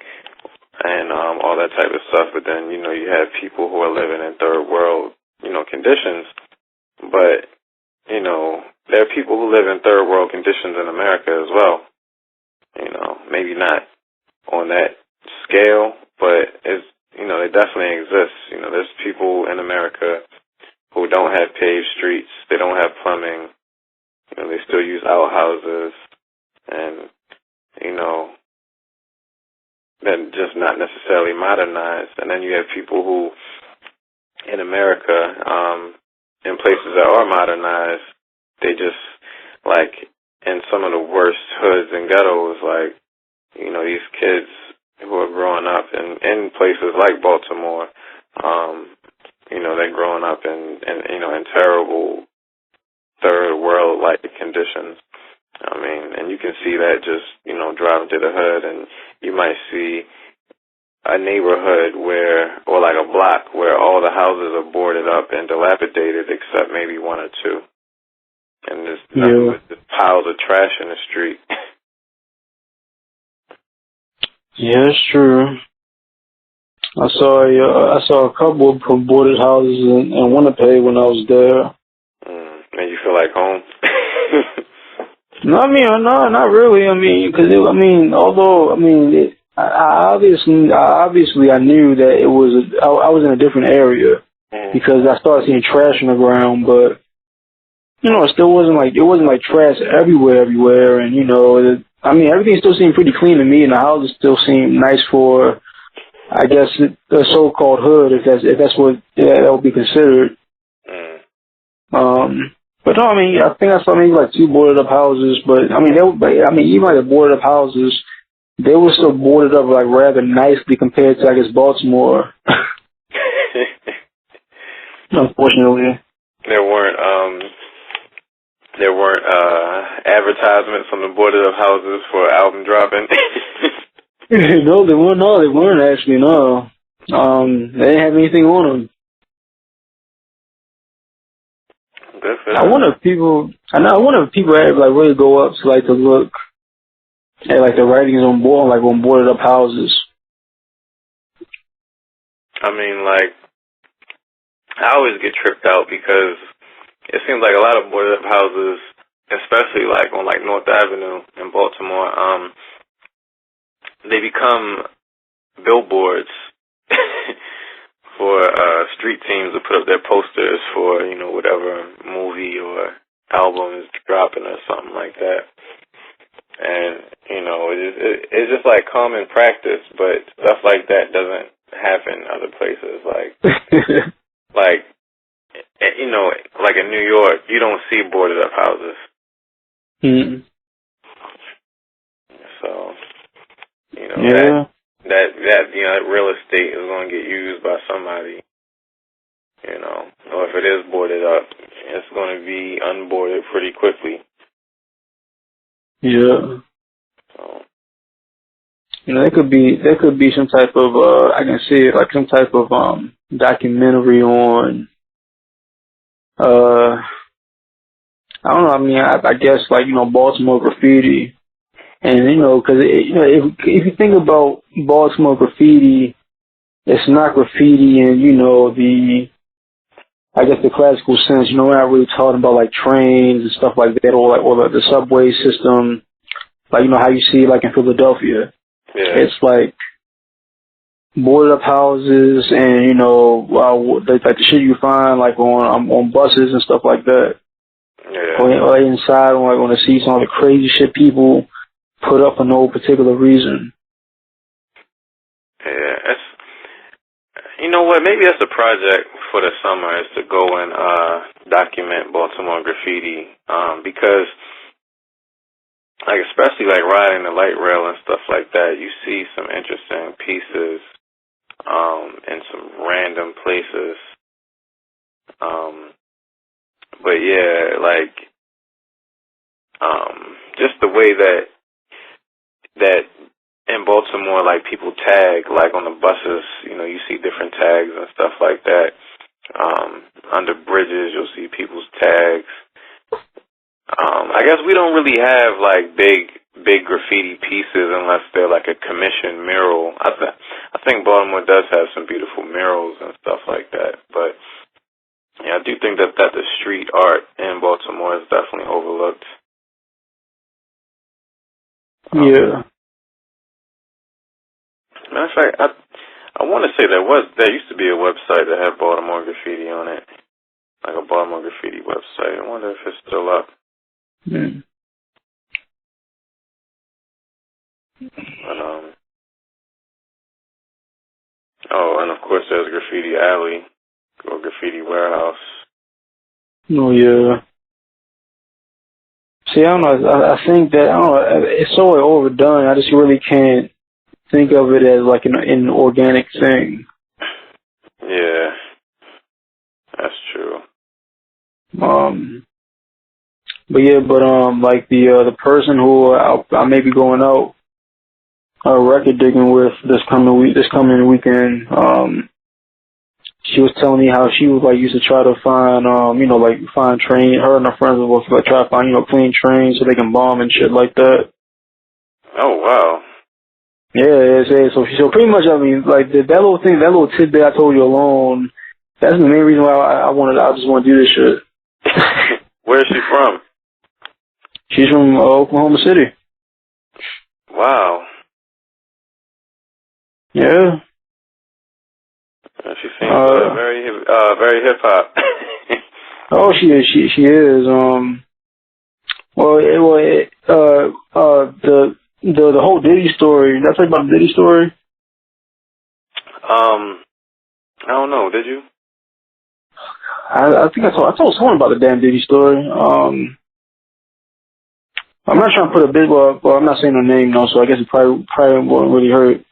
and all that type of stuff. But then, you know, you have people who are living in third world, you know, conditions. But, you know, there are people who live in third world conditions in America as well. You know, maybe not on that scale, but it's, you know, they definitely exist. You know, there's people in America who don't have paved streets. They don't have plumbing. You know, they still use outhouses, and, you know, they're just not necessarily modernized. And then you have people who, in America, in places that are modernized, they just, like, in some of the worst hoods and ghettos, like, you know, these kids who are growing up in places like Baltimore, you know, they're growing up in you know, in terrible third world-like conditions. I mean, and you can see that just, you know, driving to the hood, and you might see a neighborhood where, or like a block where all the houses are boarded up and dilapidated except maybe one or two. And there's nothing but just piles of trash in the street. Yeah, it's true. I saw a couple of boarded houses in Winnipeg when I was there. Made you feel like home? No, I mean, no, not really. I mean, because obviously I knew that it was I was in a different area because I started seeing trash on the ground, but you know, it wasn't like trash everywhere, and you know, everything still seemed pretty clean to me, and the houses still seemed nice for, I guess, the so-called hood, if that's what that would be considered. But no, I mean, I think I saw maybe like two boarded up houses, but I mean, even like the boarded up houses, they were still boarded up like rather nicely compared to, I guess, Baltimore. Unfortunately, there weren't advertisements on the boarded up houses for album dropping. No, they weren't. No, they weren't actually. No, they didn't have anything on them. I wonder if people like really go up to like to look at like the writings on boarded up houses. I mean, like, I always get tripped out because it seems like a lot of boarded up houses, especially like on like North Avenue in Baltimore, they become billboards for street teams to put up their posters for, you know, whatever movie or album is dropping or something like that. And, you know, it's just like common practice, but stuff like that doesn't happen other places. Like, like, you know, like in New York, you don't see boarded up houses. So, you know, that you know, that real estate is going to get used by somebody, you know, or if it is boarded up, it's going to be unboarded pretty quickly. Yeah. So. You know, there could be some type of I can see it like some type of documentary on I don't know. I mean, I guess like Baltimore graffiti, and because if you think about Baltimore graffiti, it's not graffiti in I guess the classical sense. We're not really talking about like trains and stuff like that, or the subway system, like how you see like in Philadelphia. Yeah. It's like boarded up houses and like the shit you find like on buses and stuff like that. Yeah. Or inside on the seats, all the crazy shit people put up for no particular reason. Yeah, you know what? Maybe that's a project for the summer, is to go and document Baltimore graffiti, because, like, especially like riding the light rail and stuff like that, you see some interesting pieces in some random places. But yeah, like, just the way that in Baltimore, like, people tag, like, on the buses, you see different tags and stuff like that. Under bridges, you'll see people's tags. I guess we don't really have, like, big graffiti pieces unless they're, like, a commissioned mural. I think Baltimore does have some beautiful murals and stuff like that, but yeah, I do think that the street art in Baltimore is definitely overlooked. Yeah. Matter of fact, I want to say there used to be a website that had Baltimore graffiti on it, like a Baltimore graffiti website. I wonder if it's still up. Mm. But, and of course there's Graffiti Alley or Graffiti Warehouse. Oh yeah. See, I don't know. I think that it's so overdone. I just really can't think of it as like an organic thing. Yeah, that's true. Like the person who I may be going out record digging with this coming weekend. She was telling me how she was like used to try to find find train. Her and her friends would like try to find clean trains so they can bomb and shit like that. Oh wow. Yeah. So pretty much, I mean, like that little tidbit I told you alone. That's the main reason why I just want to do this shit. Where is she from? She's from Oklahoma City. Wow. Yeah. She seems very hip hop. Oh, she is. The whole Diddy story. Did I tell you about the Diddy story? I don't know. Did you? I think I told someone about the damn Diddy story. I'm not trying to put a big well, I'm not saying her name though, so I guess it probably won't really hurt.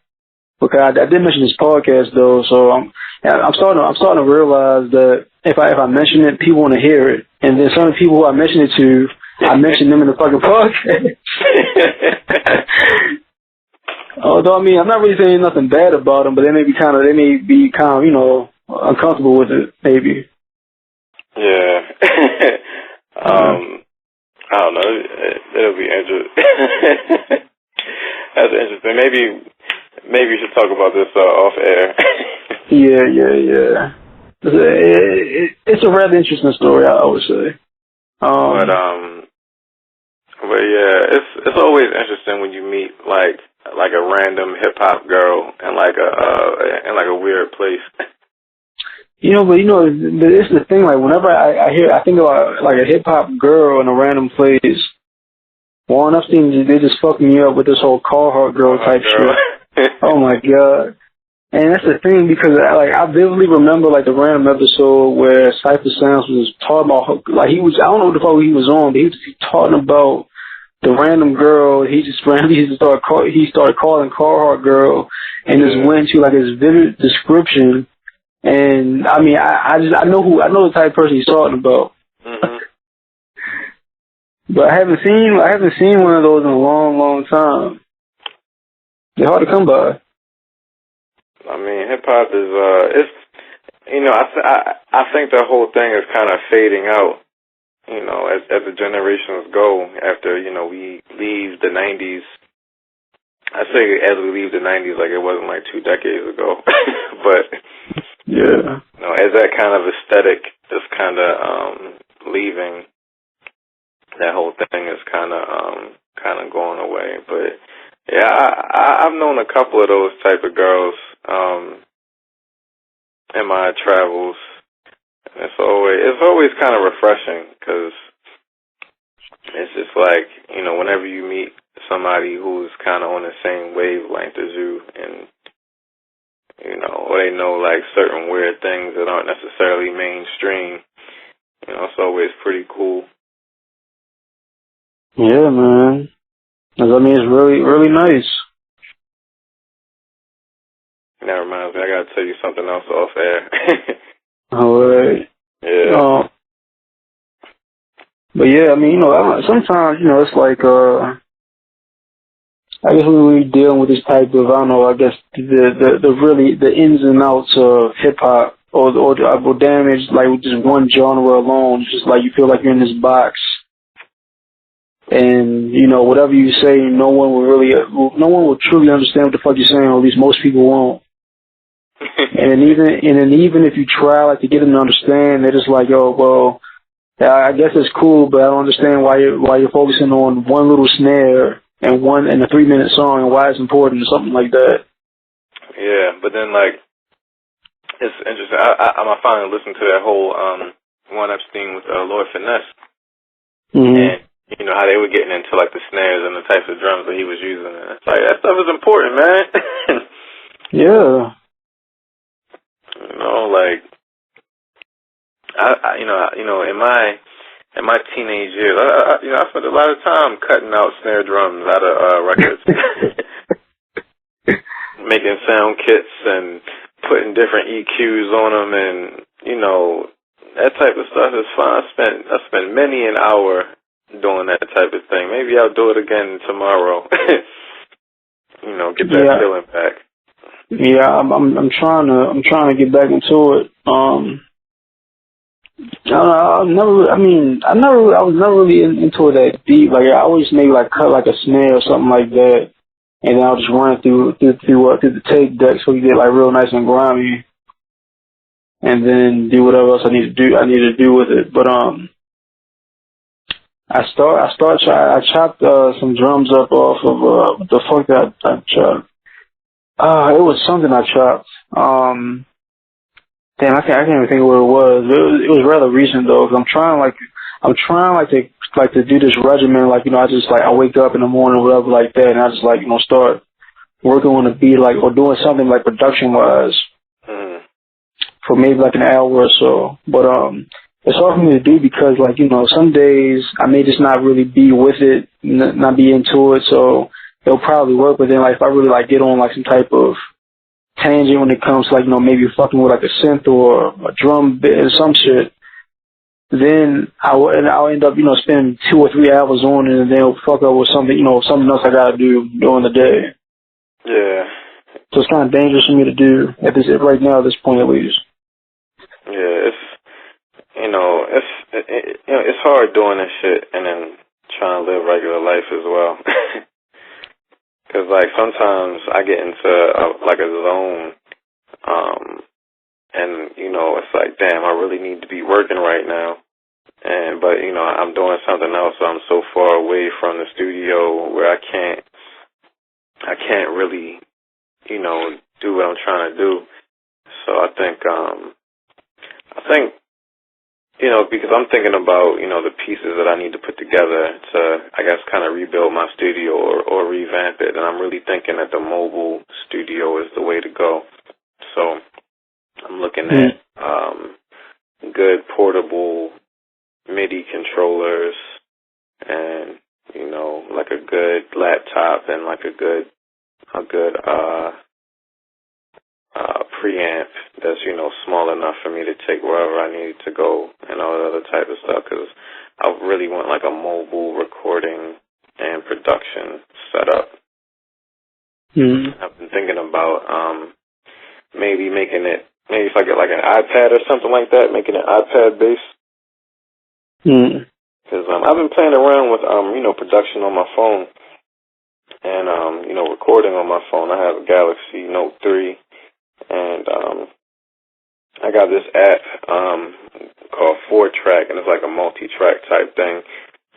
Because I did mention this podcast though, so I'm starting to realize that if I mention it, people want to hear it, and then some of the people who I mention it to, I mention them in the fucking podcast. Although I mean, I'm not really saying nothing bad about them, but they may be kind of uncomfortable with it, maybe. Yeah. I don't know. It'll be interesting. That's interesting. Maybe we should talk about this off air. Yeah. It's a rather interesting story, I would say. But yeah, it's always interesting when you meet like a random hip hop girl in like a weird place. But it's the thing. Like whenever I think about like a hip hop girl in a random place, one I've seen they just fuck me up with this whole Carhartt girl type shit. Oh my god. And that's the thing, because I vividly remember like the random episode where Cypher Sounds was talking about, like I don't know what the fuck he was on, but he was talking about the random girl. He started calling Carhartt girl, and just went to like his vivid description. And I mean, I know the type of person he's talking about. Mm-hmm. But I haven't seen one of those in a long, long time. They're hard to come by. I mean, hip hop is it's, you know, I think the whole thing is kind of fading out. You know, as the generations go, after, you know, we leave the 90s. I say as we leave the 90s, like it wasn't like 2 decades ago. But, yeah, you know, as that kind of aesthetic is kind of leaving, that whole thing is kind of going away. But, yeah, I've known a couple of those type of girls in my travels. It's always kind of refreshing, because it's just like, you know, whenever you meet somebody who's kind of on the same wavelength as you, and, you know, or they know like certain weird things that aren't necessarily mainstream, you know, it's always pretty cool. Yeah, man. I mean, it's really, really nice. That reminds me, I gotta tell you something else off air. All right. Yeah. But yeah, I mean, you know, sometimes, you know, it's like, I guess when we're dealing with this type of, I don't know, I guess the really, the ins and outs of hip hop or damage, like with just one genre alone, it's just like you feel like you're in this box. And, you know, whatever you say, no one will truly understand what the fuck you're saying, or at least most people won't. And even if you try like to get them to understand, they're just like, oh, well, I guess it's cool, but I don't understand why you're focusing on one little snare and a 3-minute song, and why it's important, or something like that. Yeah, but then like, it's interesting. I finally listened to that whole One Epstein with Lord Finesse, and you know how they were getting into like the snares and the types of drums that he was using. And it's like, that stuff is important, man. Yeah. You know, like I you know, in my teenage years, I spent a lot of time cutting out snare drums out of records, making sound kits and putting different EQs on them, and you know, that type of stuff is fun. I spent many an hour doing that type of thing. Maybe I'll do it again tomorrow. You know, get that feeling back. Yeah, I'm trying to get back into it. I was never really into it that deep. Like, I always maybe like cut like a snare or something like that, and then I'll just run it through the tape deck so you get like real nice and grimy, and then do whatever else I need to do with it. But I chopped some drums up off of what the fuck that I chopped. It was something I chopped. Damn, I can't even think of what it was. It was rather recent though, because I'm trying to do this regimen. Like, you know, I wake up in the morning or whatever like that, and I just like, you know, start working on a beat, like, or doing something like production wise for maybe like an hour or so. But it's hard for me to do because, like, you know, some days I may just not really be with it, not be into it. So it'll probably work. But then, like, if I really like get on like some type of tangent when it comes to, like, you know, maybe fucking with like a synth or a drum bit or some shit, then I'll end up, you know, spending 2 or 3 hours on it, and then it'll fuck up with something, you know, something else I gotta do during the day. Yeah. So it's kind of dangerous for me to do right now at this point at least. Yeah, it's, you know, it's hard doing this shit and then trying to live regular life as well. Because, like, sometimes I get into, like, a zone, and, you know, it's like, damn, I really need to be working right now. But, you know, I'm doing something else, so I'm so far away from the studio where I can't really, you know, do what I'm trying to do. So I think, you know, because I'm thinking about, you know, the pieces that I need to put together to, I guess, kind of rebuild my studio or revamp it. And I'm really thinking that the mobile studio is the way to go. So I'm looking at good portable MIDI controllers and, you know, like a good laptop and like a good preamp that's, you know, small enough for me to take wherever I need to go and all that other type of stuff, because I really want like a mobile recording and production setup. I've been thinking about maybe making it, maybe if I get like an iPad or something like that, making it iPad based. Because I've been playing around with production on my phone and recording on my phone. I have a Galaxy Note 3, and I got this app called 4Track, and it's like a multi-track type thing.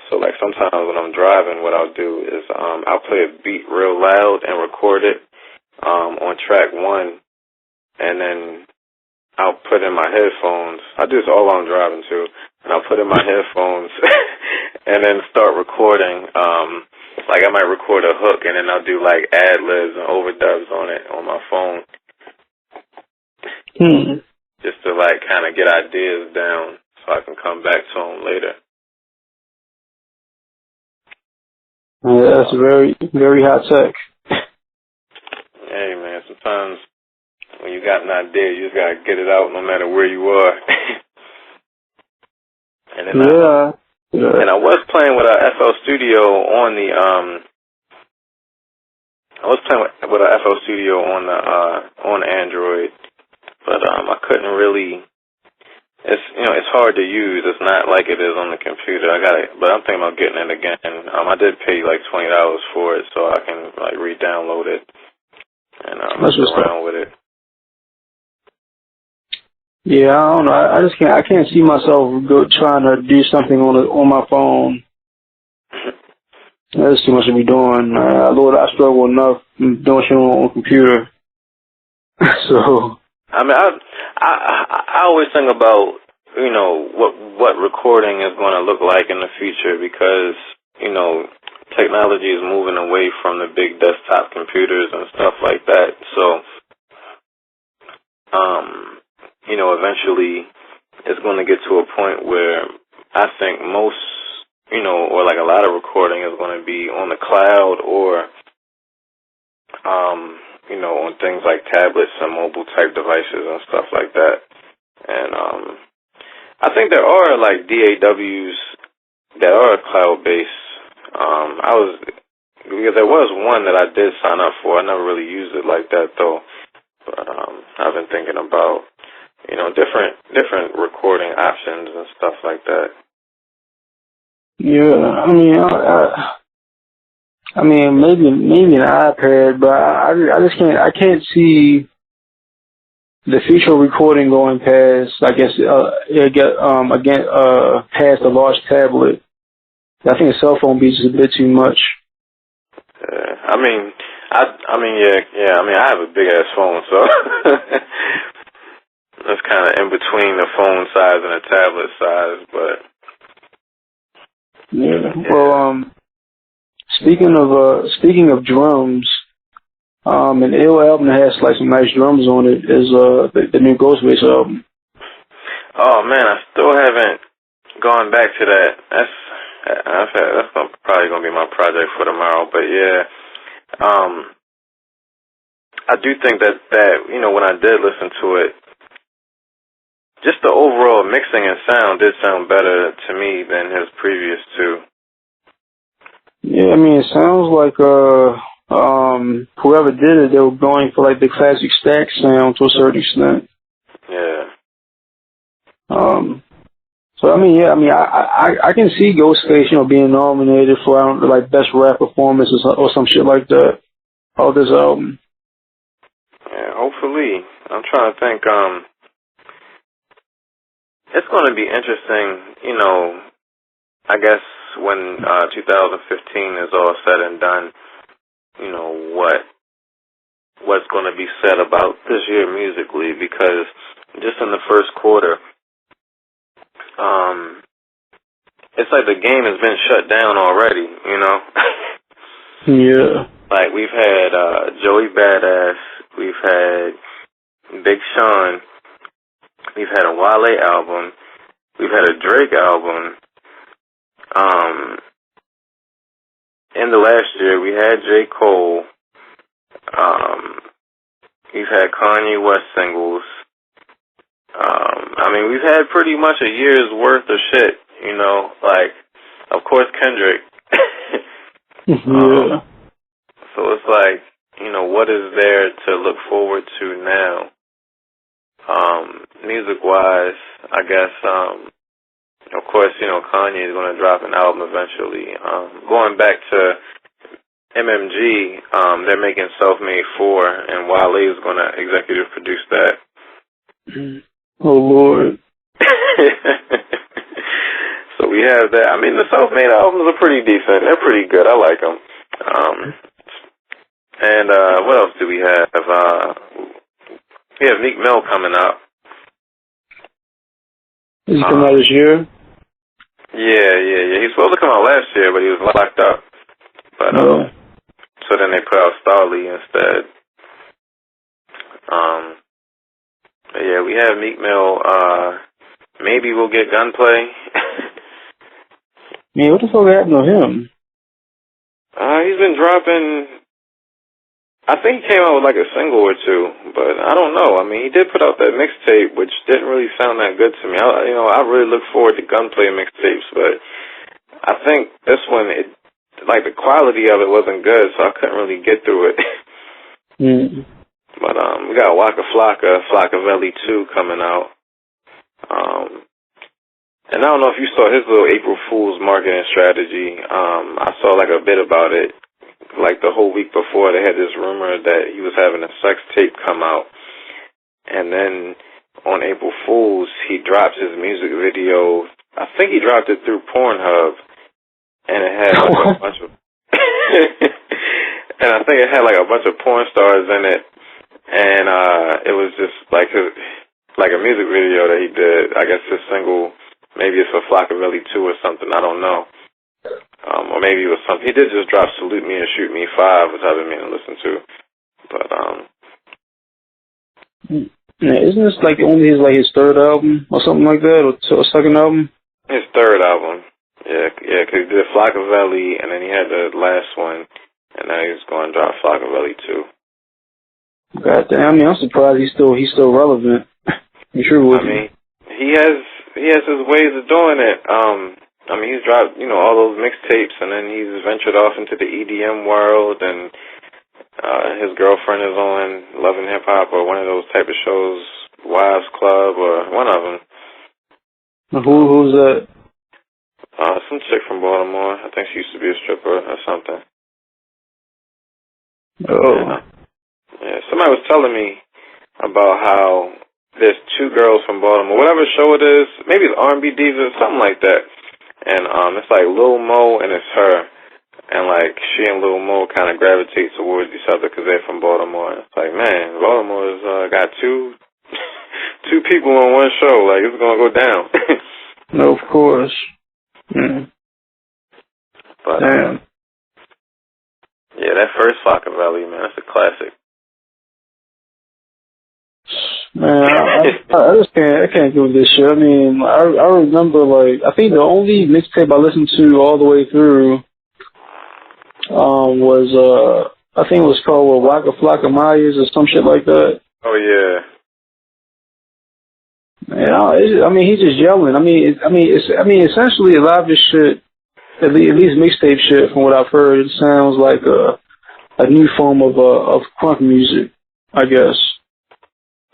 So like sometimes when I'm driving, what I'll do is I'll play a beat real loud and record it on track 1, and then I'll put in my headphones. I do this all while I'm driving too. And I'll put in my headphones and then start recording. Like I might record a hook and then I'll do like ad-libs and overdubs on it on my phone. Just to like kind of get ideas down so I can come back to them later. Yeah, that's very, very high tech. Hey man, sometimes when you got an idea, you just gotta get it out no matter where you are. And then and I was playing with a FL Studio on the FL Studio on Android, but I couldn't really. It's hard to use. It's not like it is on the computer. But I'm thinking about getting it again. I did pay like $20 for it, so I can like re-download it and mess around with it. Yeah, I don't know. I can't see myself trying to do something on my phone. That's too much to be doing. Lord, I struggle enough doing shit on computer. So. I mean, I always think about what recording is going to look like in the future because technology is moving away from the big desktop computers and stuff like that. So. Eventually it's going to get to a point where I think most, or like a lot of recording is going to be on the cloud or, on things like tablets and mobile type devices and stuff like that. And I think there are like DAWs that are cloud-based. Because there was one that I did sign up for. I never really used it like that though. But I've been thinking about, different recording options and stuff like that. Yeah, I mean, maybe an iPad, but I can't see the future recording going past, I guess, past a large tablet. I think a cell phone beats a bit too much. I mean, I have a big ass phone, so it's kind of in between the phone size and the tablet size, but yeah. Well, speaking of drums, an ill album that has like some nice drums on it is the new Ghostface album. Oh man, I still haven't gone back to that. That's probably gonna be my project for tomorrow, but yeah. I do think that when I did listen to it, just the overall mixing and sound did sound better to me than his previous two. Yeah, I mean, it sounds like whoever did it, they were going for like the classic stack sound to a certain extent. Yeah. So I can see Ghostface, being nominated for like best rap performance or some shit like that. Oh, this album. Yeah, hopefully. I'm trying to think. It's going to be interesting, I guess when 2015 is all said and done, what's going to be said about this year musically, because just in the first quarter, it's like the game has been shut down already, Yeah. Like we've had Joey Badass, we've had Big Sean, we've had a Wale album, we've had a Drake album. In the last year, we had J. Cole. We've had Kanye West singles. We've had pretty much a year's worth of shit, like, of course, Kendrick. Yeah. So it's like, what is there to look forward to now? Music-wise, I guess, of course, Kanye is going to drop an album eventually. Going back to MMG, they're making Self-Made 4, and Wale is going to executive produce that. Oh, Lord. So we have that. I mean, the Self-Made albums are pretty decent. They're pretty good. I like them. And what else do we have? We have Meek Mill coming out. Is he coming out this year? Yeah. He's supposed to come out last year, but he was locked up. But so then they put out Starly instead. But yeah, we have Meek Mill. Maybe we'll get Gunplay. Man, what the fuck happened to him? He's been dropping. I think he came out with like a single or two, but I don't know. I mean, he did put out that mixtape, which didn't really sound that good to me. I really look forward to Gunplay mixtapes, but I think this one, the quality of it wasn't good, so I couldn't really get through it. But we got Waka Flocka, Flockavelli 2 coming out. And I don't know if you saw his little April Fool's marketing strategy. I saw like a bit about it. Like the whole week before, they had this rumor that he was having a sex tape come out. And then on April Fool's, he dropped his music video. I think he dropped it through Pornhub. And it had like a bunch of... and I think it had like a bunch of porn stars in it. And it was just like a music video that he did. I guess his single, maybe it's for Flockavelli 2 or something, I don't know. Or maybe it was something. He did just drop Salute Me and Shoot Me 5, which I've been meaning to listen to. But isn't this like only his third album or something like that, or second album? His third album. Yeah, because he did Flockavelli, and then he had the last one, and now he's going to drop Flockavelli 2. God damn! I mean, I'm surprised he's still relevant. You sure would? I mean, he has his ways of doing it. I mean, he's dropped all those mixtapes, and then he's ventured off into the EDM world, and his girlfriend is on Love and Hip Hop or one of those type of shows, Wives Club or one of them. Who's that? Some chick from Baltimore. I think she used to be a stripper or something. Oh. And, yeah, somebody was telling me about how there's two girls from Baltimore, whatever show it is, maybe it's R&B Divas, something like that. And it's like Lil Mo and it's her. And like she and Lil Mo kind of gravitate towards each other because they're from Baltimore. And it's like, man, Baltimore's got two people on one show. Like, it's going to go down. No, of course. Mm. But, damn. Yeah, that first Flockavelli, man, that's a classic. Man, I just can't do this shit. I mean, I remember, like, I think the only mixtape I listened to all the way through was, I think it was called Waka Flocka Mayas or some shit like that. Oh, yeah. Man, I mean, he's just yelling. I mean, essentially a lot of this shit, at least mixtape shit, from what I've heard, it sounds like a new form of crunk music, I guess.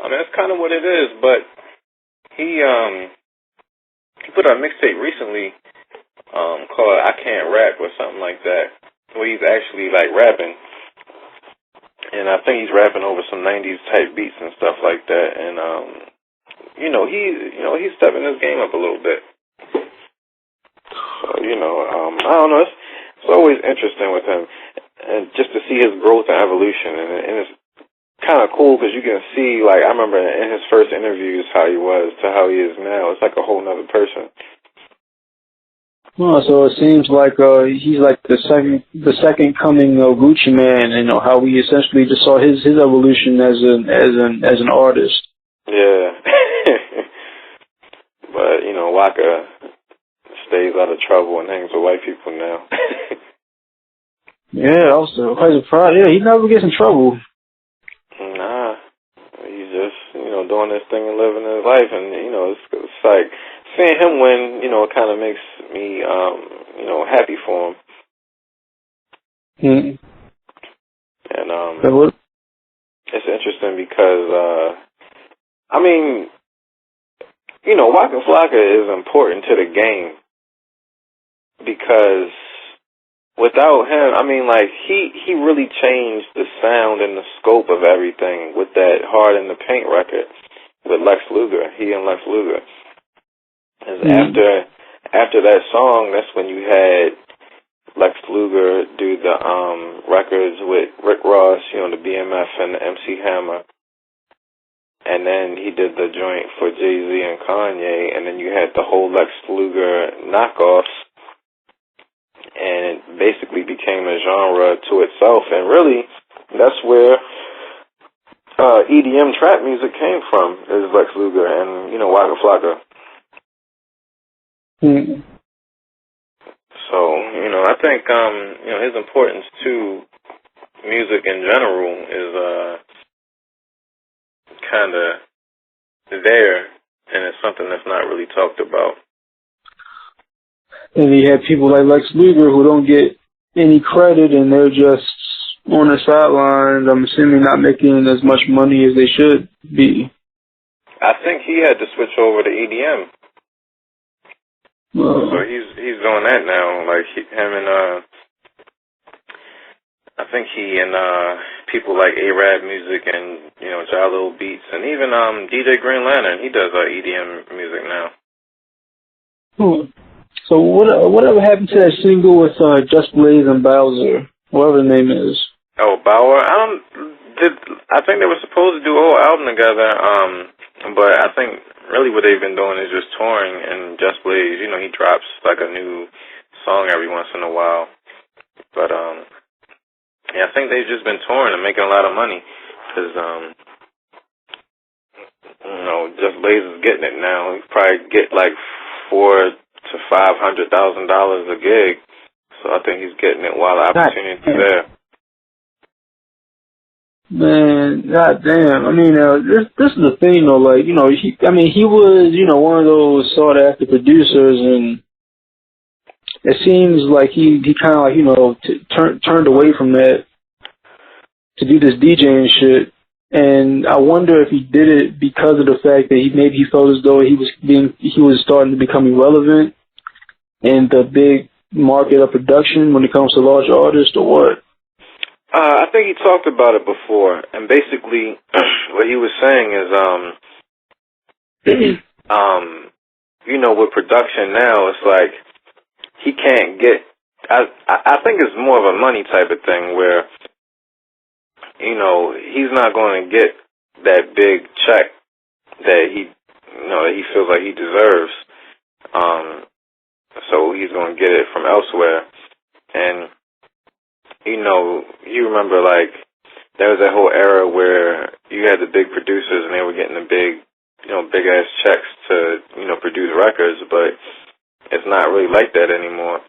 I mean, that's kind of what it is, but he put out a mixtape recently called I Can't Rap or something like that, where he's actually, like, rapping. And I think he's rapping over some 90s type beats and stuff like that. And, he's stepping his game up a little bit. So, I don't know. It's always interesting with him. And just to see his growth and evolution. And it's kind of cool because you can see, like, I remember in his first interviews how he was to how he is now. It's like a whole nother person. Well, so it seems like he's like the second coming of Gucci Man, and how we essentially just saw his evolution as an artist. Yeah. But Waka stays out of trouble and hangs with white people now. Yeah, also quite surprised. Yeah, he never gets in trouble. Nah, he's just doing his thing and living his life, and it's like seeing him win. It kind of makes me happy for him. And what? it's interesting because I mean, you know, Waka Flocka is important to the game because without him, I mean, like, he really changed the sound and the scope of everything with that Hard in the Paint record with Lex Luger, he and Lex Luger. After that song, that's when you had Lex Luger do the records with Rick Ross, you know, the BMF and the MC Hammer. And then he did the joint for Jay-Z and Kanye, and then you had the whole Lex Luger knockoffs, and it basically became a genre to itself. And really, that's where EDM trap music came from, is Lex Luger and, you know, Waka Flocka. Mm. So, you know, I think, you know, his importance to music in general is kind of there, and it's something that's not really talked about. And you have people like Lex Luger who don't get any credit, and they're just on the sidelines, I'm assuming not making as much money as they should be. I think he had to switch over to EDM. So he's doing that now. Like him and I think he and people like A.R Music and, you know, Jalil Beats, and even DJ Green Lantern, he does EDM music now. So whatever happened to that single with Just Blaze and Bowser, whatever the name is? Oh, Bauer. I think they were supposed to do a whole album together. But I think really what they've been doing is just touring. And Just Blaze, you know, he drops like a new song every once in a while. But yeah, I think they've just been touring and making a lot of money because you know, Just Blaze is getting it now. He probably get like $400,000 to $500,000 a gig. So I think he's getting it while the opportunity is there. Man, goddamn. I mean, this is the thing though. Like, you know, he was, you know, one of those sought after producers, and it seems like he kind of like, you know, turned away from that to do this DJing shit. And I wonder if he did it because of the fact that he felt as though he was starting to become irrelevant in the big market of production when it comes to large artists, or what? I think he talked about it before, and basically what he was saying is, you know, with production now, it's like he can't get. I think it's more of a money type of thing where, you know, he's not going to get that big check that he feels like he deserves. So he's going to get it from elsewhere, and. You know, you remember, like, there was that whole era where you had the big producers and they were getting the big, you know, big-ass checks to, you know, produce records, but it's not really like that anymore.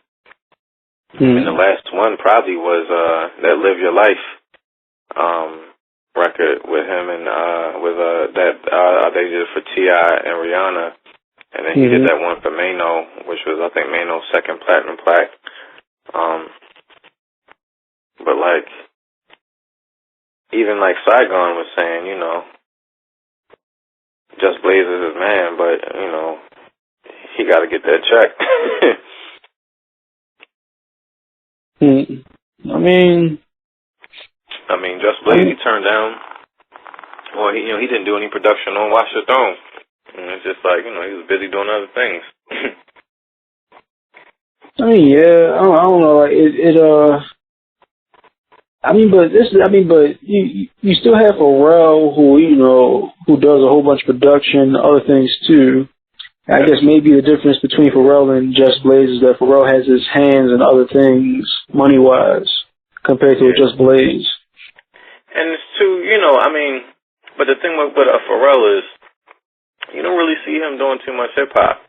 And the last one probably was that Live Your Life record with him and they did it for T.I. and Rihanna. And then he did that one for Mano, which was, I think, Mano's second platinum plaque. But, like, even, like, Saigon was saying, you know, Just Blaze is his man, but, you know, he got to get that check. I mean, Just Blaze, he turned down, well, he didn't do any production on Watch Your Throne. And it's just like, you know, he was busy doing other things. I mean, yeah, I don't know, like, but you still have Pharrell who does a whole bunch of production, other things too. I guess maybe the difference between Pharrell and Just Blaze is that Pharrell has his hands in other things, money-wise, compared to Just Blaze. And it's too, you know, I mean, but the thing with Pharrell is you don't really see him doing too much hip-hop,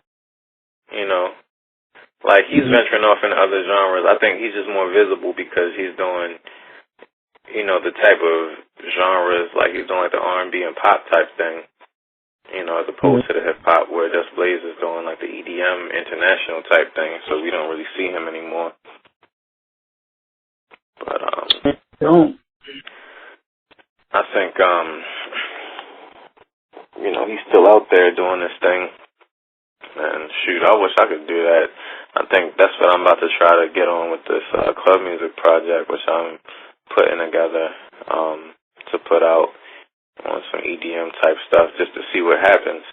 you know. Like, he's venturing off into other genres. I think he's just more visible because he's doing, you know, the type of genres, like he's doing like the R&B and pop type thing, you know, as opposed to the hip-hop where Just Blaze is doing like the EDM international type thing, so we don't really see him anymore. But, don't. think, he's still out there doing this thing. And shoot, I wish I could do that. I think that's what I'm about to try to get on with this club music project, which I'm putting together to put out on some EDM type stuff just to see what happens.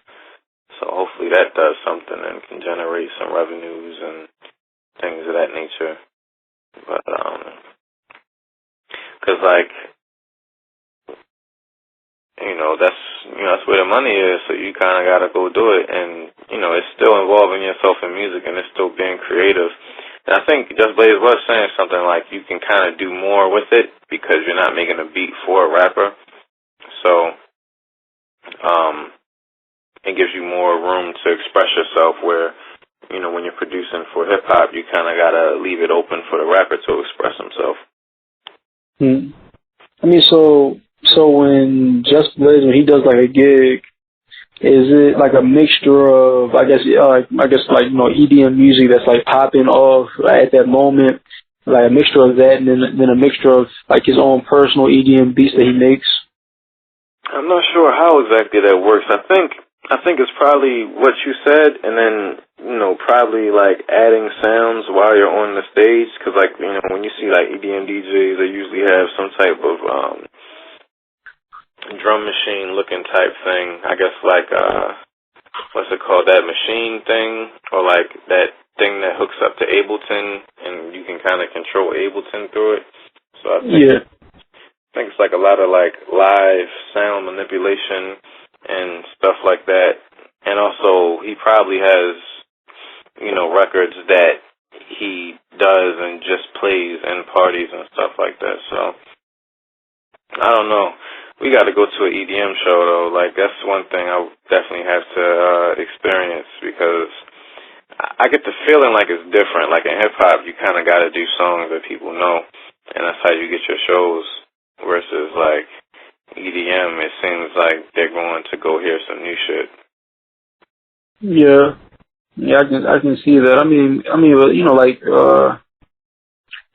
So hopefully that does something and can generate some revenues and things of that nature. But, cause like, that's where the money is, so you kind of got to go do it. And, it's still involving yourself in music and it's still being creative. And I think Just Blaze was saying something like you can kind of do more with it because you're not making a beat for a rapper. So, it gives you more room to express yourself where, when you're producing for hip-hop, you kind of got to leave it open for the rapper to express himself. I mean, so when Just Blaze, when he does like a gig, is it like a mixture of, EDM music that's like popping off at that moment, like a mixture of that, and then a mixture of like his own personal EDM beats that he makes? I'm not sure how exactly that works. I think it's probably what you said, and then probably like adding sounds while you're on the stage, because like when you see like EDM DJs, they usually have some type of drum machine looking type thing. I guess like what's it called, that machine thing, or like that thing that hooks up to Ableton and you can kind of control Ableton through it. So I think it's like a lot of like live sound manipulation and stuff like that. And also he probably has records that he does and just plays in parties and stuff like that. So I don't know. We got to go to an EDM show, though. Like, that's one thing I definitely have to experience, because I get the feeling like it's different. Like, in hip-hop, you kind of got to do songs that people know, and that's how you get your shows, versus, like, EDM, it seems like they're going to go hear some new shit. Yeah, I can see that. I mean,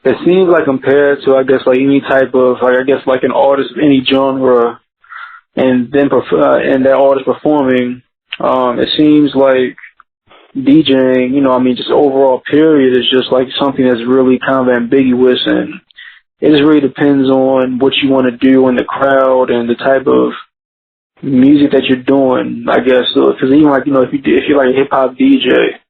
it seems like compared to, I guess, like any type of, like an artist of any genre, and then and that artist performing, it seems like DJing, just overall period is just like something that's really kind of ambiguous, and it just really depends on what you want to do in the crowd and the type of music that you're doing, I guess. Because even like, if you're like a hip hop DJ,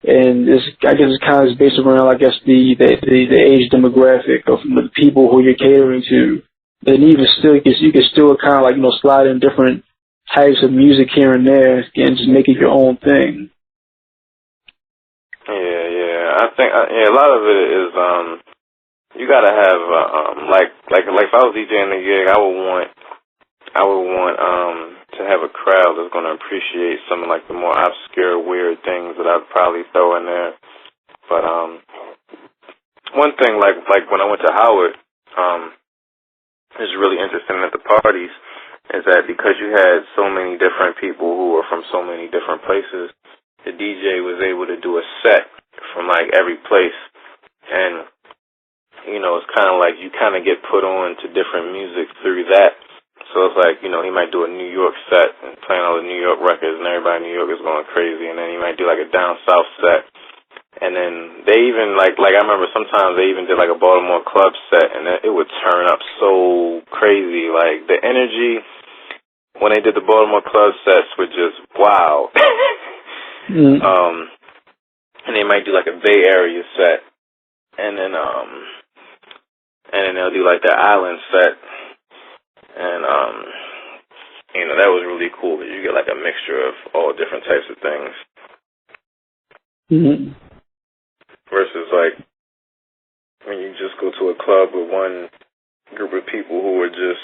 and I guess it's kind of based around, I guess, the age demographic of the people who you're catering to. And even still, you can still kind of like, slide in different types of music here and there and just make it your own thing. Yeah. I think, a lot of it is, you gotta have, like if I was DJing the gig, I would want to have a crowd that's going to appreciate some of like the more obscure, weird things that I'd probably throw in there. But one thing, like when I went to Howard, is really interesting at the parties, is that because you had so many different people who were from so many different places, the DJ was able to do a set from like every place, and it's kind of like you kind of get put on to different music through that. So it's like, he might do a New York set and playing all the New York records, and everybody in New York is going crazy. And then he might do like a down south set. And then they even like I remember sometimes they even did like a Baltimore club set, and it would turn up so crazy. Like the energy when they did the Baltimore club sets was just wow. And they might do like a Bay Area set, and then they'll do like the island set. And, that was really cool, because you get like a mixture of all different types of things. Mm-hmm. Versus like when you just go to a club with one group of people who are just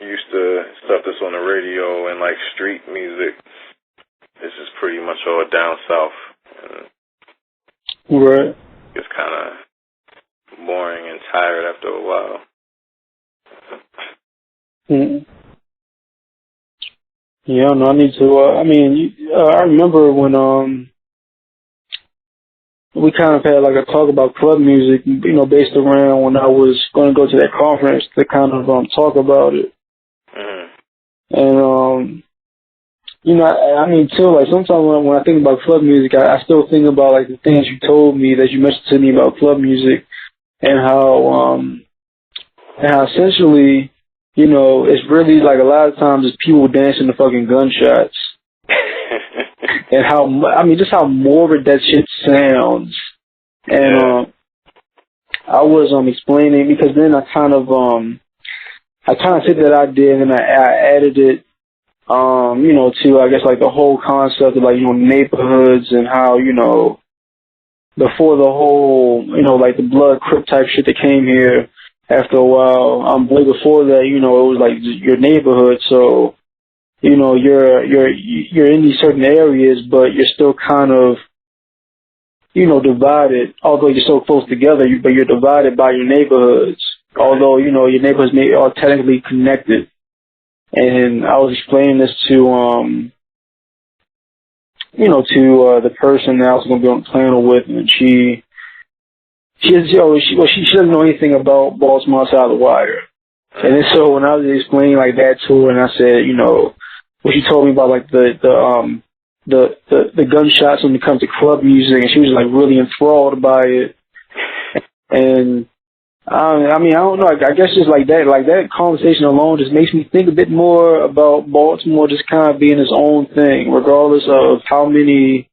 used to stuff that's on the radio and like street music. This is pretty much all down south. And right. It's kind of boring and tired after a while. Yeah, no, I need to. I remember when we kind of had like a talk about club music, you know, based around when I was going to go to that conference to kind of talk about it. And you know, I mean, too, like sometimes when I think about club music, I still think about like the things you told me that you mentioned to me about club music, and how essentially, you know, it's really like a lot of times it's people dancing to fucking gunshots. And how, I mean, just how morbid that shit sounds. And I was explaining, because then I kind of took that idea and I added it, you know, to, I guess, like the whole concept of, like, you know, neighborhoods, and how, you know, before the whole, you know, like the blood crip type shit that came here after a while, way before that, you know, it was like your neighborhood. So, you know, you're in these certain areas, but you're still kind of, you know, divided. Although you're so close together, but you're divided by your neighborhoods. Although, you know, your neighborhoods are technically connected. And I was explaining this to, you know, to the person that I was going to be on the panel with, and she doesn't know anything about Baltimore outside the wire. And then so when I was explaining like that to her, and I said, you know, what she told me about like the gunshots when it comes to club music, and she was like really enthralled by it. And I mean, I don't know. I guess just like that conversation alone just makes me think a bit more about Baltimore just kind of being its own thing, regardless of how many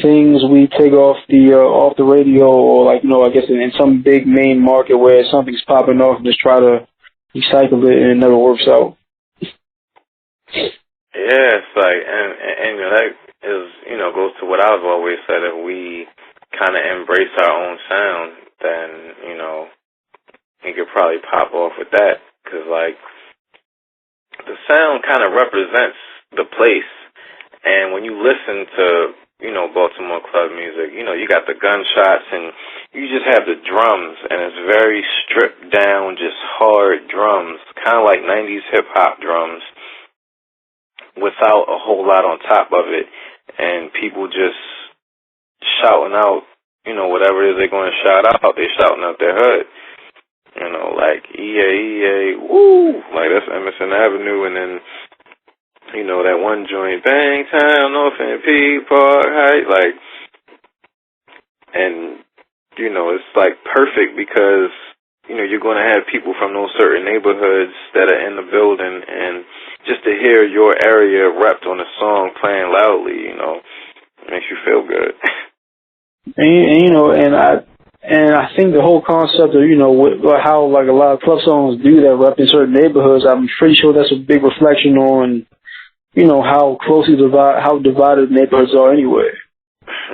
things we take off the radio, or like, you know, I guess in some big main market where something's popping off and just try to recycle it and it never works out. Yeah, it's like, and you know, that is, you know, goes to what I've always said. If we kind of embrace our own sound, then, you know, we could probably pop off with that. Because, like, the sound kind of represents the place. And when you listen to, you know, Baltimore club music, you know, you got the gunshots and you just have the drums, and it's very stripped down, just hard drums, kind of like 90s hip-hop drums, without a whole lot on top of it, and people just shouting out, you know, whatever it is they're going to shout out, they're shouting out their hood, you know, like EA, woo, like that's Emerson Avenue, and then, you know, that one joint, Bangtown, North End, P Park, Height, like, and, you know, it's like perfect because, you know, you're going to have people from those certain neighborhoods that are in the building, and just to hear your area repped on a song playing loudly, you know, makes you feel good. And you know, and I think the whole concept of, you know, how like a lot of club songs do that rep in certain neighborhoods, I'm pretty sure that's a big reflection on, you know, how closely divided neighborhoods are anyway.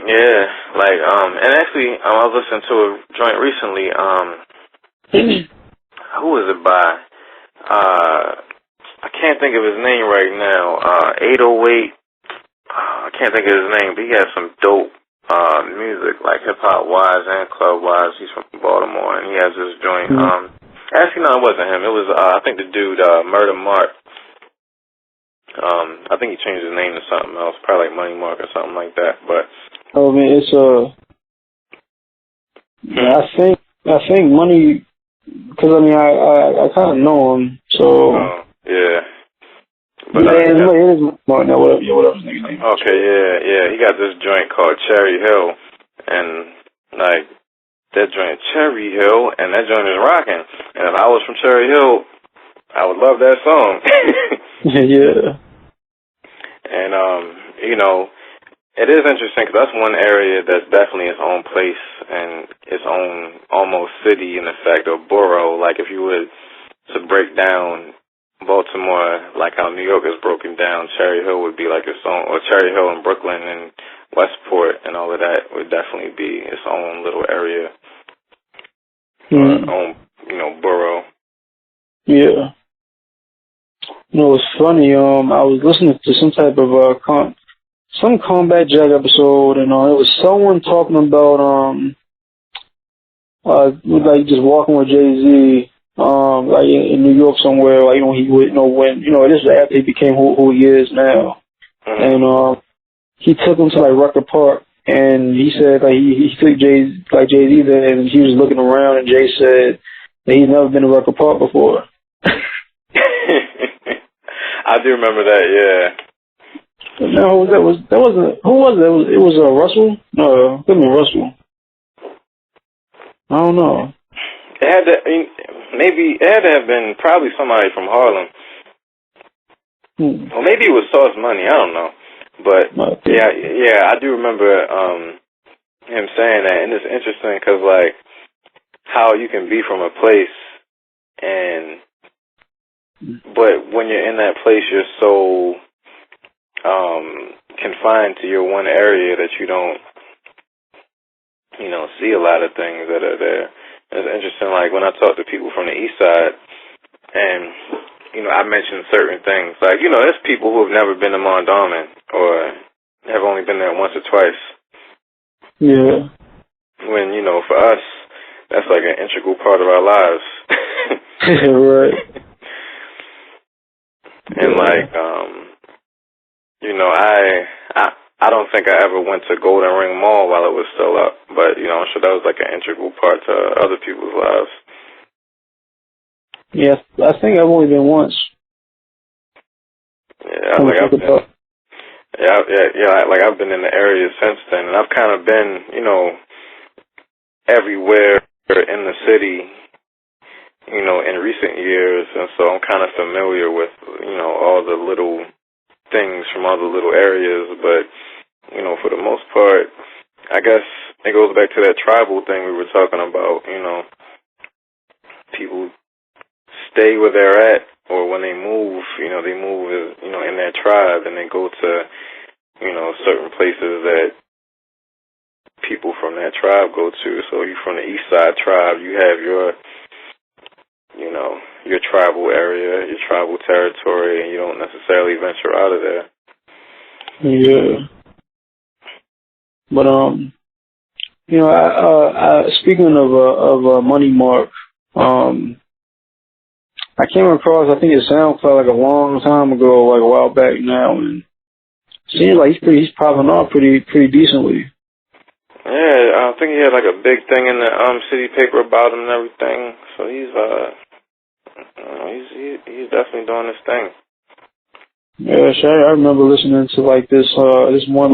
Yeah, like, and actually, I was listening to a joint recently, who was it by? I can't think of his name right now. 808. I can't think of his name, but he has some dope music, like hip-hop wise and club wise. He's from Baltimore, and he has this joint. Actually, no, it wasn't him. It was, I think, the dude, Murder Mark. I think he changed his name to something else, probably like Money Mark or something like that. But oh man, it's I think Money, because I mean I kind of know him, so yeah. But it is Martin, whatever his name. Okay, yeah. He got this joint called Cherry Hill, and like that joint Cherry Hill, and that joint is rocking. And if I was from Cherry Hill, I would love that song. Yeah. And you know, it is interesting because that's one area that's definitely its own place and its own almost city in effect, or borough. Like if you were to break down Baltimore, like how New York is broken down, Cherry Hill would be like its own, or Cherry Hill and Brooklyn and Westport and all of that would definitely be its own little area, own, you know, borough. Yeah. You know, it's funny. I was listening to some type of some Combat Jack episode, and it was someone talking about like just walking with Jay-Z. Like in New York somewhere, like, you know, he would, you know, when, you know, this is after he became who he is now. And he took him to like Rucker Park, and he said like he took Jay-Z there, and he was looking around, and Jay said that he's never been to Record Park before. I do remember that, yeah. No, who was that? It was Russell? No, it couldn't be Russell. I don't know. It had to, maybe, it had to have been probably somebody from Harlem. Or maybe it was Sauce Money, I don't know. But, yeah, I do remember him saying that, and it's interesting because, like, how you can be from a place but when you're in that place, you're so confined to your one area that you don't, see a lot of things that are there. It's interesting, like, when I talk to people from the East Side, and, I mention certain things, like, there's people who have never been to Mondawmin or have only been there once or twice. Yeah. When, for us, that's like an integral part of our lives. Right. And like, I don't think I ever went to Golden Ring Mall while it was still up, but I'm sure that was like an integral part to other people's lives. Yeah, I think I've only been once. Yeah, like I've been, I've been in the area since then, and I've kind of been, everywhere in the city, in recent years, and so I'm kind of familiar with, all the little things from all the little areas, but, for the most part, I guess it goes back to that tribal thing we were talking about, people stay where they're at, or when they move, they move, in their tribe, and they go to, certain places that people from that tribe go to. So you from the East Side tribe, you have your, your tribal area, your tribal territory, and you don't necessarily venture out of there. Yeah. But speaking of Money Mark, I came across, I think it's SoundCloud like a long time ago, like a while back now, and it seems like he's popping off pretty decently. Yeah, I think he had like a big thing in the city paper about him and everything. So he's definitely doing his thing. Yeah, sure. I remember listening to like this one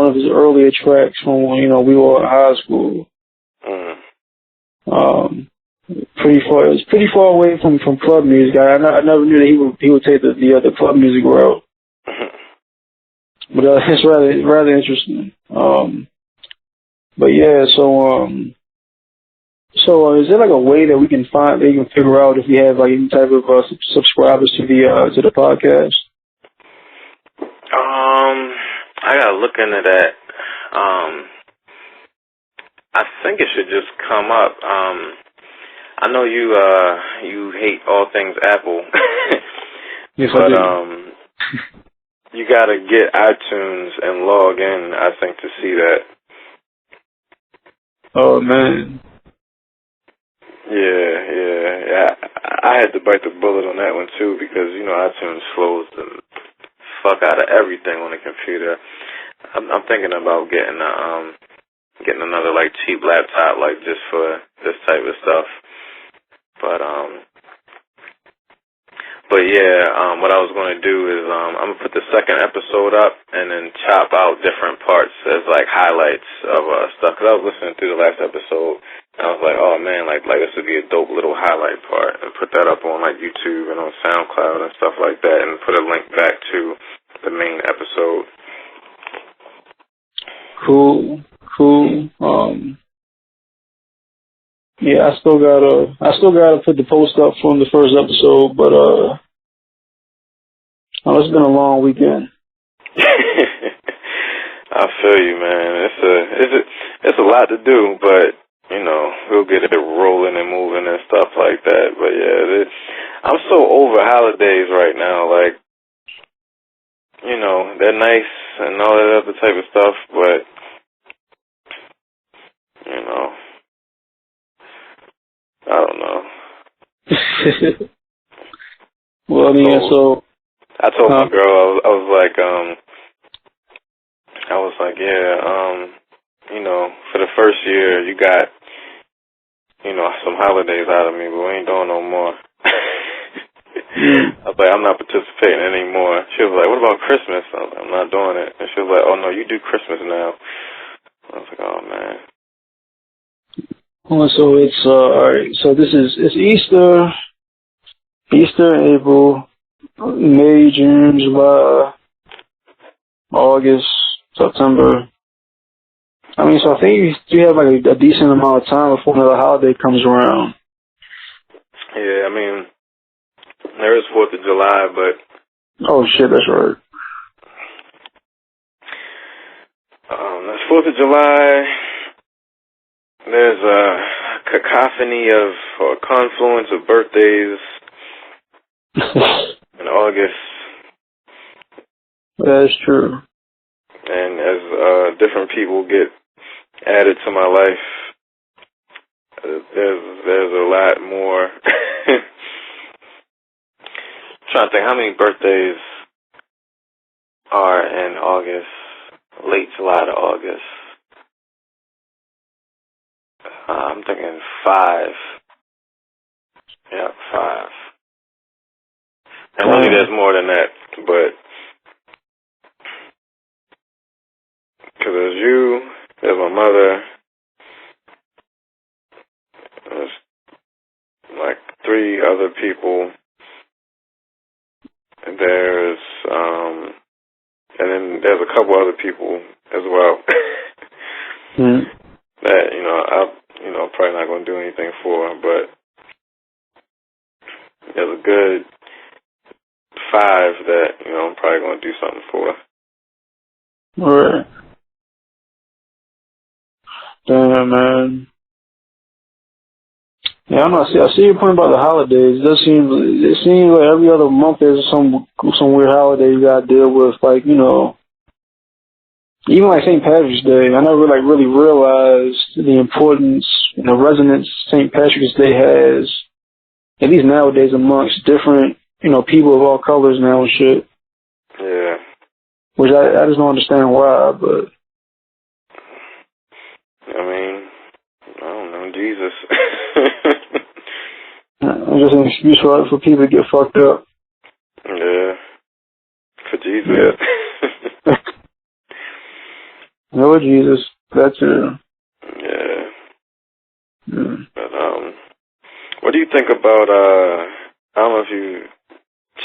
of his earlier tracks from when we were in high school. Pretty far. It was pretty far away from club music. I never knew that he would take the club music route. But it's rather interesting. But yeah, so is there like a way that we can figure out if we have like any type of subscribers to the podcast? I gotta look into that. I think it should just come up. I know you hate all things Apple. Yes, but you gotta get iTunes and log in, I think, to see that. Oh man. Yeah. I had to bite the bullet on that one too, because iTunes slows the fuck out of everything on the computer. I'm thinking about getting another like cheap laptop, like just for this type of stuff. But yeah, what I was going to do is I'm going to put the second episode up and then chop out different parts as like highlights of stuff. Because I was listening through the last episode and I was like, oh man, like this would be a dope little highlight part, and put that up on like YouTube and on SoundCloud and stuff like that, and put a link back to the main episode. Cool. Yeah, I still gotta put the post up from the first episode, but it's been a long weekend. I feel you, man. It's a lot to do, but we'll get it rolling and moving and stuff like that. But yeah, I'm so over holidays right now. Like, they're nice and all that other type of stuff, but I don't know. Well, yeah, so I told my girl, I was like, you know, for the first year, you got, you know, some holidays out of me, but we ain't doing no more. I was like, I'm not participating anymore. She was like, what about Christmas? I was like, I'm not doing it. And she was like, oh, no, you do Christmas now. I was like, oh, man. Oh, so it's, alright, so it's Easter, April, May, June, July, August, September. I mean, so I think you have like a decent amount of time before another holiday comes around. Yeah, I mean, there is 4th of July, but... Oh, shit, that's right. That's 4th of July. There's a cacophony of, or confluence of birthdays in August. That's true. And as different people get added to my life, there's a lot more. Trying to think how many birthdays are in August, late July to August. I'm thinking 5. Yeah, 5. And really there's more than that, but because there's you, there's my mother, there's like 3 other people, and there's, and then there's a couple other people as well that, you know, I'm probably not going to do anything for, but there's a good 5 that, you know, I'm probably going to do something for. Right. Damn, man. Yeah, I see your point about the holidays. It seems like every other month there's some weird holiday you gotta deal with, like, you know, even like St. Patrick's Day. I never like really realized the importance and the resonance St. Patrick's Day has, at least nowadays, amongst different, you know, people of all colors now and shit. Yeah. Which I just don't understand why, but I mean, I don't know, Jesus. it's just an excuse for people to get fucked up. Yeah. For Jesus. Yeah. No, Jesus. That's it. Yeah. But, what do you think about, I don't know if you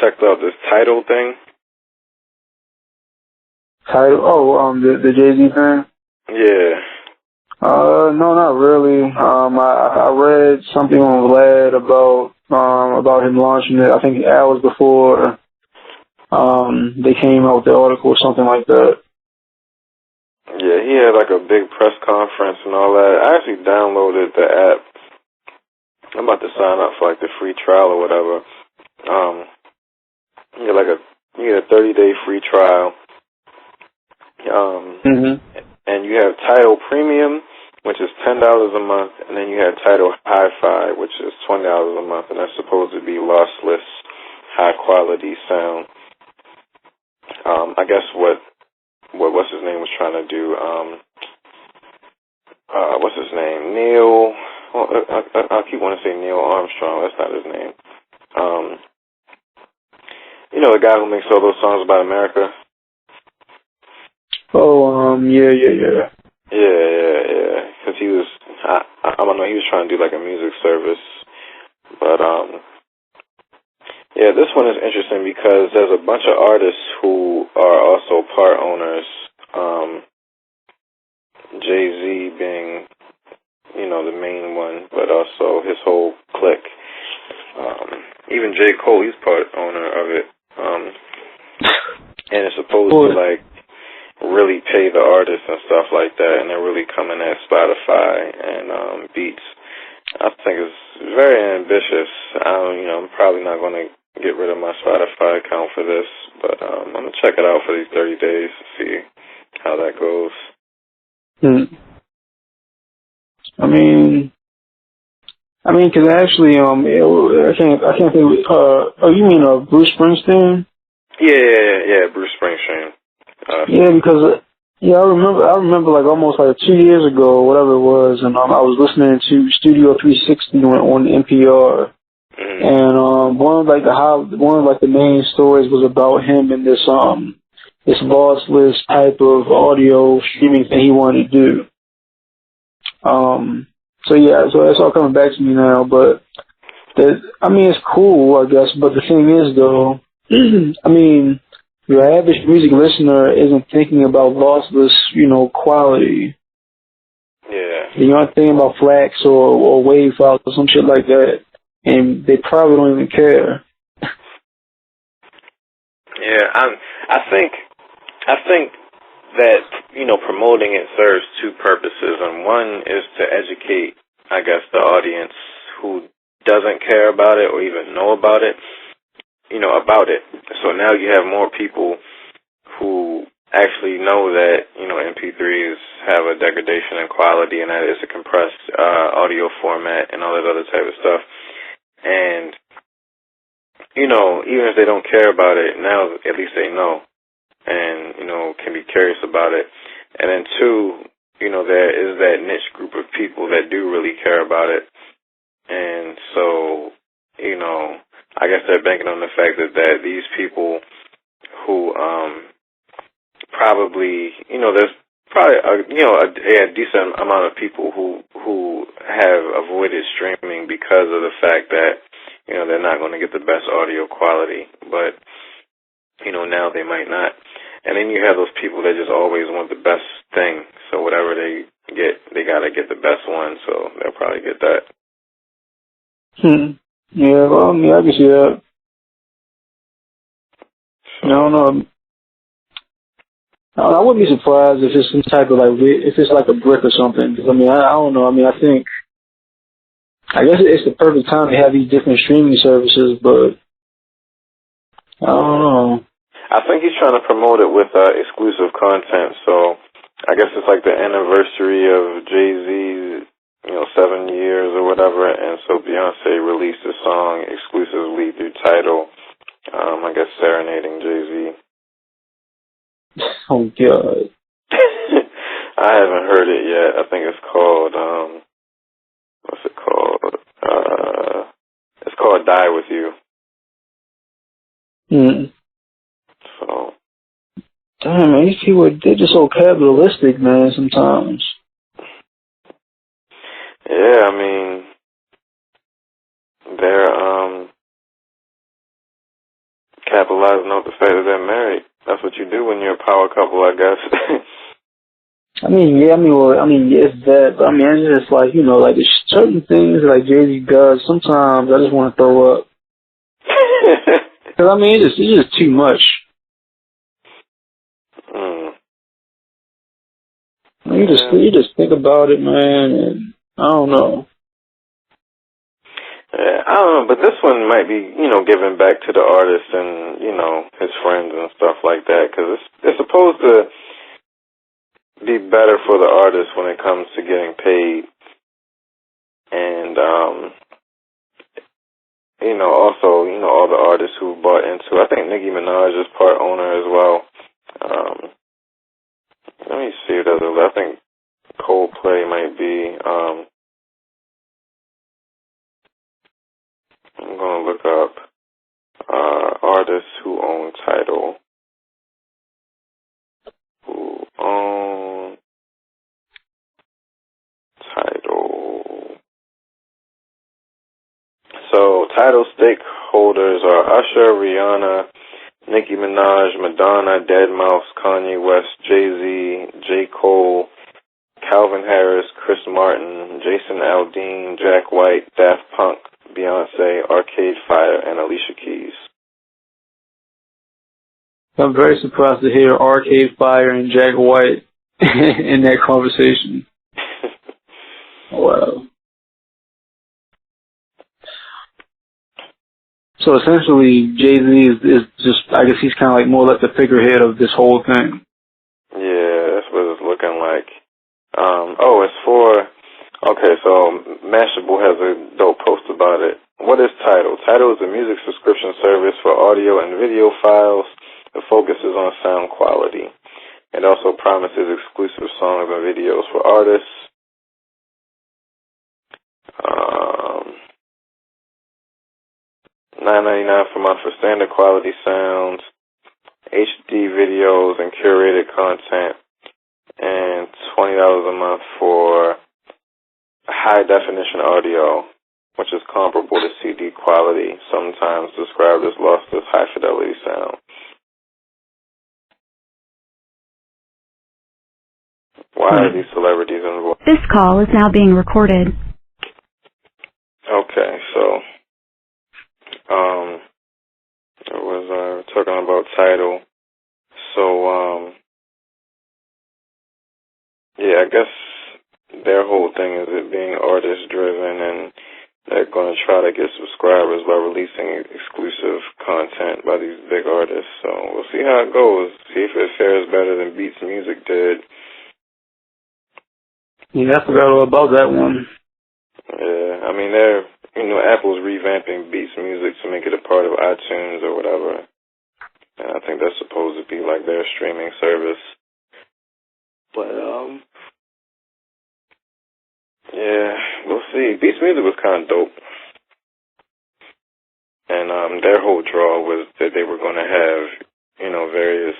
checked out this title thing? Title? Oh, the Jay-Z thing? Yeah. No, not really. I read something on Glad about him launching it, I think hours before, they came out with the article or something like that. Yeah, he had like a big press conference and all that. I actually downloaded the app. I'm about to sign up for like the free trial or whatever. You get a 30-day free trial. And you have Tidal Premium, which is $10 a month, and then you have Tidal Hi-Fi, which is $20 a month, and that's supposed to be lossless, high-quality sound. I guess what's his name was trying to do, what's his name? Neil, I keep wanting to say Neil Armstrong, that's not his name. You know the guy who makes all those songs about America? Oh, yeah. Yeah. Because he was, I don't know, he was trying to do like a music service. But, yeah, this one is interesting because there's a bunch of artists who are also part owners. Jay-Z being, you know, the main one, but also his whole clique. Even J. Cole, he's part owner of it. And it's supposed to, like, really pay the artists and stuff like that, and they're really coming at Spotify and Beats. I think it's very ambitious. I'm probably not going to get rid of my Spotify account for this, but I'm going to check it out for these 30 days to see how that goes. I mean, cause actually, I can't think. Oh, you mean Bruce Springsteen? Yeah, Bruce Springsteen. Yeah, because Yeah, I remember like almost like 2 years ago, whatever it was, and I was listening to Studio 360 on NPR. And one of the main stories was about him and this lossless type of audio streaming thing he wanted to do. So that's all coming back to me now. But it's cool, I guess. But the thing is, though, I mean, your average music listener isn't thinking about lossless, quality. Yeah. You're not thinking about FLAC or wave files or some shit like that. And they probably don't even care. Yeah, I think that promoting it serves two purposes, and one is to educate, I guess, the audience who doesn't care about it or even know about it, about it. So now you have more people who actually know that MP3s have a degradation in quality and that it's a compressed audio format and all that other type of stuff. And, even if they don't care about it, now at least they know and, can be curious about it. And then two, there is that niche group of people that do really care about it. And so, I guess they're banking on the fact that these people who probably, there's probably a decent amount of people who have avoided streaming because of the fact that they're not going to get the best audio quality, but now they might not. And then you have those people that just always want the best thing, so whatever they get, they got to get the best one, so they'll probably get that. Yeah, well, I can see that. So, No, I wouldn't be surprised if it's some type of if it's like a brick or something. Cause, I don't know. I guess it's the perfect time to have these different streaming services, but I don't know. I think he's trying to promote it with exclusive content, so I guess it's like the anniversary of Jay-Z's, 7 years or whatever, and so Beyonce released a song exclusively through Tidal, I guess serenading Jay-Z. Oh, God. I haven't heard it yet. I think it's called, what's it called? It's called Die With You. So. Damn, man, these people, they're just so capitalistic, man, sometimes. Yeah, they're, capitalizing on the fact that they're married. That's what you do when you're a power couple, I guess. It's that, but it's just like, there's certain things like Jay-Z does, sometimes I just want to throw up. Because, it's just too much. You just think about it, man, and I don't know. Yeah, I don't know, but this one might be, giving back to the artist and, his friends and stuff like that, because it's supposed to be better for the artist when it comes to getting paid. And, also, all the artists who bought into, I think Nicki Minaj is part owner as well. Let me see what other, I think Coldplay might be, I'm going to look up, artists who own Tidal. Who own Tidal. So, Tidal stakeholders are Usher, Rihanna, Nicki Minaj, Madonna, Deadmau5, Kanye West, Jay-Z, J. Cole, Calvin Harris, Chris Martin, Jason Aldean, Jack White, Daft Punk, Beyonce, Arcade Fire, and Alicia Keys. I'm very surprised to hear Arcade Fire and Jack White in that conversation. Wow. So essentially, Jay-Z is just, I guess he's kind of like more or less the figurehead of this whole thing. Yeah, that's what it's looking like. So Mashable has a dope post about it. What is Tidal? Tidal is a music subscription service for audio and video files that focuses on sound quality. It also promises exclusive songs and videos for artists. $9.99 per month for standard quality sounds, HD videos and curated content, and $20 a month for high definition audio, which is comparable to CD quality, sometimes described as lossless high fidelity sound. Why are these celebrities involved? This call is now being recorded. Okay, so it was talking about Tidal. So yeah, I guess their whole thing is it being artist driven, and they're going to try to get subscribers by releasing exclusive content by these big artists. So we'll see how it goes. See if it fares better than Beats Music did. Yeah, I forgot all about that one. Yeah, I mean, Apple's revamping Beats Music to make it a part of iTunes or whatever. And I think that's supposed to be like their streaming service. But, yeah, we'll see. Beats Music was kind of dope. And their whole draw was that they were going to have, various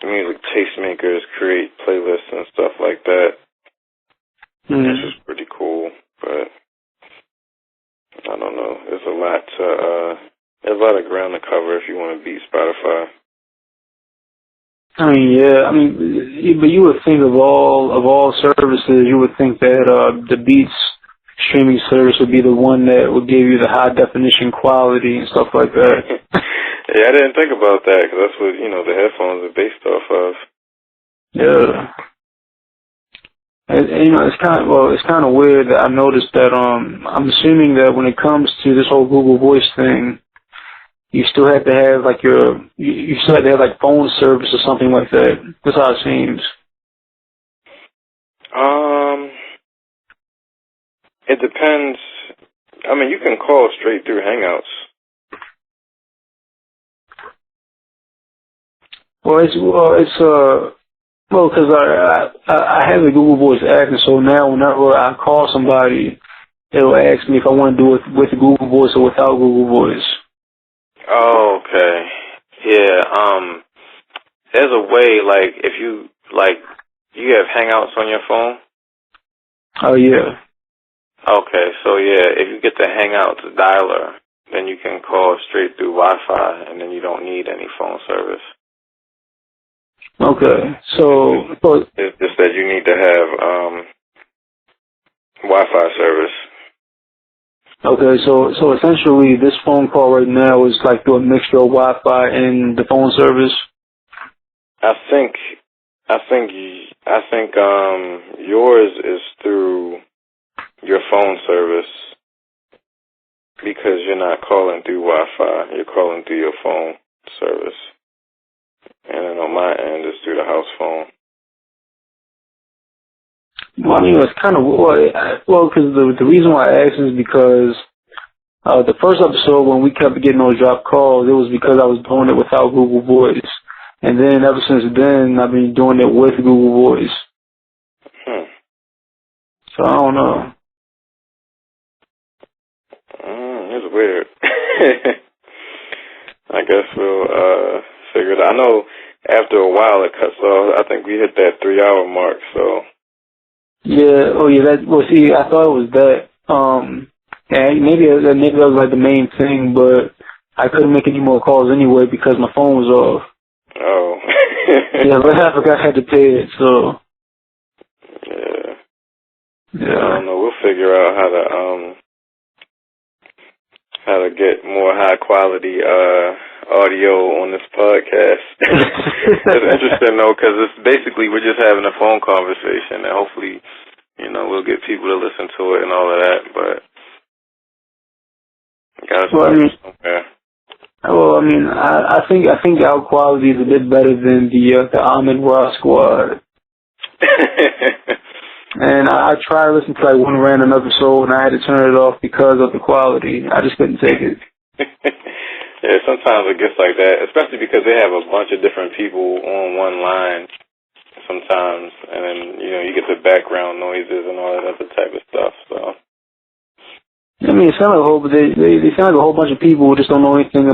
music tastemakers create playlists and stuff like that. Which is pretty cool, but I don't know. There's a lot of ground to cover if you want to beat Spotify. I mean, yeah, but you would think of all services, you would think that the Beats streaming service would be the one that would give you the high definition quality and stuff like that. Yeah, I didn't think about that because that's what the headphones are based off of. Yeah. And it's kind of weird that I noticed that I'm assuming that when it comes to this whole Google Voice thing, you still have to have like you still have to have like phone service or something like that. That's how it seems. It depends. I mean, you can call straight through Hangouts. Because I have the Google Voice app, and so now whenever I call somebody, it'll ask me if I want to do it with Google Voice or without Google Voice. Oh, okay. Yeah, there's a way, like, if you have Hangouts on your phone? Oh, yeah. Okay, so yeah, if you get the Hangouts dialer, then you can call straight through Wi-Fi, and then you don't need any phone service. Okay, so it's just that you need to have Wi-Fi service. Okay, so essentially, this phone call right now is like through a mixture of Wi-Fi and the phone service. I think yours is through your phone service because you're not calling through Wi-Fi. You're calling through your phone service. And then on my end, it's through the house phone. Well, I mean, it's kind of, because the reason why I asked is because the first episode when we kept getting those dropped calls, it was because I was doing it without Google Voice. And then ever since then, I've been doing it with Google Voice. So I don't know. It's weird. I guess we'll figure it out. I know after a while it cuts off. I think we hit that 3-hour mark, so. Yeah, see, I thought it was that. And maybe that was like the main thing, but I couldn't make any more calls anyway because my phone was off. Oh. Yeah, but I forgot I had to pay it, so. Yeah. I don't know. We'll figure out how to get more high quality audio on this podcast. It's interesting though, because it's basically we're just having a phone conversation, and hopefully, we'll get people to listen to it and all of that. But gotta start somewhere. Well, I mean, I think our quality is a bit better than the N.O.R.E squad. And I tried to listen to like one random episode, and I had to turn it off because of the quality. I just couldn't take it. Yeah, sometimes it gets like that, especially because they have a bunch of different people on one line sometimes, and then, you know, you get the background noises and all that other type of stuff, so. I mean, it sounds like they sound like a whole bunch of people who just don't know anything